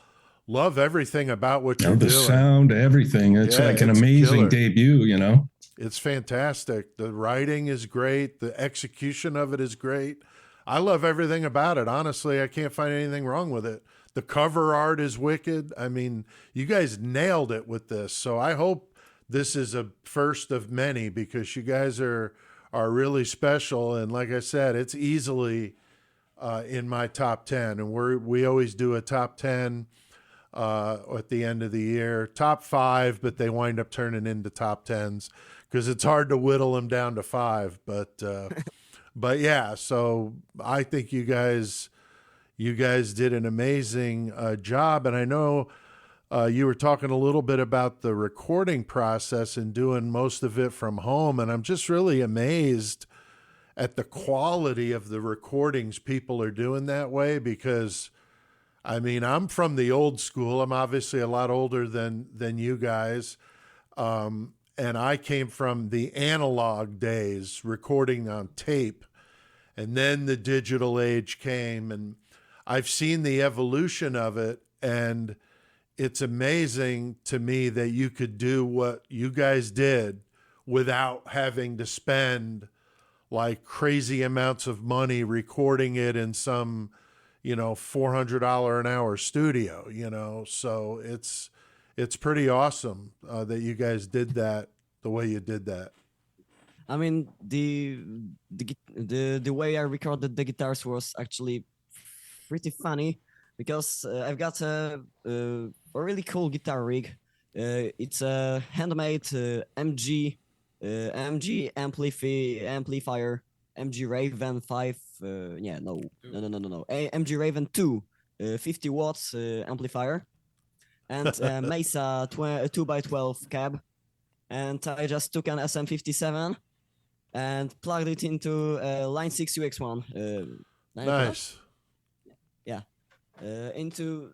Love everything about what you're The doing. sound, everything. It's like an amazing debut, you know? It's fantastic. The writing is great. The execution of it is great. I love everything about it. Honestly, I can't find anything wrong with it. The cover art is wicked. I mean, you guys nailed it with this. So I hope this is a first of many, because you guys are really special. And like I said, it's easily in my top 10. And we always do a top 10 at the end of the year. Top 5, but they wind up turning into top 10s because it's hard to whittle them down to 5. But yeah, so I think you guys did an amazing job. And I know you were talking a little bit about the recording process and doing most of it from home. And I'm just really amazed at the quality of the recordings people are doing that way, because I mean, I'm from the old school. I'm obviously a lot older than you guys. And I came from the analog days, recording on tape. And then the digital age came, and I've seen the evolution of it. And it's amazing to me that you could do what you guys did without having to spend like crazy amounts of money recording it in some, $400 an hour studio, so it's pretty awesome that you guys did that the way you did that. I mean, the way I recorded the guitars was actually pretty funny, because I've got a really cool guitar rig. It's a handmade MG amplifier, MG Raven 5. MG Raven 2, 50 watts amplifier, and Mesa 2x12 cab. And I just took an SM57 and plugged it into Line 6 UX1. Nice. Yeah. Into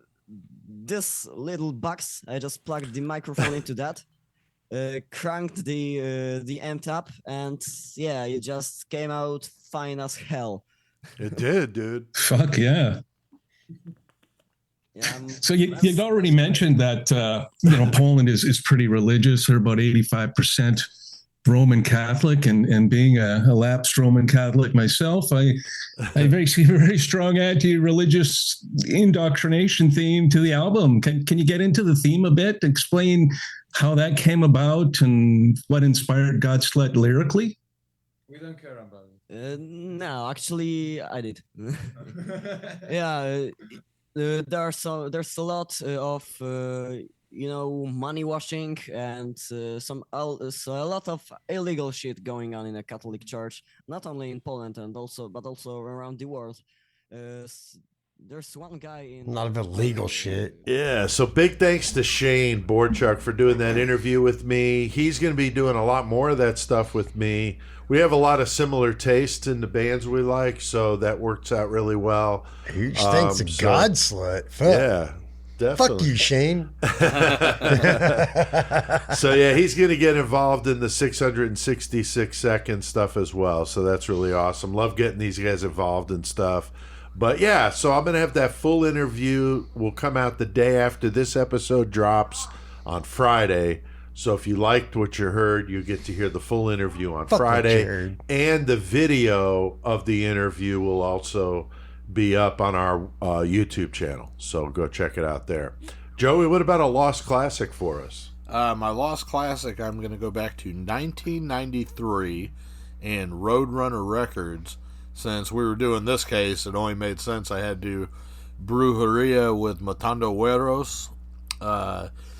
this little box, I just plugged the microphone into that, cranked the amp up, and it just came out fine as hell. It did, dude. Fuck yeah. So you'd already mentioned that Poland is pretty religious. They're about 85% Roman Catholic, and being a lapsed Roman Catholic myself, I see a very strong anti-religious indoctrination theme to the album. Can you get into the theme a bit? Explain how that came about and what inspired Godslut lyrically? We don't care about it. No, actually, I did. There's a lot of money washing and a lot of illegal shit going on in a Catholic church, not only in Poland but also around the world. There's one guy in... A lot of illegal shit. Yeah, so big thanks to Shane Borchuk for doing that interview with me. He's going to be doing a lot more of that stuff with me. We have a lot of similar tastes in the bands we like, so that works out really well. Huge thanks to Godslut. Fuck. Yeah, definitely. Fuck you, Shane. So yeah, he's going to get involved in the 666 second stuff as well, so that's really awesome. Love getting these guys involved in stuff. But yeah, so I'm going to have that full interview. Will come out the day after this episode drops on Friday. So if you liked what you heard, you get to hear the full interview on Friday. And the video of the interview will also be up on our YouTube channel. So go check it out there. Joey, what about a lost classic for us? My lost classic, I'm going to go back to 1993 and Roadrunner Records. Since we were doing this case, it only made sense I had to Brujeria with Matamoros.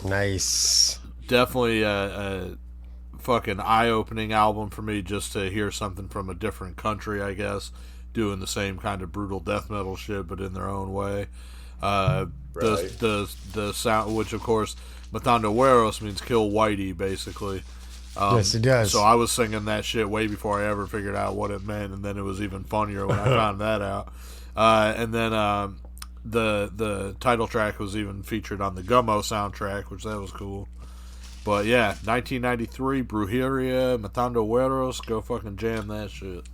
Nice. Definitely a fucking eye-opening album for me, just to hear something from a different country, I guess, doing the same kind of brutal death metal shit, but in their own way. The sound, which of course Matamoros means kill whitey, basically. Yes, it does. So I was singing that shit way before I ever figured out what it meant, and then it was even funnier when I found that out. And then the title track was even featured on the Gummo soundtrack, which that was cool. But yeah, 1993, Brujeria, Matamoros, go fucking jam that shit.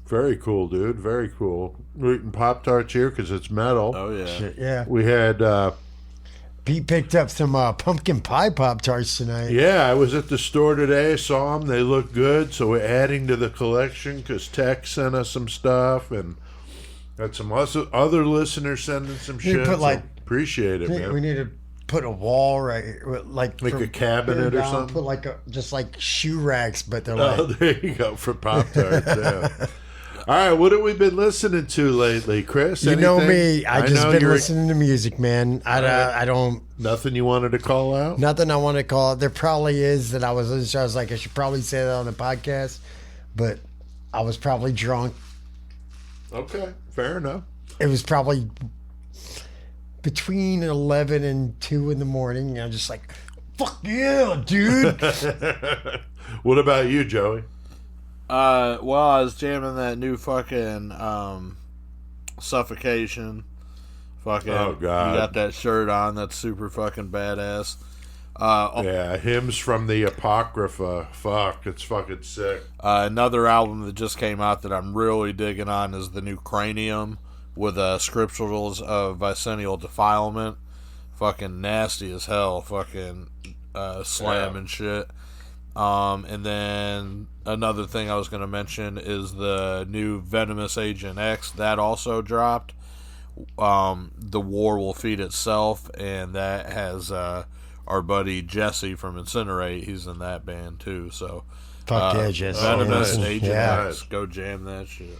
Very cool, dude. Very cool. We're eating Pop-Tarts here because it's metal. Oh, yeah. Shit, yeah. We had... Pete picked up some pumpkin pie Pop-Tarts tonight. Yeah, I was at the store today, saw them. They look good, so we're adding to the collection because Tech sent us some stuff, and got some other listeners sending some shit. Put, like, so appreciate it, man. We need to put a wall like a cabinet or something. Put just like shoe racks, but they're there you go for Pop-Tarts. Yeah. All right, what have we been listening to lately, Chris? You know Anything? me. I just been listening to music, man. I don't. Nothing you wanted to call out? Nothing I want to call out. There probably is that I was listening to. I was like, I should probably say that on the podcast, but I was probably drunk. Okay, fair enough. It was probably between 11 and 2 in the morning. And I'm just like, fuck yeah, dude. What about you, Joey? Well, I was jamming that new fucking Suffocation. Fucking, oh god, you got that shirt on. That's super fucking badass. Yeah, Hymns from the Apocrypha. Fuck, it's fucking sick. Another album that just came out that I'm really digging on is the new Cranium with scripturals of Vicenial Defilement. Fucking nasty as hell. Fucking slam and shit. And then another thing I was going to mention is the new Venomous Agent X that also dropped. The War Will Feed Itself, and that has our buddy Jesse from Incinerate. He's in that band too. So fuck yeah, Jesse. Venomous Agent X, go jam that shit.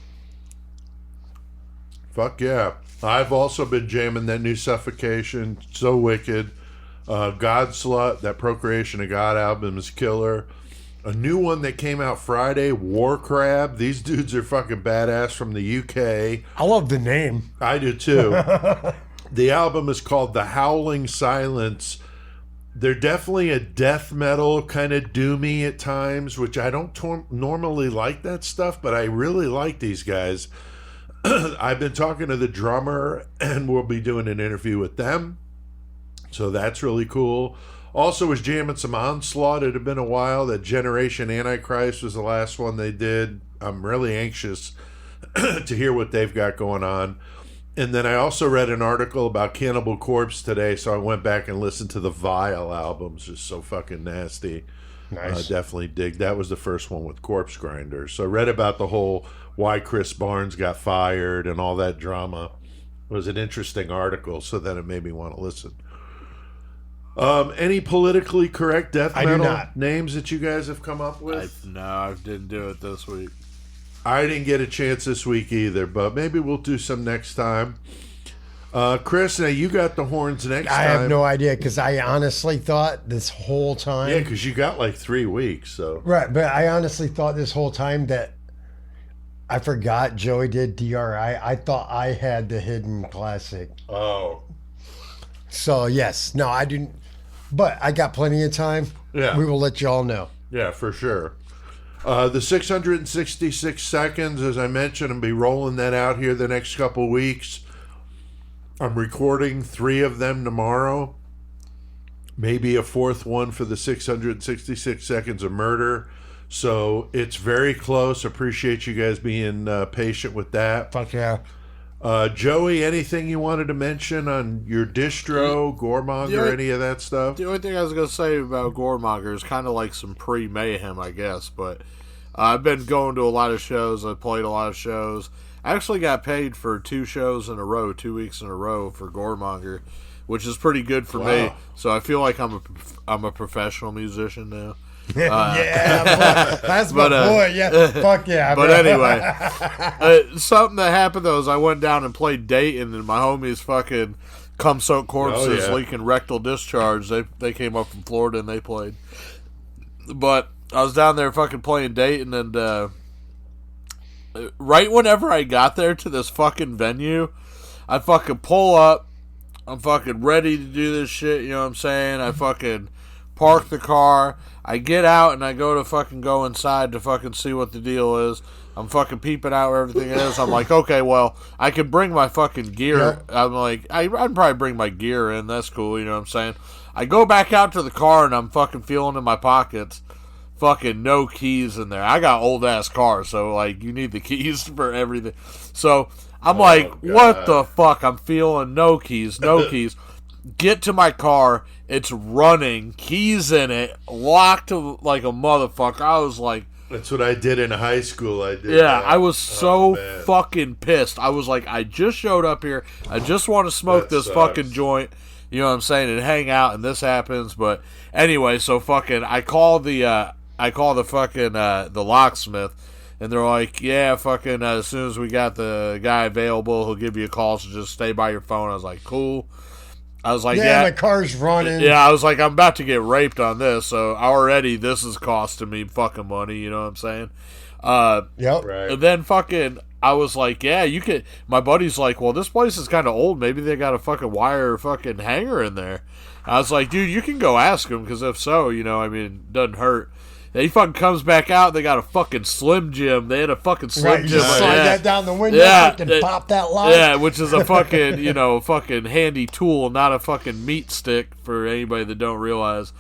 Fuck yeah. I've also been jamming that new Suffocation. So wicked. Godslut, that Procreation of God album is killer. A new one that came out Friday, War Crab. These dudes are fucking badass from the UK. I love the name. I do too. The album is called The Howling Silence. They're definitely a death metal, kind of doomy at times, which I don't normally like that stuff, but I really like these guys. I've been talking to the drummer, and we'll be doing an interview with them. So that's really cool. Also was jamming some Onslaught. It had been a while. That Generation Antichrist was the last one they did. I'm really anxious to hear what they've got going on. And then I also read an article about Cannibal Corpse today, so I went back and listened to the Vile albums. Just so fucking nasty. Nice. Definitely dig. That was the first one with Corpse Grinders. So I read about the whole why Chris Barnes got fired and all that drama. It was an interesting article, so then it made me want to listen. Any politically correct death metal names that you guys have come up with? No, I didn't do it this week. I didn't get a chance this week either, but maybe we'll do some next time. Chris, now you got the horns next time. I have no idea because I honestly thought this whole time. Yeah, because you got like 3 weeks, so. Right, but I honestly thought this whole time that I forgot Joey did DRI. I thought I had the hidden classic. Oh. So, yes. No, I didn't. But I got plenty of time. Yeah. We will let you all know. Yeah, for sure. The 666 seconds, as I mentioned, I'll be rolling that out here the next couple weeks. I'm recording 3 of them tomorrow. Maybe a 4th one for the 666 seconds of murder. So it's very close. Appreciate you guys being patient with that. Fuck yeah. Joey, anything you wanted to mention on your distro, Goremonger, any of that stuff? The only thing I was going to say about Goremonger is kind of like some pre-Mayhem, I guess. But I've been going to a lot of shows. I played a lot of shows. I actually got paid for 2 shows in a row, 2 weeks in a row for Goremonger, which is pretty good for me. So I feel like I'm a professional musician now. Yeah, that's my boy. Yeah, fuck yeah. But anyway, something that happened though is I went down and played Dayton, and my homies fucking cum soaked corpses leaking rectal discharge. They came up from Florida and they played. But I was down there fucking playing Dayton, and right whenever I got there to this fucking venue, I fucking pull up. I'm fucking ready to do this shit, you know what I'm saying? I fucking park the car. I get out and I go inside to fucking see what the deal is. I'm fucking peeping out where everything is. I'm like, okay, well, I can bring my fucking gear. Yep. I'm like, I'd probably bring my gear in. That's cool, you know what I'm saying? I go back out to the car and I'm fucking feeling in my pockets. Fucking no keys in there. I got old ass cars, so like you need the keys for everything. So I'm like, what the fuck? I'm feeling no keys. Get to my car. It's running, keys in it, locked like a motherfucker. I was like, that's what I did in high school. I did. Yeah, I was so fucking pissed. I was like, I just showed up here. I just want to smoke this fucking joint. You know what I'm saying? And hang out, and this happens. But anyway, so fucking, I call the fucking the locksmith, and they're like, yeah, fucking, as soon as we got the guy available, he'll give you a call. So just stay by your phone. I was like, cool. I was like, yeah, my car's running. Yeah, I was like, I'm about to get raped on this, so already this is costing me fucking money, you know what I'm saying? Yep. Right. And then fucking, I was like, yeah, you could. My buddy's like, well, this place is kind of old. Maybe they got a fucking wire fucking hanger in there. I was like, dude, you can go ask them, because if so, you know, I mean, it doesn't hurt. He fucking comes back out. They got a fucking Slim Jim. They had a fucking Slim Jim. You slide that down the window. And pop that lock. Yeah, which is a fucking fucking handy tool, not a fucking meat stick for anybody that don't realize.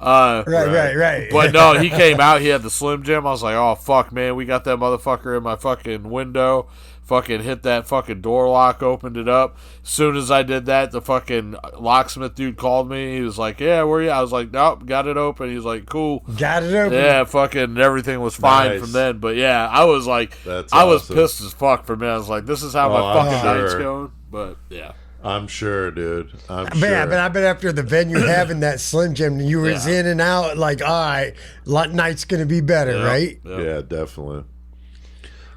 Right. But no, he came out. He had the Slim Jim. I was like, oh fuck, man, we got that motherfucker in my fucking window. Fucking hit that fucking door lock, opened it up. As soon as I did that, the fucking locksmith dude called me. He was like, yeah, where are you? I was like, nope, got it open. He was like, cool. Got it open. Yeah, fucking everything was fine from then. But yeah, I was like, I was pissed as fuck for me. I was like, this is how my fucking night's going. But yeah. I'm sure, dude. I'm sure. Man, but I bet after the venue having that Slim Jim, you was in and out, like, all right, night's going to be better, right? Yeah, definitely.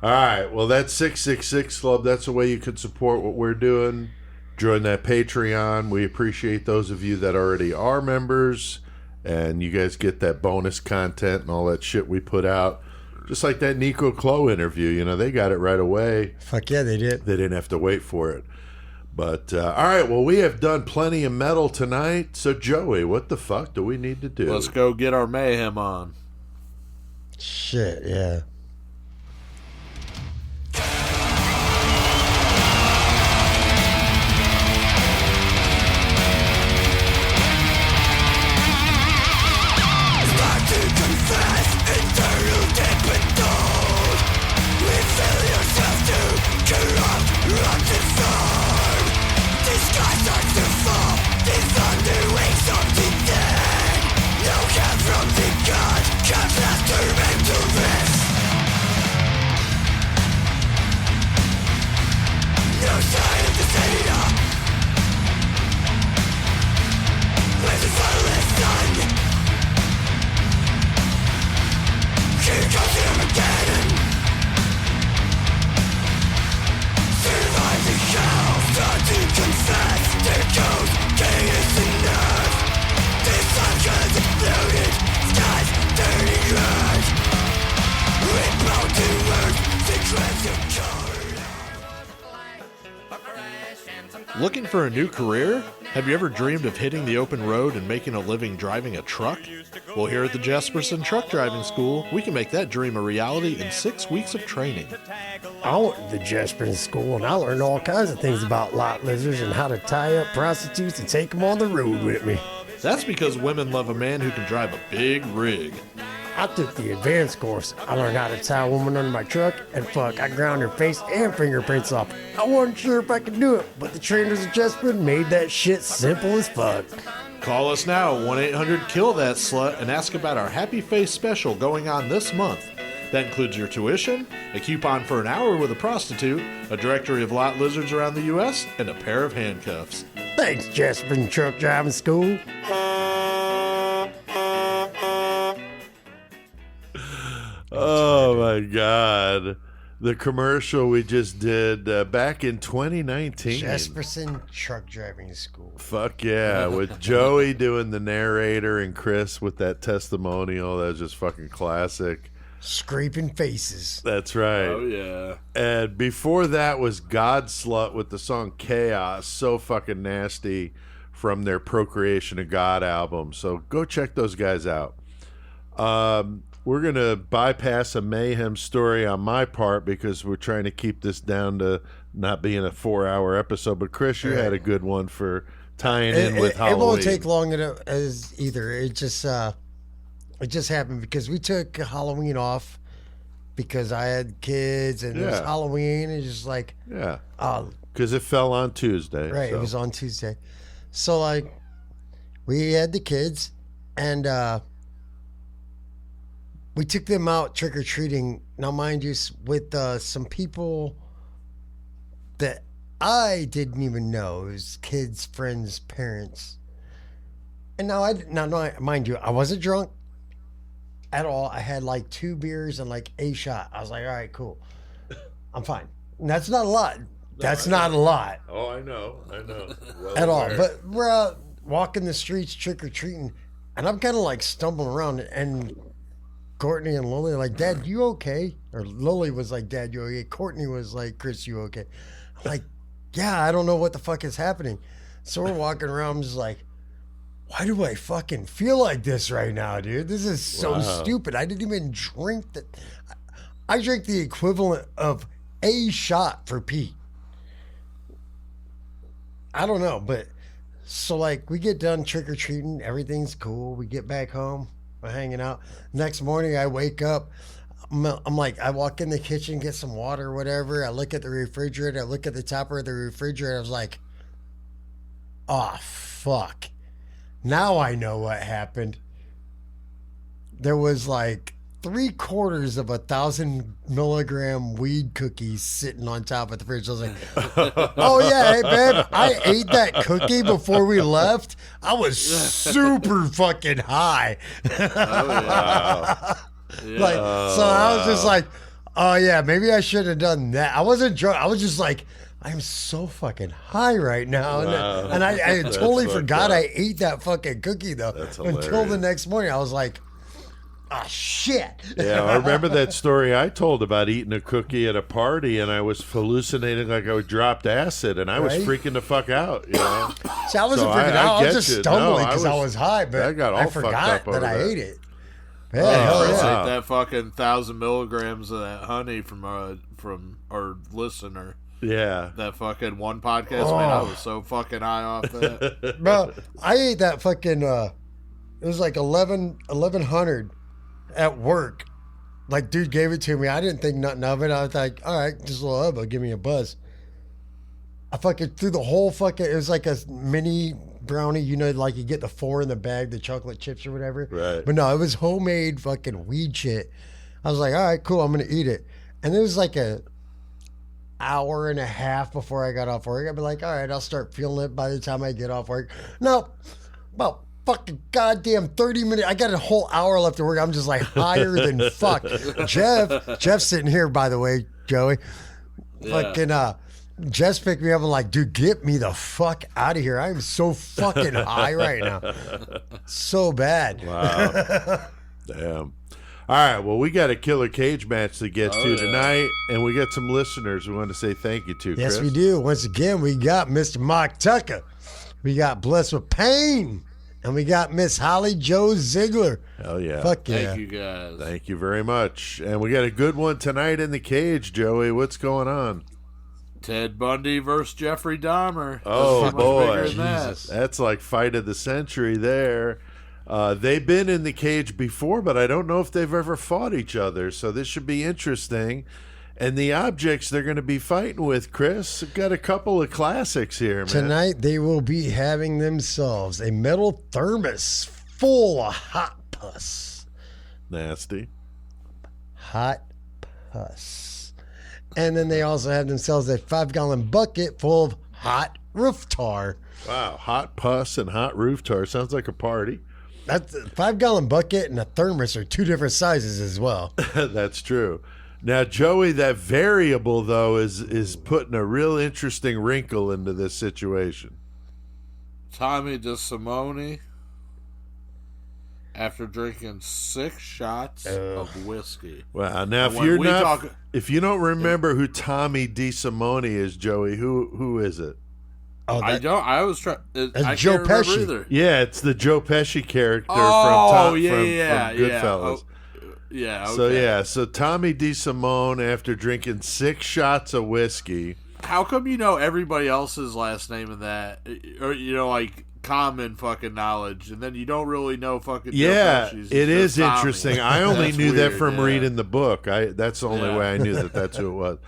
All right, well, that's 666 Club. That's the way you can support what we're doing. Join that Patreon. We appreciate those of you that already are members, and you guys get that bonus content and all that shit we put out. Just like that Nico Clo interview, you know, they got it right away. Fuck yeah, they did. They didn't have to wait for it. But, all right, well, we have done plenty of metal tonight. So, Joey, what the fuck do we need to do? Let's go get our Mayhem on. Shit, yeah. Looking for a new career? Have you ever dreamed of hitting the open road and making a living driving a truck? Well, here at the Jesperson Truck Driving School, we can make that dream a reality in 6 weeks of training. I went to the Jesperson School and I learned all kinds of things about lot lizards and how to tie up prostitutes and take them on the road with me. That's because women love a man who can drive a big rig. I took the advanced course. I learned how to tie a woman under my truck, and fuck, I ground her face and fingerprints off. I wasn't sure if I could do it, but the trainers at Jesperson made that shit simple as fuck. Call us now, 1-800-KILL-THAT-SLUT, and ask about our Happy Face special going on this month. That includes your tuition, a coupon for an hour with a prostitute, a directory of lot lizards around the U.S., and a pair of handcuffs. Thanks, Jesperson Truck Driving School. Oh my God. The commercial we just did back in 2019. Jesperson Truck Driving School. Fuck yeah. With Joey doing the narrator and Chris with that testimonial. That was just fucking classic. Scraping faces. That's right. Oh, yeah. And before that was Godslut with the song Chaos. So fucking nasty from their Procreation of God album. So go check those guys out. We're going to bypass a Mayhem story on my part because we're trying to keep this down to not being a 4-hour episode. But Chris, you had a good one for tying in with Halloween. It won't take long as either. It just happened because we took Halloween off because I had kids and it was Halloween and just like because it fell on Tuesday. Right, so. It was on Tuesday. So like we had the kids and we took them out trick-or-treating. Now, mind you, with some people that I didn't even know. It was kids, friends, parents. And now, mind you, I wasn't drunk at all. I had like 2 beers and like a shot. I was like, all right, cool. I'm fine. And that's not a lot. That's not a lot. Oh, I know. Well at all. But we're out walking the streets trick-or-treating, and I'm kind of like stumbling around and Courtney and Lily are like, Dad, you okay? Or Lily was like, Dad, you okay? Courtney was like, Chris, you okay? I'm like, yeah, I don't know what the fuck is happening. So we're walking around, I'm just like, why do I fucking feel like this right now, dude? This is so stupid. I didn't even drink that. I drank the equivalent of a shot for Pete. I don't know, but so like we get done trick-or-treating, everything's cool. We get back home. We're hanging out. Next morning, I wake up. I'm like, I walk in the kitchen, get some water or whatever. I look at the refrigerator. I look at the topper of the refrigerator. I was like, oh, fuck. Now I know what happened. There was like 3/4 of 1,000 milligram weed cookies sitting on top of the fridge. I was like, oh yeah, hey babe, I ate that cookie before we left. I was super fucking high. Like, so I was just like, oh yeah, maybe I should have done that. I wasn't drunk. I was just like, I'm so fucking high right now. And I totally forgot I ate that fucking cookie though. Until the next morning. I was like, oh, shit. Yeah, I remember that story I told about eating a cookie at a party and I was hallucinating like I dropped acid and I was freaking the fuck out, you know? See, I wasn't freaking out. I was just stumbling because I was high, but I forgot that I ate it. Yeah, hell yeah. Ate that fucking 1,000 milligrams of that honey from our listener. Yeah. That fucking one podcast, man, I was so fucking high off that. Bro, I ate that fucking, it was like 1,100 at work. Like, dude gave it to me. I didn't think nothing of it. I was like, all right, just a little elbow, give me a buzz. I fucking threw the whole fucking, it was like a mini brownie, you know, like you get the 4 in the bag, the chocolate chips or whatever. Right. But no, it was homemade fucking weed shit. I was like, all right, cool, I'm going to eat it. And it was like a hour and a half before I got off work. I'd be like, all right, I'll start feeling it by the time I get off work. No, about fucking goddamn 30 minutes. I got a whole hour left to work. I'm just like higher than fuck. Jeff's sitting here, by the way, Joey. Yeah. Fucking Jeff's picked me up and like, dude, get me the fuck out of here. I'm so fucking high right now. So bad. Wow. Damn. All right, well, we got a killer cage match to get to tonight, and we got some listeners we want to say thank you to, Chris. Yes, we do. Once again, we got Mr. Mark Tucker. We got Blessed with Pain. And we got Miss Holly Joe Ziegler. Hell yeah. Fuck yeah. Thank you, guys. Thank you very much. And we got a good one tonight in the cage, Joey. What's going on? Ted Bundy versus Jeffrey Dahmer. Oh, boy. Jesus. That's like fight of the century there. They've been in the cage before, but I don't know if they've ever fought each other, so this should be interesting. And the objects they're going to be fighting with, Chris, got a couple of classics here, man. Tonight they will be having themselves a metal thermos full of hot pus. Nasty. hot puss. And then they also have themselves a 5-gallon bucket full of hot roof tar. Wow, hot puss and hot roof tar. Sounds like a party. That's a 5-gallon bucket and a thermos are 2 different sizes as well. That's true. Now, Joey, that variable, though, is putting a real interesting wrinkle into this situation. Tommy DeSimone, after drinking 6 shots of whiskey. Wow. Now, if you don't remember who Tommy DeSimone is, Joey, who is it? Oh, I don't. I was trying. I Joe can't remember Pesci. Either. Yeah, it's the Joe Pesci character from Goodfellas. So Tommy DeSimone, after drinking 6 shots of whiskey. How come you know everybody else's last name in that, or like common fucking knowledge, and then you don't really know fucking? Yeah, Joe Pesci's. it is Tommy. interesting. I only knew that weird, from reading the book. That's the only way I knew that's who it was.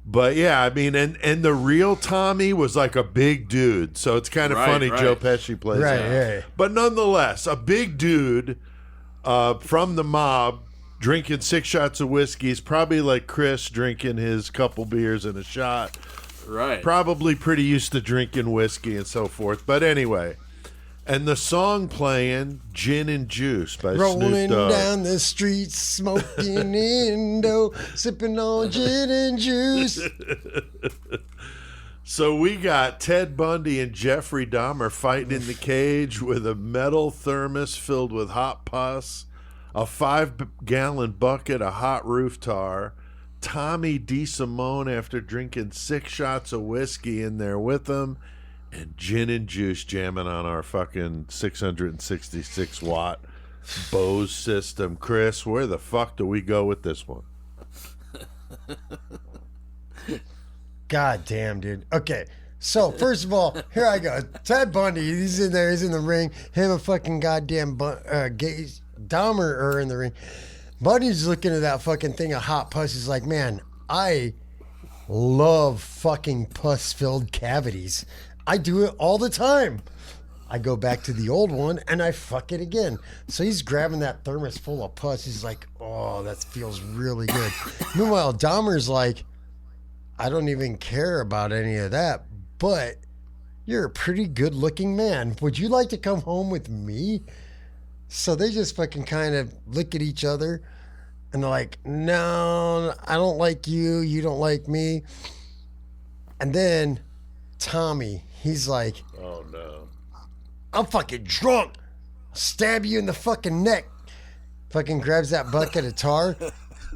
But yeah, I mean, and the real Tommy was like a big dude, so it's kind of funny Joe Pesci plays that. Right. But nonetheless, a big dude from the mob drinking 6 shots of whiskey is probably like Chris drinking his couple beers and a shot. Right. Probably pretty used to drinking whiskey and so forth. But anyway, and the song playing, Gin and Juice by Rolling Snoop Dogg. down the street, smoking Indo, sipping on gin and juice. So we got Ted Bundy and Jeffrey Dahmer fighting in the cage with a metal thermos filled with hot pus, a 5-gallon bucket of hot roof tar, Tommy DeSimone after drinking 6 shots of whiskey in there with him, and Gin and Juice jamming on our fucking 666 watt Bose system. Chris, where the fuck do we go with this one? God damn, dude. Okay, so first of all, here I go. Ted Bundy, he's in there, he's in the ring. Him and fucking goddamn Dahmer are in the ring. Bundy's looking at that fucking thing of hot pus. He's like, man, I love fucking pus-filled cavities. I do it all the time. I go back to the old one and I fuck it again. So he's grabbing that thermos full of pus. He's like, oh, that feels really good. Meanwhile, Dahmer's like, I don't even care about any of that, but you're a pretty good looking man. Would you like to come home with me? So they just fucking kind of look at each other and they're like, no, I don't like you. You don't like me. And then Tommy, he's like, oh no, I'm fucking drunk. I'll stab you in the fucking neck. Fucking grabs that bucket of tar.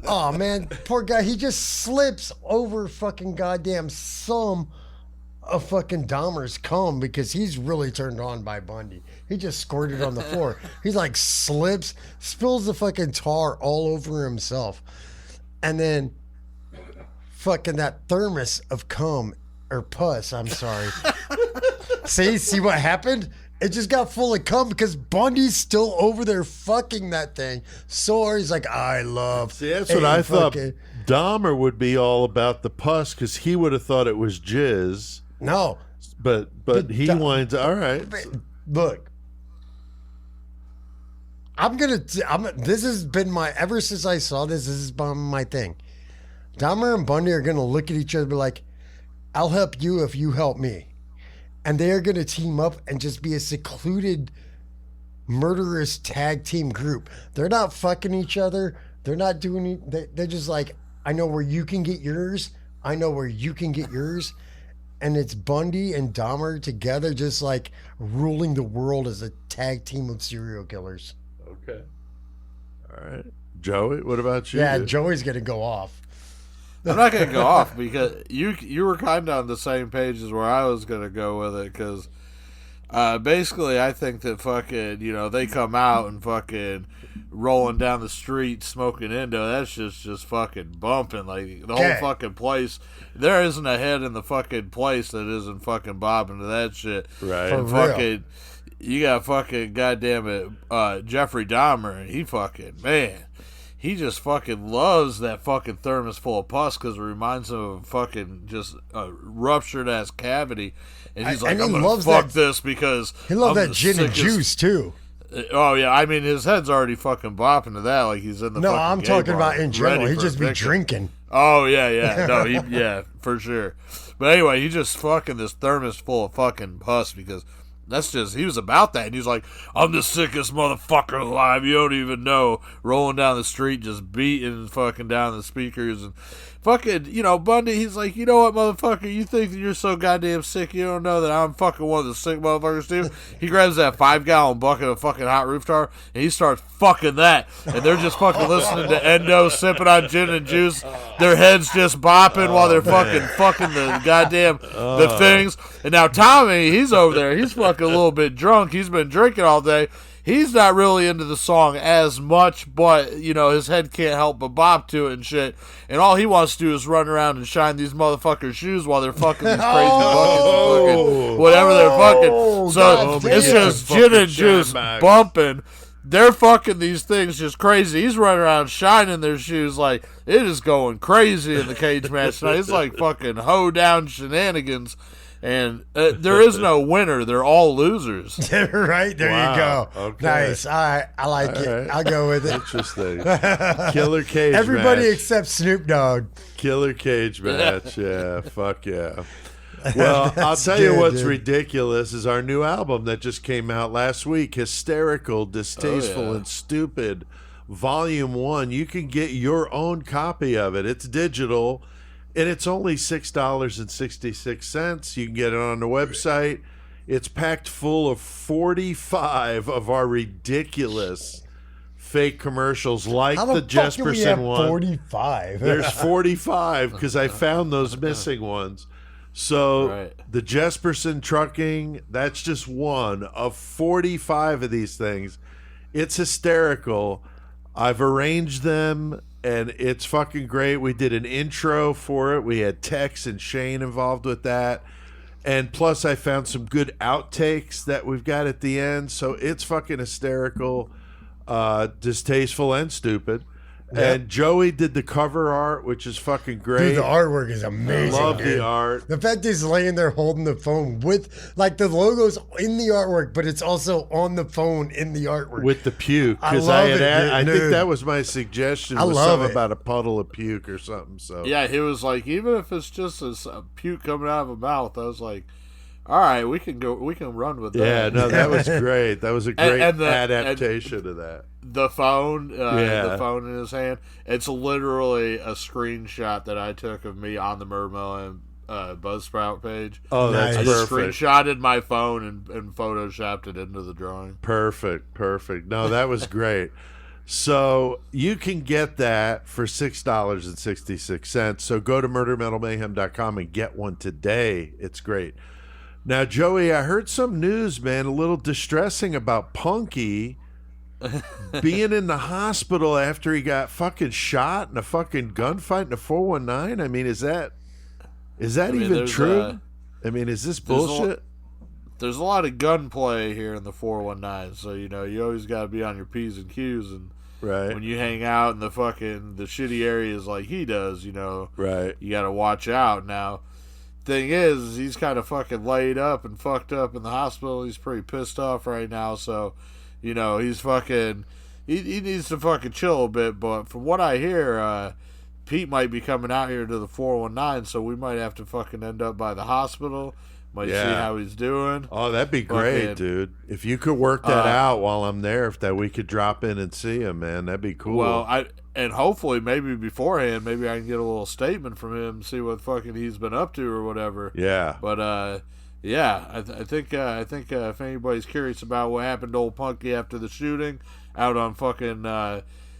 Oh man, poor guy. He just slips over fucking goddamn some of fucking Dahmer's cum because he's really turned on by Bundy. He just squirted on the floor. He's like slips, spills the fucking tar all over himself. And then fucking that thermos of cum or pus, I'm sorry. See what happened? It just got full of cum because Bundy's still over there fucking that thing. So he's like, I love. See, that's what I thought. fucking- Dahmer would be all about the pus because he would have thought it was jizz. No. But he winds. All right. Look. This has been ever since I saw this has been my thing. Dahmer and Bundy are going to look at each other and be like, I'll help you if you help me. And they are going to team up and just be a secluded, murderous tag team group. They're not fucking each other. They're not doing they're just like, I know where you can get yours. I know where you can get yours. And it's Bundy and Dahmer together just like ruling the world as a tag team of serial killers. Okay. All right. Joey, what about you? Yeah, Joey's going to go off. I'm not gonna go off because you were kind of on the same page as where I was gonna go with it because basically I think that fucking they come out and fucking rolling down the street smoking Indo, that's just fucking bumping like the whole fucking place. There isn't a head in the fucking place that isn't fucking bobbing to that shit. Right. For fucking you got fucking goddamn it Jeffrey Dahmer and he fucking man. He just fucking loves that fucking thermos full of pus because it reminds him of fucking just a ruptured ass cavity. And he's like, I'm gonna fuck this because he loves I'm that gin and juice too. Oh yeah, I mean his head's already fucking bopping to that, like he's in the. No, fucking I'm gay talking bar, about in general. ready He'd for just a be victim. drinking. Oh yeah, no, yeah, for sure. But anyway, he just fucking this thermos full of fucking pus because he was about that. And he's like, I'm the sickest motherfucker alive. You don't even know. Rolling down the street, just beating fucking down the speakers and fucking, Bundy, he's like, you know what, motherfucker? You think that you're so goddamn sick, you don't know that I'm fucking one of the sick motherfuckers too? He grabs that 5-gallon bucket of fucking hot roof tar and he starts fucking that. And they're just fucking listening to Endo, sipping on gin and juice. Their heads just bopping while they're fucking the goddamn the things. And now Tommy, he's over there. He's fucking a little bit drunk. He's been drinking all day. He's not really into the song as much, but, his head can't help but bop to it and shit. And all he wants to do is run around and shine these motherfuckers' shoes while they're fucking these crazy buckets and fucking whatever they're fucking. So it's just gin and juice bumping. They're fucking these things just crazy. He's running around shining their shoes like it is going crazy in the cage match tonight. It's like fucking hoedown shenanigans. And there is no winner. They're all losers. Right? There you go. Okay. Nice. All right. I like it. Right. I'll go with it. Interesting. Killer cage Everybody match. except Snoop Dogg. Killer cage match. Yeah. Fuck yeah. Well, I'll tell you good, what's dude. ridiculous is our new album that just came out last week, Hysterical, Distasteful, and Stupid, Volume 1. You can get your own copy of it. It's digital, and it's only $6.66. You can get it on the website. It's packed full of 45 of our ridiculous fake commercials like How the the fuck do we have Jesperson one. 45? There's 45 because I found those missing ones. So the Jesperson trucking, that's just one of 45 of these things. It's hysterical. I've arranged them and it's fucking great. We did an intro for it. We had Tex and Shane involved with that. And plus I found some good outtakes that we've got at the end. So it's fucking hysterical, distasteful, and stupid. Yep. And Joey did the cover art, which is fucking great. Dude, the artwork is amazing. Love dude. the art. The fact he's laying there holding the phone with, like, the logo's in the artwork, but it's also on the phone in the artwork. With the puke. I Because love it, I think dude. that was my suggestion. I Was love something it. about a puddle of puke or something. So Yeah, he was like, even if it's just a puke coming out of a mouth, I was like, all right, we can run with that. Yeah, no, that was great. That was a great And adaptation of that. The phone, the phone in his hand. It's literally a screenshot that I took of me on the Mermelin Buzzsprout page. Oh, that's I just perfect. screenshotted my phone and photoshopped it into the drawing. Perfect. No, that was great. So you can get that for $6.66. So go to murdermetalmayhem.com and get one today. It's great. Now, Joey, I heard some news, man, a little distressing about Punky being in the hospital after he got fucking shot in a fucking gunfight in a 419. I mean, is that even true? I mean, is this bullshit? There's a lot of gunplay here in the 419, so you always got to be on your P's and Q's, and when you hang out in the shitty areas like he does, you got to watch out. Now, thing is, he's kind of fucking laid up and fucked up in the hospital. He's pretty pissed off right now, so he's fucking he needs to fucking chill a bit. But from what I hear, Pete might be coming out here to the 419, so we might have to fucking end up by the hospital. Might see how he's doing. Oh, that'd be great, dude. If you could work that out while I'm there, if we could drop in and see him, man, that'd be cool. Well, and hopefully maybe beforehand, maybe I can get a little statement from him, see what fucking he's been up to or whatever. Yeah. But I think if anybody's curious about what happened to old Punky after the shooting out on fucking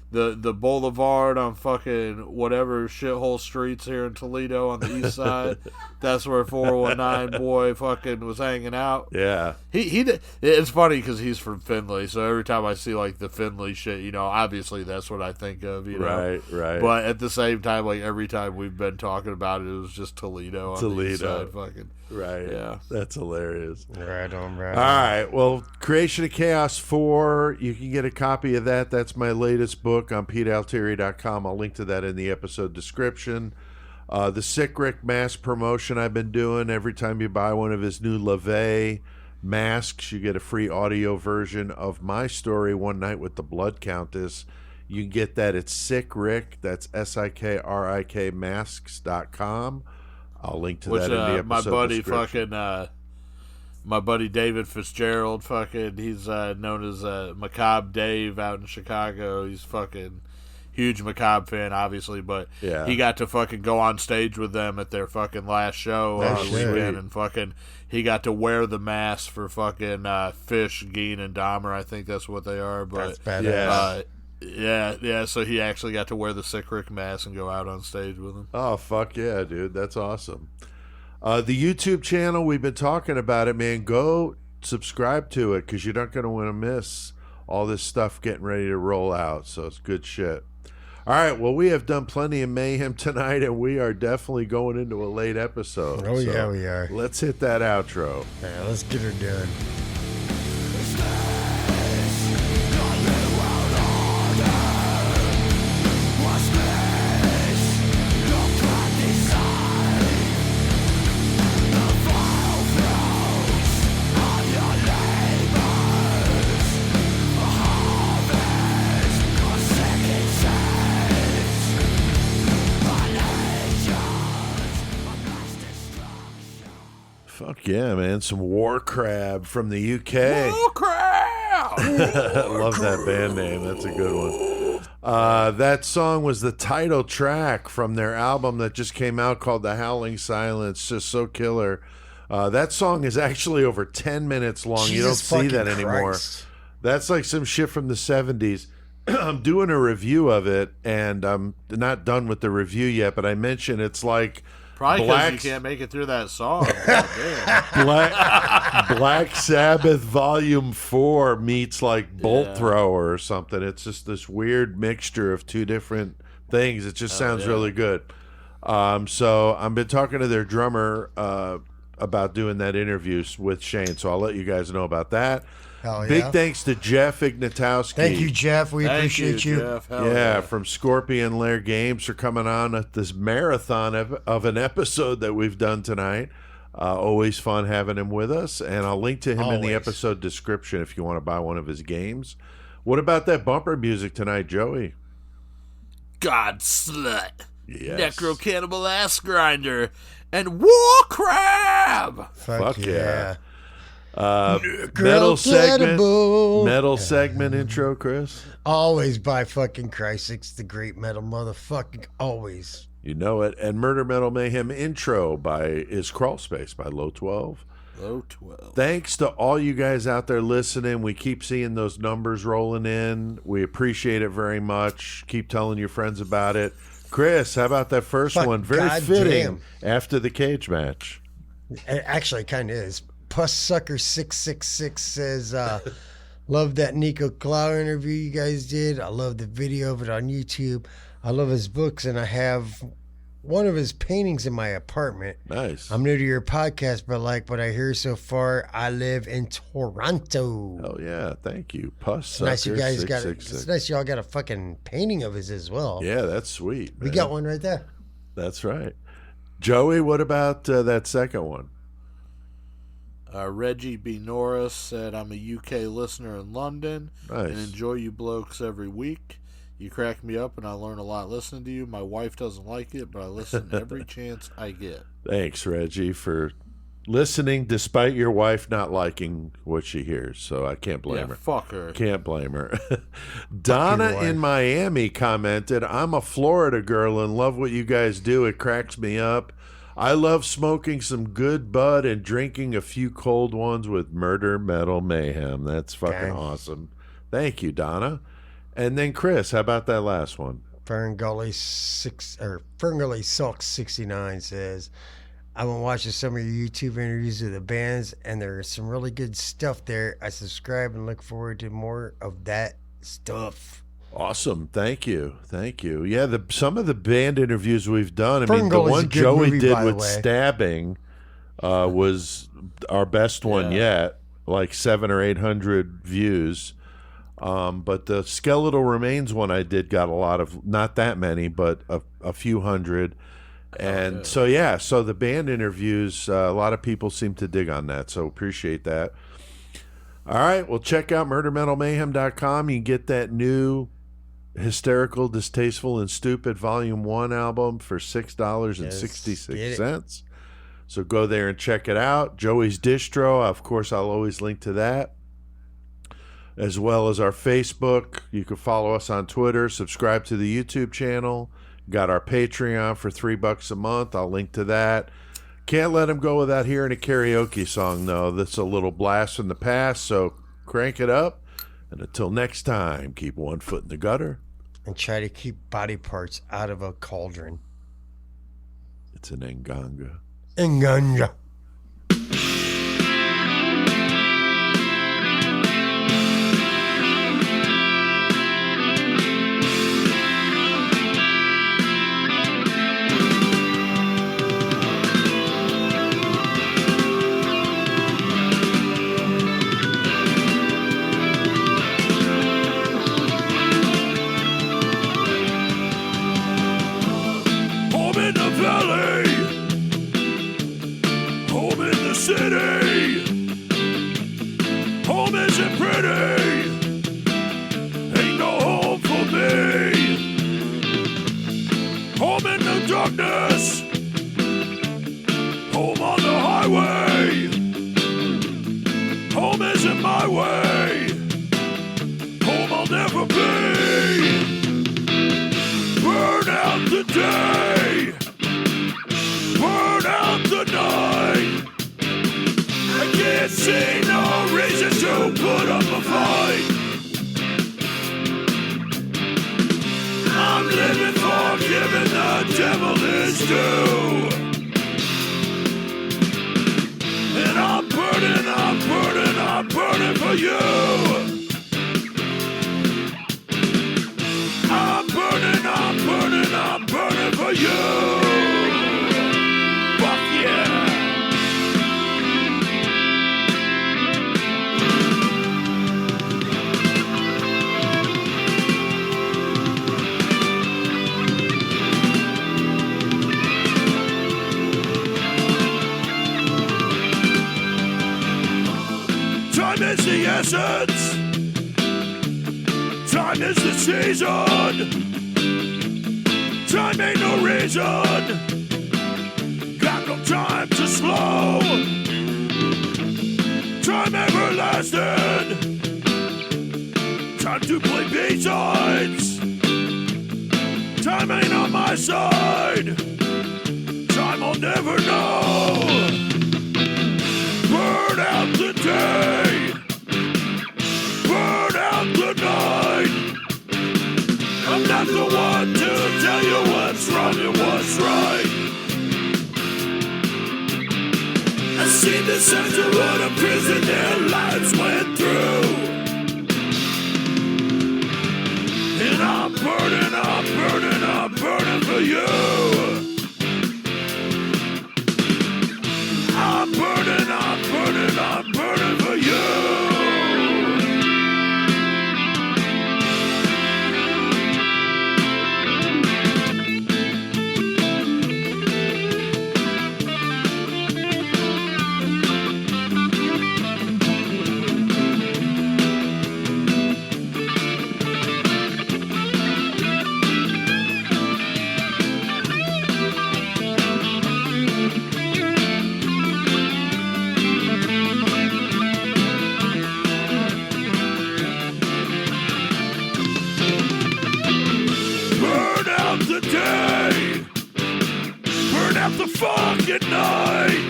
the boulevard on fucking whatever shithole streets here in Toledo on the east side, that's where 419 boy fucking was hanging out. Yeah. It's funny because he's from Findlay, so every time I see like the Findlay shit, obviously that's what I think of, Right. But at the same time, like every time we've been talking about it, it was just Toledo on the east side, fucking. Right. Yeah. That's hilarious. Right on. All right. Well, Creation of Chaos 4, you can get a copy of that. That's my latest book on PeteAltieri.com. I'll link to that in the episode description. The Sick Rick mass promotion I've been doing. Every time you buy one of his new Lave masks. You get a free audio version of my story, One Night with the Blood Countess. You can get that at Sick Rick. That's SIKRIK masks.com. I'll link to that in the episode my buddy description. my buddy David Fitzgerald, he's known as Macabre Dave out in Chicago. He's fucking huge Macabre fan, obviously, but he got to fucking go on stage with them at their fucking last show weekend, and he got to wear the mask for fucking Fish, Geen, and Dahmer. I think that's what they are. But that's badass. Yeah. So he actually got to wear the Sick Rick mask and go out on stage with him. Oh, fuck yeah, dude. That's awesome. The YouTube channel, we've been talking about it, man. Go subscribe to it because you're not going to want to miss all this stuff getting ready to roll out. So it's good shit. All right, well, we have done plenty of mayhem tonight, and we are definitely going into a late episode. Oh, so yeah, we are. Let's hit that outro. Yeah, let's get her done. Fuck yeah, man. Some War Crab from the UK. War Crab! Love that band name. That's a good one. That song was the title track from their album that just came out called The Howling Silence. Just so killer. That song is actually over 10 minutes long. You don't see that anymore. That's like some shit from the 70s. I'm doing a review of it, and I'm not done with the review yet, but I mentioned it's like probably because you can't make it through that song. Black Sabbath Volume 4 meets like Bolt Thrower or something. It's just this weird mixture of two different things. It just sounds really good. So I've been talking to their drummer about doing that interview with Shane, so I'll let you guys know about that. Big thanks to Jeff Ignatowski. Thank you, Jeff. We appreciate you. Jeff. From Scorpion Lair Games for coming on at this marathon of an episode that we've done tonight. Always fun having him with us, and I'll link to him in the episode description if you want to buy one of his games. What about that bumper music tonight, Joey? Godslut, yes. Necro Cannibal Ass Grinder, and War Crab. Fuck yeah. Metal segment intro, Chris. Always by fucking Christ, it's the great metal motherfucking always. You know it. And Murder Metal Mayhem intro is Crawl Space by Low 12. Low 12. Thanks to all you guys out there listening. We keep seeing those numbers rolling in. We appreciate it very much. Keep telling your friends about it. Chris, how about that first one? Very fitting after the cage match. It actually kind of is. Puss Sucker 666 says, love that Nico Clow interview you guys did. I love the video of it on YouTube. I love his books, and I have one of his paintings in my apartment. Nice. I'm new to your podcast, but like what I hear so far, I live in Toronto. Oh yeah, thank you, Puss Sucker. Nice, you guys got it. It's nice y'all got a fucking painting of his as well. Yeah, that's sweet. We got one right there. That's right. Joey, what about that second one? Reggie B. Norris said, I'm a UK listener in London nice. And enjoy you blokes every week. You crack me up and I learn a lot listening to you. My wife doesn't like it, but I listen every chance I get. Thanks, Reggie, for listening despite your wife not liking what she hears. So I can't blame her. Fuck her. Can't blame her. Donna in Miami commented, I'm a Florida girl and love what you guys do. It cracks me up. I love smoking some good bud and drinking a few cold ones with Murder Metal Mayhem. That's fucking awesome. Thank you, Donna. And then Chris, how about that last one? Ferngully Sulk 69 says, I've been watching some of your YouTube interviews of the bands, and there's some really good stuff there. I subscribe and look forward to more of that stuff. Awesome. Thank you. Yeah, some of the band interviews we've done, I mean, the one Joey did with Stabbing was our best one yet, like 700 or 800 views. But the Skeletal Remains one I did got a lot of, not that many, but a few hundred. And so the band interviews, a lot of people seem to dig on that, so appreciate that. All right, well, check out murdermetalmayhem.com. You can get that new Hysterical, Distasteful, and Stupid Volume 1 album for $6.66. So go there and check it out. Joey's Distro, of course, I'll always link to that, as well as our Facebook. You can follow us on Twitter, subscribe to the YouTube channel. Got our Patreon for $3 a month. I'll link to that. Can't let him go without hearing a karaoke song, though. That's a little blast from the past, so crank it up. And until next time, keep one foot in the gutter. And try to keep body parts out of a cauldron. It's an Nganga. Nganga. City, home isn't pretty, ain't no home for me. Home in the darkness, home on the highway. Home isn't my way, home I'll never be. Burn out the day, burn out the night. I can't see no reason to put up a fight. I'm living for giving the devil his due. And I'm burning, I'm burning, I'm burning for you. I'm burning, I'm burning, I'm burning for you. Fuck yeah. Time is the essence. Time is the season. Time ain't no reason. Got no time to slow. Time everlasting. Time to play B-sides. Time ain't on my side. Time I'll never know. Burn out the day, burn out the night. I'm not the one to tell you what's wrong and what's right. I've seen the signs of what a prison their lives went through. And I'm burning, I'm burning, I'm burning for you. I'm burning, I'm burning, I'm burning for you. The fucking night.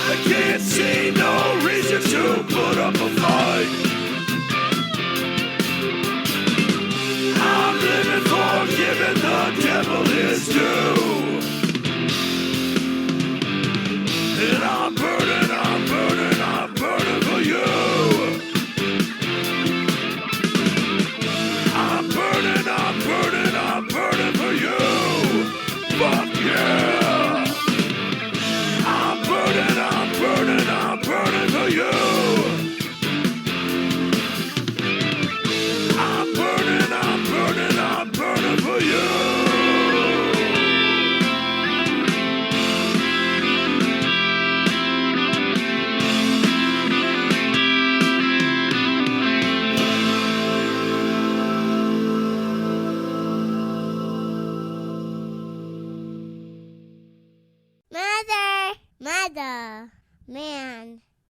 I can't see no reason to put up a fight. I'm living for giving the devil his due. And I'm burning, I'm burning, I'm burning for you. I'm burning, I'm burning, I'm burning for you. Fuck yeah! Man.